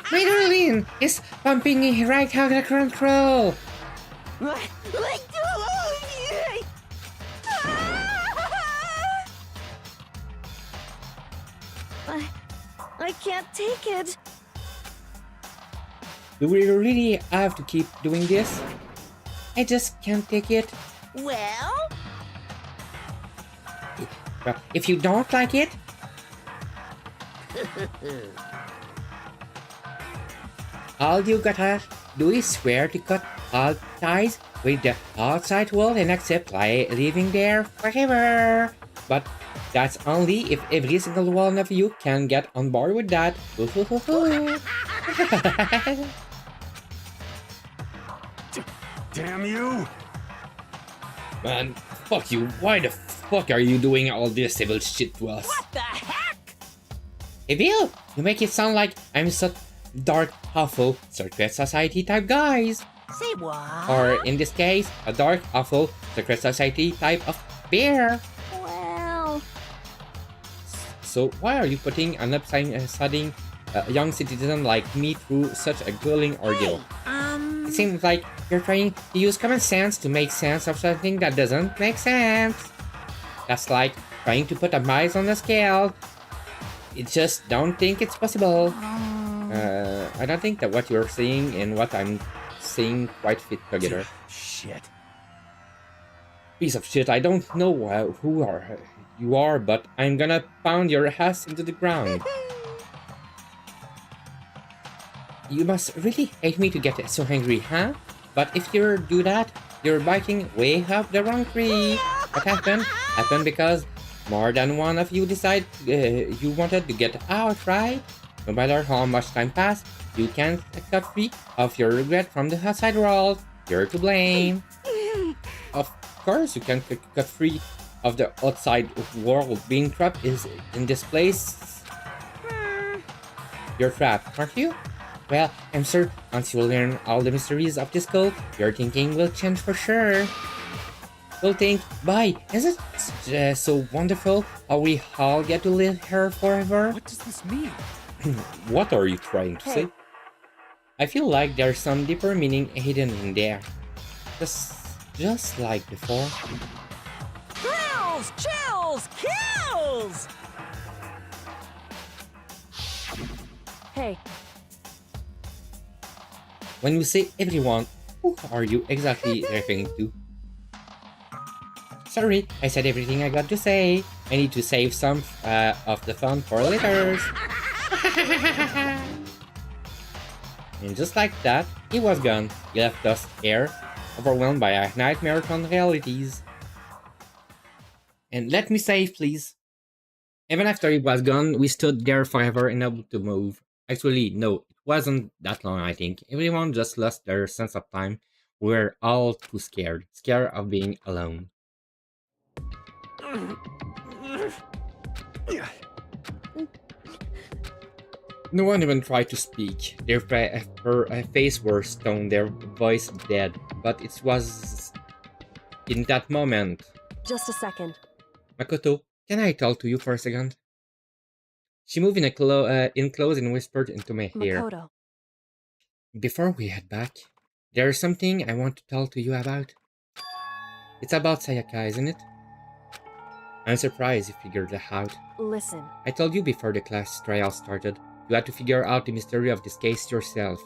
My darling is pumping right out of control. I can't take it. Do we really have to keep doing this? I just can't take it. Well, Well, if you don't like it, all you gotta do is swear to cut all ties with the outside world and accept living there forever. But that's only if every single one of you can get on board with that. Damn you! Man, fuck you. Why the fuck are you doing all this evil shit to us? What the heck? Evil? You make it sound like I'm such dark, awful, secret society type guys. Say what? Or in this case, a dark, awful, secret society type of bear. Well... So why are you putting an upstanding young citizen like me through such a grueling ordeal? It seems like you're trying to use common sense to make sense of something that doesn't make sense. That's like trying to put a mice on a scale. You just don't think it's possible. I don't think that what you're saying and what I'm saying quite fit together. Shit. Piece of shit, I don't know who you are, but I'm gonna pound your ass into the ground. You must really hate me to get so angry, huh? But if you do that, you're biting way up the wrong tree. What happened? Happened because more than one of you decided you wanted to get out, right? No matter how much time passed, you can't cut free of your regret from the outside world. You're to blame. Of course you can cut free of the outside world. Being trapped is in this place. You're trapped, aren't you? Well, I'm sure once you learn all the mysteries of this code, your thinking will change for sure. You'll think, bye, is it so wonderful how we all get to live here forever? What does this mean? What are you trying to say? I feel like there's some deeper meaning hidden in there. Just like before. Thrills, chills, kills! Hey. When you say everyone, who are you exactly referring to? Sorry, I said everything I got to say. I need to save some of the fun for later. And just like that, he was gone. He left us here, overwhelmed by our nightmare on realities. And let me save, please. Even after he was gone, we stood there forever unable to move. Actually, no, it wasn't that long, I think. Everyone just lost their sense of time. We were all too scared. Scared of being alone. No one even tried to speak. Their face were stone, their voice dead. But it was in that moment. Just a second. Makoto, can I talk to you for a second? She moved in close and whispered into my ear. Makoto. Before we head back, there's something I want to talk to you about. It's about Sayaka, isn't it? I'm surprised you figured it out. Listen. I told you before the class trial started, you had to figure out the mystery of this case yourself.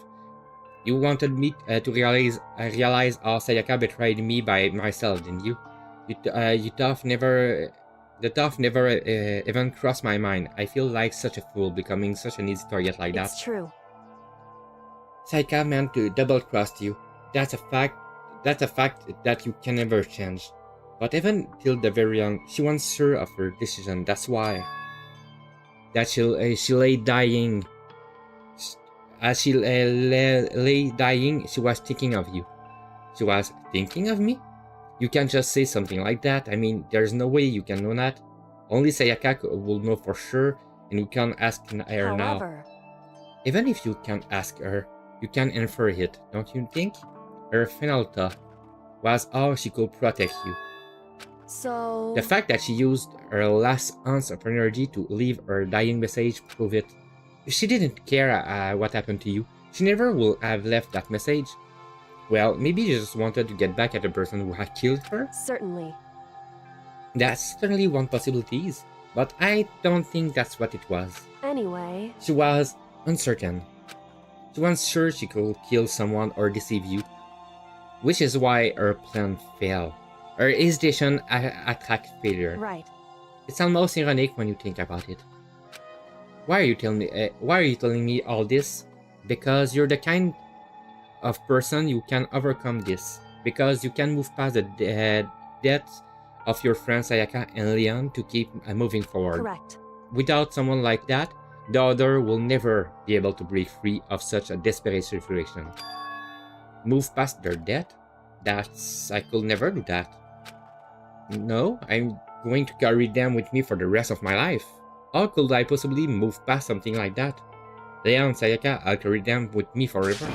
You wanted me to realize how Sayaka betrayed me by myself, didn't you? The thought never even crossed my mind. I feel like such a fool becoming such an easy target like that. It's true. Sayaka meant to double-cross you. That's a fact that you can never change. But even till the very end, she was sure of her decision. That's why. That she lay dying. As she lay dying, she was thinking of you. She was thinking of me? You can't just say something like that. I mean, there's no way you can know that. Only Sayaka will know for sure, and you can't ask her now. Even if you can't ask her, you can infer it, don't you think? Her final thought was how she could protect you. So... The fact that she used her last ounce of energy to leave her dying message prove it. If she didn't care what happened to you, she never would have left that message. Well, maybe she just wanted to get back at the person who had killed her? Certainly. That's certainly one possibility, but I don't think that's what it was. Anyway... She was uncertain. She wasn't sure she could kill someone or deceive you, which is why her plan failed. Her hesitation attracted failure. Right. It's almost ironic when you think about it. Why are you telling me all this? Because you're the kind of person who can overcome this. Because you can move past the death of your friends Sayaka and Leon to keep moving forward. Correct. Without someone like that, the other will never be able to break free of such a desperate situation. Move past their death? I could never do that. No, I'm going to carry them with me for the rest of my life. How could I possibly move past something like that? Leon, Sayaka, I'll carry them with me forever.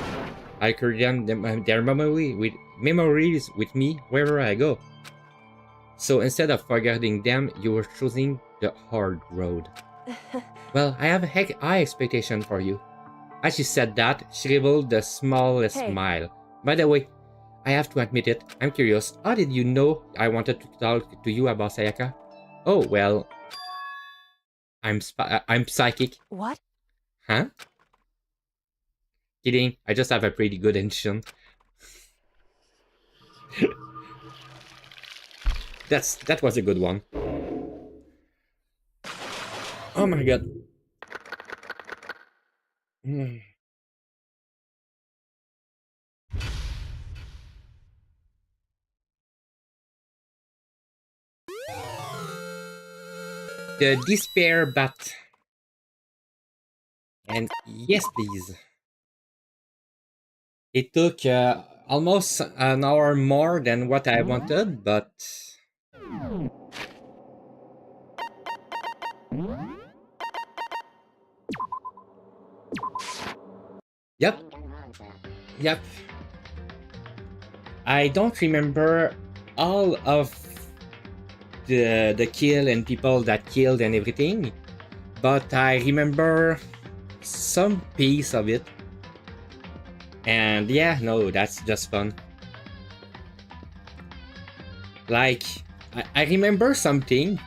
I'll carry their memories with me wherever I go. So instead of forgetting them, you were choosing the hard road. Well, I have a high expectation for you. As she said that, she revealed the smallest smile. By the way, I have to admit it, I'm curious. How did you know I wanted to talk to you about Sayaka? Oh, well... I'm psychic. What? Huh? Kidding, I just have a pretty good intuition. That was a good one. Oh my god. The despair bat. And yes, please. It took almost an hour more than what I wanted, but... Yep. I don't remember all of the kill and people that killed and everything, but I remember some piece of it. And yeah, no, that's just fun. Like, I remember something,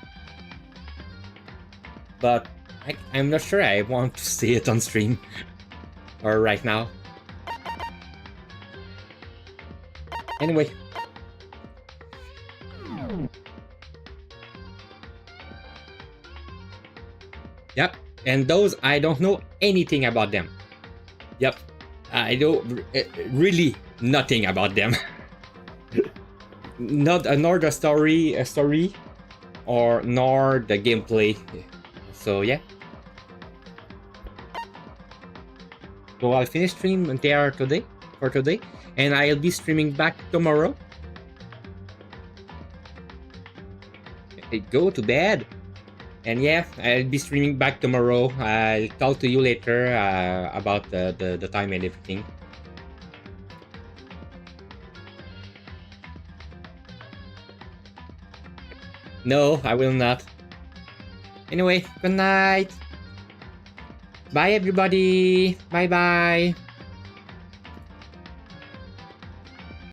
but I'm not sure I want to say it on stream or right now. Anyway. Yep, and those, I don't know anything about them. Yep, I know really nothing about them. Nor the story, or nor the gameplay. So yeah. So I'll finish stream there for today, and I'll be streaming back tomorrow. Go to bed. And yeah, I'll be streaming back tomorrow. I'll talk to you later about the time and everything. No, I will not. Anyway, good night. Bye everybody. Bye bye.